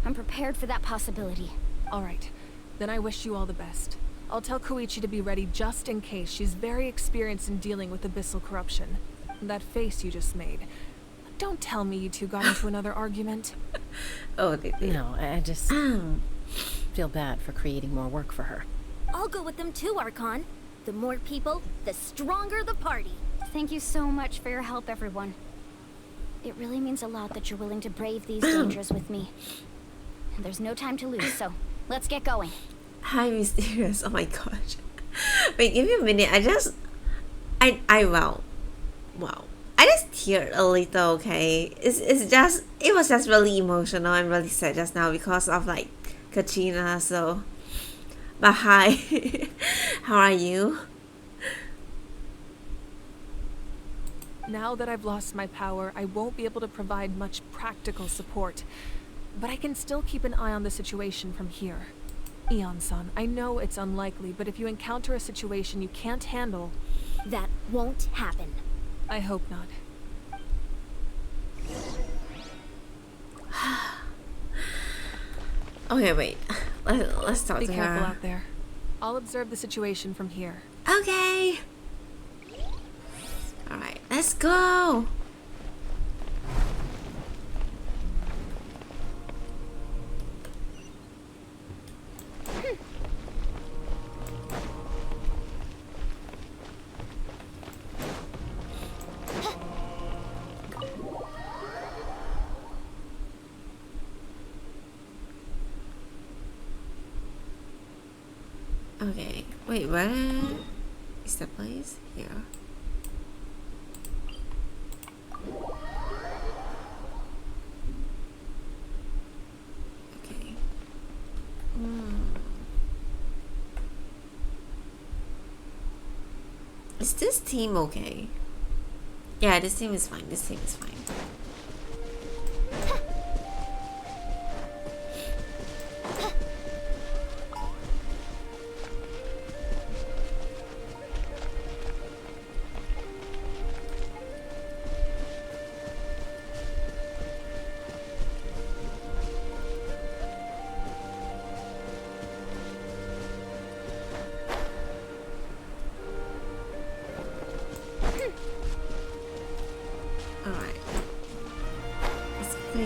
I'm prepared for that possibility. All right. Then I wish you all the best. I'll tell Koichi to be ready just in case. She's very experienced in dealing with abyssal corruption. That face you just made. Don't tell me you two got into another argument. Oh, they did. No, I just feel bad for creating more work for her. I'll go with them too, Archon. The more people, the stronger the party. Thank you so much for your help, everyone. It really means a lot that you're willing to brave these dangers with me. And there's no time to lose, so let's get going. Hi, mysterious. Oh my gosh. Wait, give me a minute. Wow. I just teared a little, okay? It was just really emotional and really sad just now because of like Kachina, so. But hi. How are you? Now that I've lost my power, I won't be able to provide much practical support. But I can still keep an eye on the situation from here. Eon-san, I know it's unlikely, but if you encounter a situation you can't handle... That won't happen. I hope not. Okay, wait. Let's talk Be to careful her. out there. I'll observe the situation from here. Okay. Alright, let's go. Okay, wait, where is the place? Here. Okay. Is this team okay? Yeah, this team is fine. This team is fine.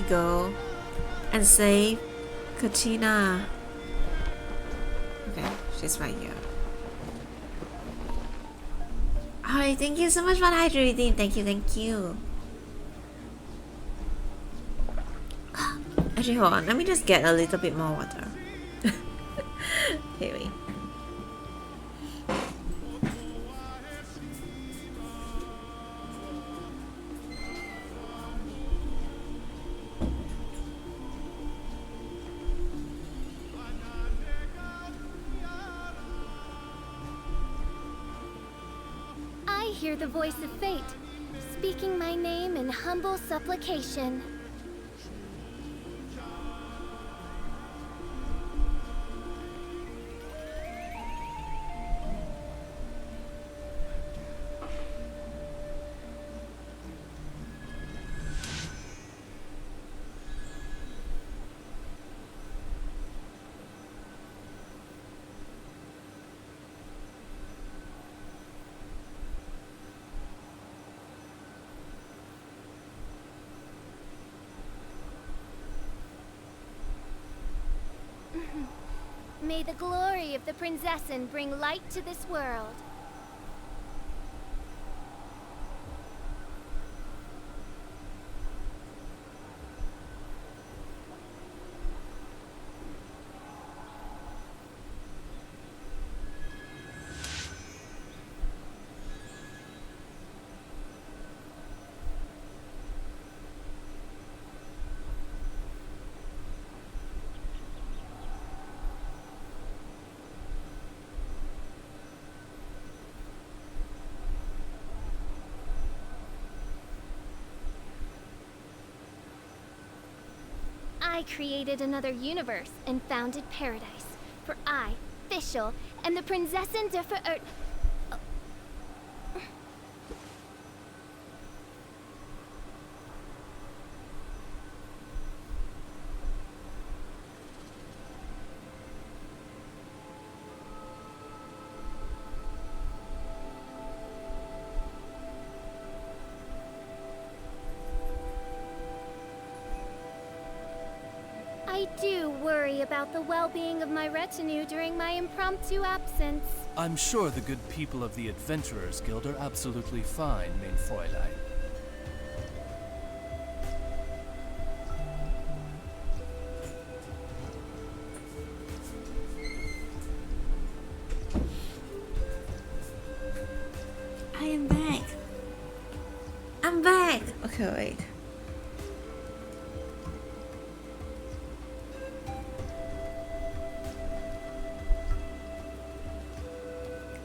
Go and save Katrina. Okay, she's right here. Alright, thank you so much for hydrating. Thank you. Actually, hold on. Let me just get a little bit more water. Okay, wait. Hear the voice of fate, speaking my name in humble supplication. May the glory of the Prinzessin bring light to this world. I created another universe and founded paradise. For I, Fischl, am the Prinzessin der Verirrten. I do worry about the well-being of my retinue during my impromptu absence. I'm sure the good people of the Adventurers Guild are absolutely fine, mein Fräulein. I am back. I'm back. Okay, wait.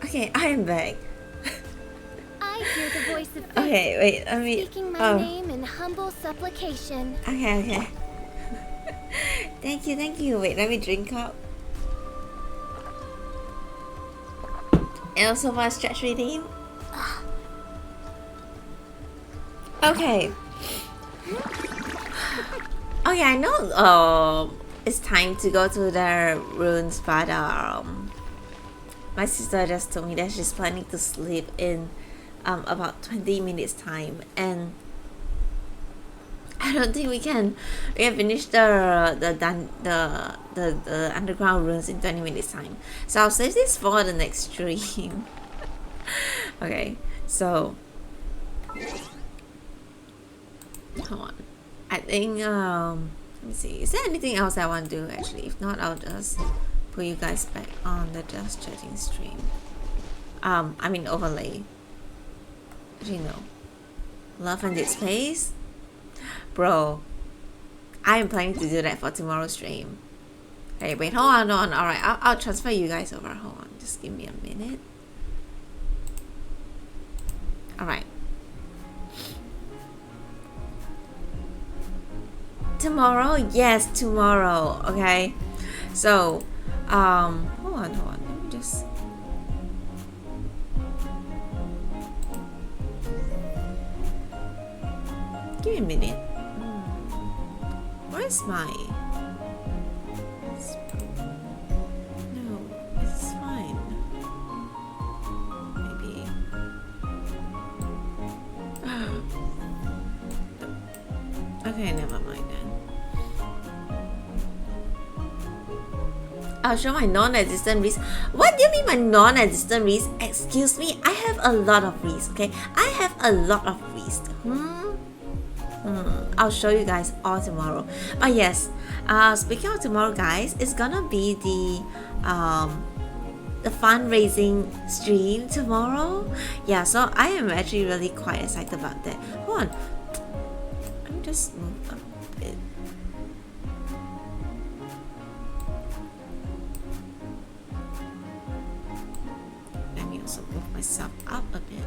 Okay, I am back. I hear the voice of faith. Okay, wait, let me. Speaking my name in humble supplication. Okay. Thank you. Wait, let me drink up. And also my stretch redeem. Okay. Oh yeah, I know. It's time to go to the ruins, but my sister just told me that she's planning to sleep in about 20 minutes time, and I don't think we can finish the underground ruins in 20 minutes time. So I'll save this for the next stream. Okay, so hold on. I think let me see. Is there anything else I want to do actually? If not, I'll just put you guys back on the Just Chatting stream. I mean overlay. Actually no. Love and Dead Space? Bro, I am planning to do that for tomorrow's stream. Hey, wait, hold on. Alright, I'll transfer you guys over. Hold on, just give me a minute. Alright. Tomorrow? Yes, tomorrow. Okay. So, hold on. Let me just. Give me a minute. Where's my? No, it's fine. Maybe. Okay, never mind then. I'll show my non-existent risk. What do you mean my non-existent risk? Excuse me, I have a lot of risk, okay? I have a lot of risk. I'll show you guys all tomorrow. But yes, speaking of tomorrow, guys, it's gonna be the fundraising stream tomorrow. Yeah, so I am actually really quite excited about that. Hold on, let me just move a bit. Let me also move myself up a bit.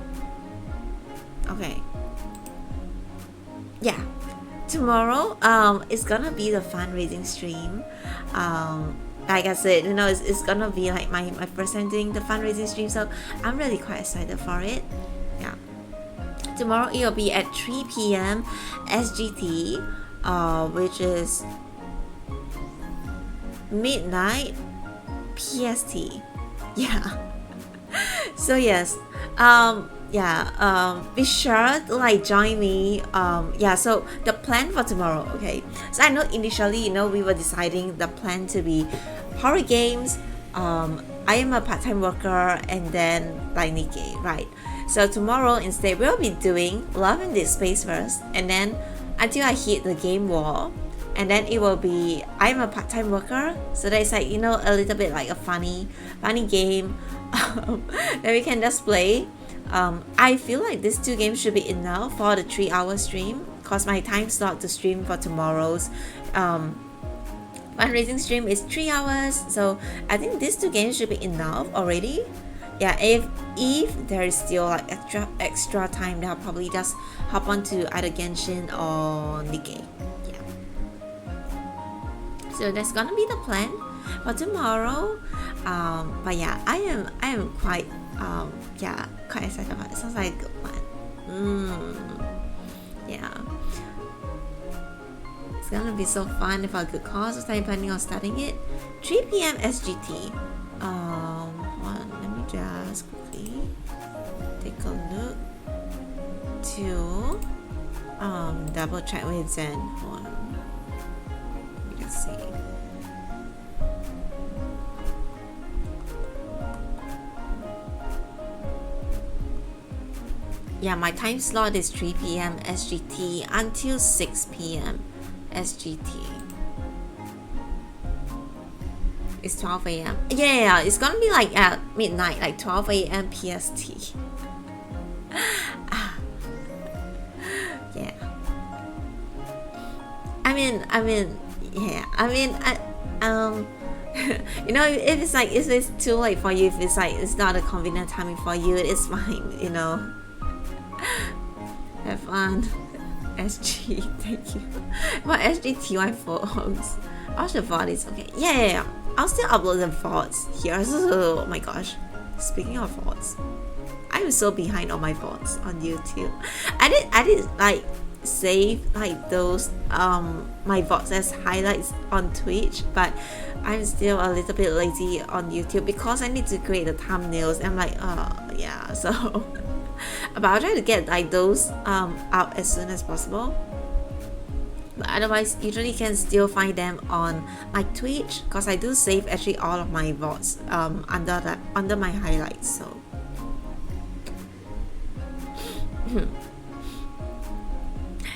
Okay. Yeah, tomorrow it's gonna be the fundraising stream. Like I said, you know, it's gonna be like my first time doing the fundraising stream, so I'm really quite excited for it. Yeah, tomorrow it will be at 3 p.m. SGT, which is midnight PST. Yeah. So yes, be sure to like join me. Yeah, so the plan for tomorrow, okay, so I know initially, you know, we were deciding the plan to be horror games, I am a part-time worker, and then like Nikkei, right? So tomorrow instead we'll be doing Love and Dead Space first, and then until I hit the game wall, and then it will be I'm a part-time worker, so that's like, you know, a little bit like a funny game that we can just play. I feel like these two games should be enough for the 3-hour stream, because my time slot to stream for tomorrow's fundraising stream is 3 hours, so I think these two games should be enough already. Yeah, if there is still like extra time, then I'll probably just hop on to either Genshin or Nikkei. Yeah, so that's gonna be the plan for tomorrow. But yeah, I am quite quite excited about it. Sounds like a good plan. Yeah, it's gonna be so fun for a good cause. So I'm planning on starting it 3 p.m. SGT. Hold on, let me just quickly take a look to double check with Zen. Hold on, let me just see. Yeah, my time slot is 3 p.m. SGT until 6 p.m. SGT. It's 12 a.m. Yeah, it's gonna be like at midnight, like 12 a.m. PST. Yeah. I mean, you know, if it's too late for you, if it's like it's not a convenient timing for you, it's fine, you know. Have fun. SG, thank you. What SGTY folks? All the VOD is okay. Yeah. I'll still upload the VODs here. Oh my gosh. Speaking of VODs, I'm so behind on my VODs on YouTube. I did like save like those my VODs as highlights on Twitch, but I'm still a little bit lazy on YouTube because I need to create the thumbnails. I'm like, yeah, so but I'll try to get like those out as soon as possible. But otherwise, usually you can still find them on my Twitch because I do save actually all of my VODs under my highlights. So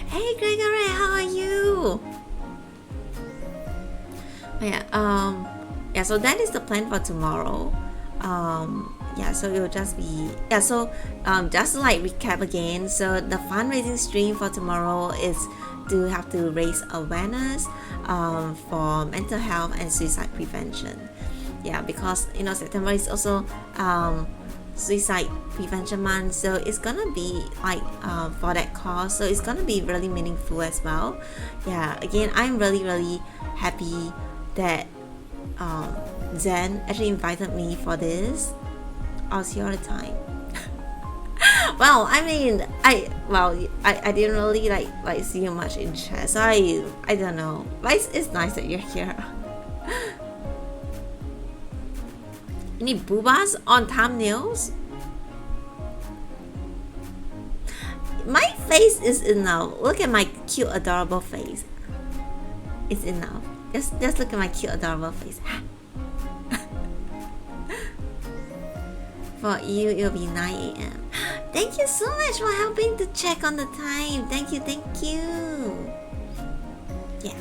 hey Gregory, how are you? Yeah, so that is the plan for tomorrow. Yeah, so it will just be just to like recap again. So the fundraising stream for tomorrow is to have to raise awareness for mental health and suicide prevention. Yeah, because you know September is also suicide prevention month, so it's gonna be like for that cause, so it's gonna be really meaningful as well. Yeah, again, I'm really happy that Zen actually invited me for this. I was here all the time. Well, I mean, I didn't really like see you much in chat, so I don't know, but it's nice that you're here. Any boobas on thumbnails? My face is enough. Look at my cute adorable face. It's enough. Just look at my cute adorable face. For you, it'll be 9 a.m. Thank you so much for helping to check on the time. Thank you. Yeah.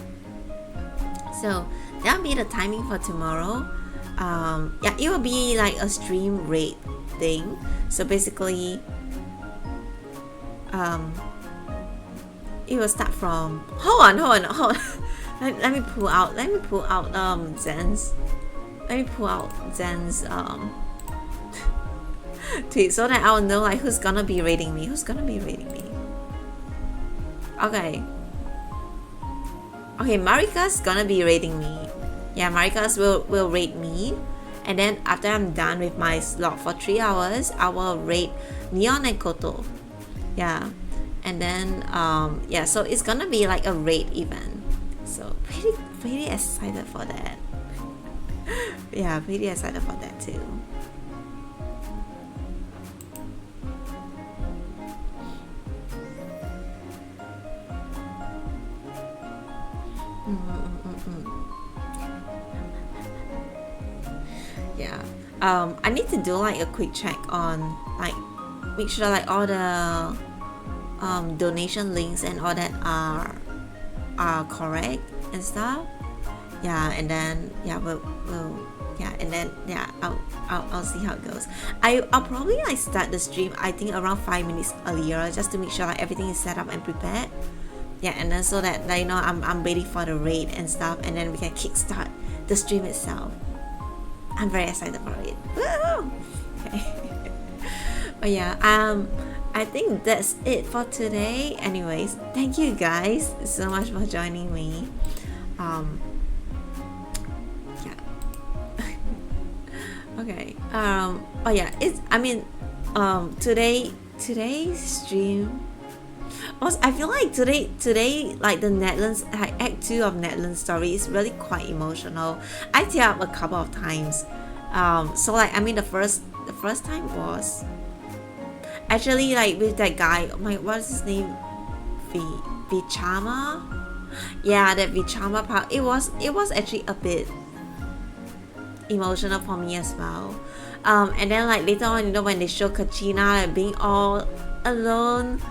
So that'll be the timing for tomorrow. Yeah, it will be like a stream rate thing. So basically, it will start from. Hold on. Let me pull out Zen's. Let me pull out Zen's tweet so that I'll know like who's gonna be rating me. Okay, Marika's gonna be rating me. Yeah, Marika's will rate me, and then after I'm done with my slot for 3 hours, I will rate Neon and Koto. Yeah, and then yeah, so it's gonna be like a rate event. So pretty excited for that. Yeah, pretty excited for that too. Yeah, I need to do like a quick check on like make sure like all the donation links and all that are correct and stuff. Yeah, and then yeah we'll and then yeah I'll see how it goes. I'll probably like start the stream I think around 5 minutes earlier just to make sure like everything is set up and prepared. Yeah, and then so that like, you know I'm ready for the raid and stuff, and then we can kickstart the stream itself. I'm very excited for it. Woo! Okay. But yeah, I think that's it for today. Anyways, thank you guys so much for joining me. Yeah. Okay. Oh yeah, today's stream. Also, I feel like today like the Natlan's like Act 2 of Natlan's story is really quite emotional. I teared up a couple of times. So like I mean the first time was actually like with that guy. What's his name? Vichama. Yeah, that Vichama part. It was actually a bit emotional for me as well. And then like later on, you know, when they show Kachina like being all alone,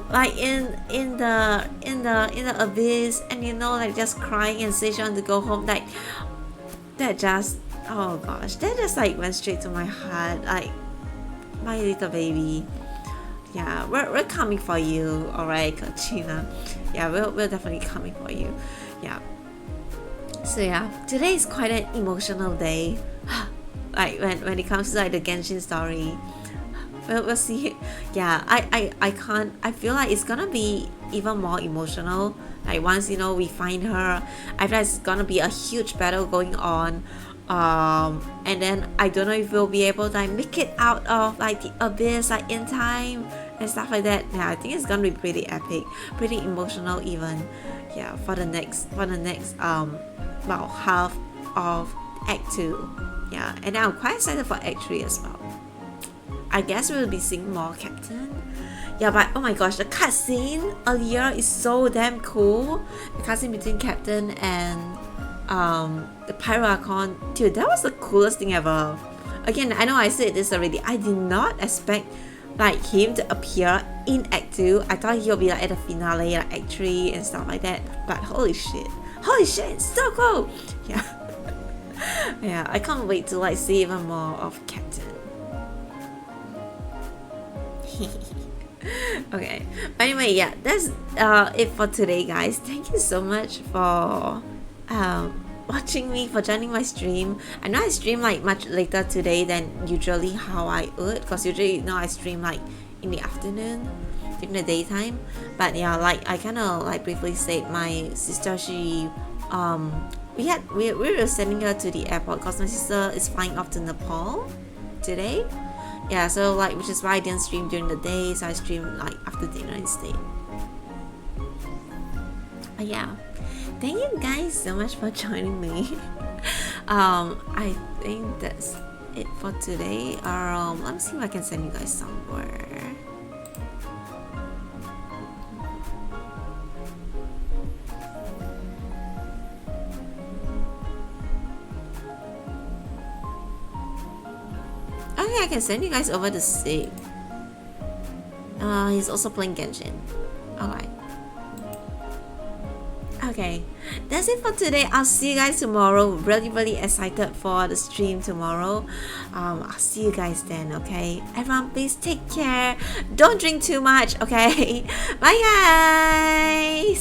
like in the abyss, and you know like just crying and say she wants to go home, like that just, oh gosh, that just like went straight to my heart. Like my little baby. Yeah, we're coming for you, alright, Kachina. Yeah, we're definitely coming for you. Yeah. So yeah, today is quite an emotional day. Like when it comes to like the Genshin story. we'll see. Yeah, I can't. I feel like it's gonna be even more emotional. Like once you know we find her, I feel like it's gonna be a huge battle going on. And then I don't know if we'll be able to like make it out of like the abyss like in time and stuff like that. Yeah, I think it's gonna be pretty epic, pretty emotional even. Yeah, for the next about half of Act 2. Yeah, and I'm quite excited for Act 3 as well. I guess we'll be seeing more Captain. Yeah, but oh my gosh, the cutscene earlier is so damn cool. The cutscene between Captain and the Pyro Archon, dude, that was the coolest thing ever. Again, I know I said this already. I did not expect like him to appear in Act 2. I thought he'll be like at the finale, like Act 3 and stuff like that. But holy shit, it's so cool. Yeah, yeah, I can't wait to like see even more of Captain. Okay, but anyway, yeah, that's it for today, guys. Thank you so much for watching me, for joining my stream. I know I stream like much later today than usually how I would, because usually you know I stream like in the afternoon during the daytime. But yeah, like I kind of like briefly said, my sister, she we were sending her to the airport because my sister is flying off to Nepal today. Yeah, so like which is why I didn't stream during the day, so I streamed like after dinner instead. But yeah, thank you guys so much for joining me. I think that's it for today. Let me see if I can send you guys somewhere. Okay, I can send you guys over to Sig. He's also playing Genshin. Alright. Okay, that's it for today. I'll see you guys tomorrow. Really excited for the stream tomorrow. I'll see you guys then, okay? Everyone, please take care. Don't drink too much, okay? Bye, guys!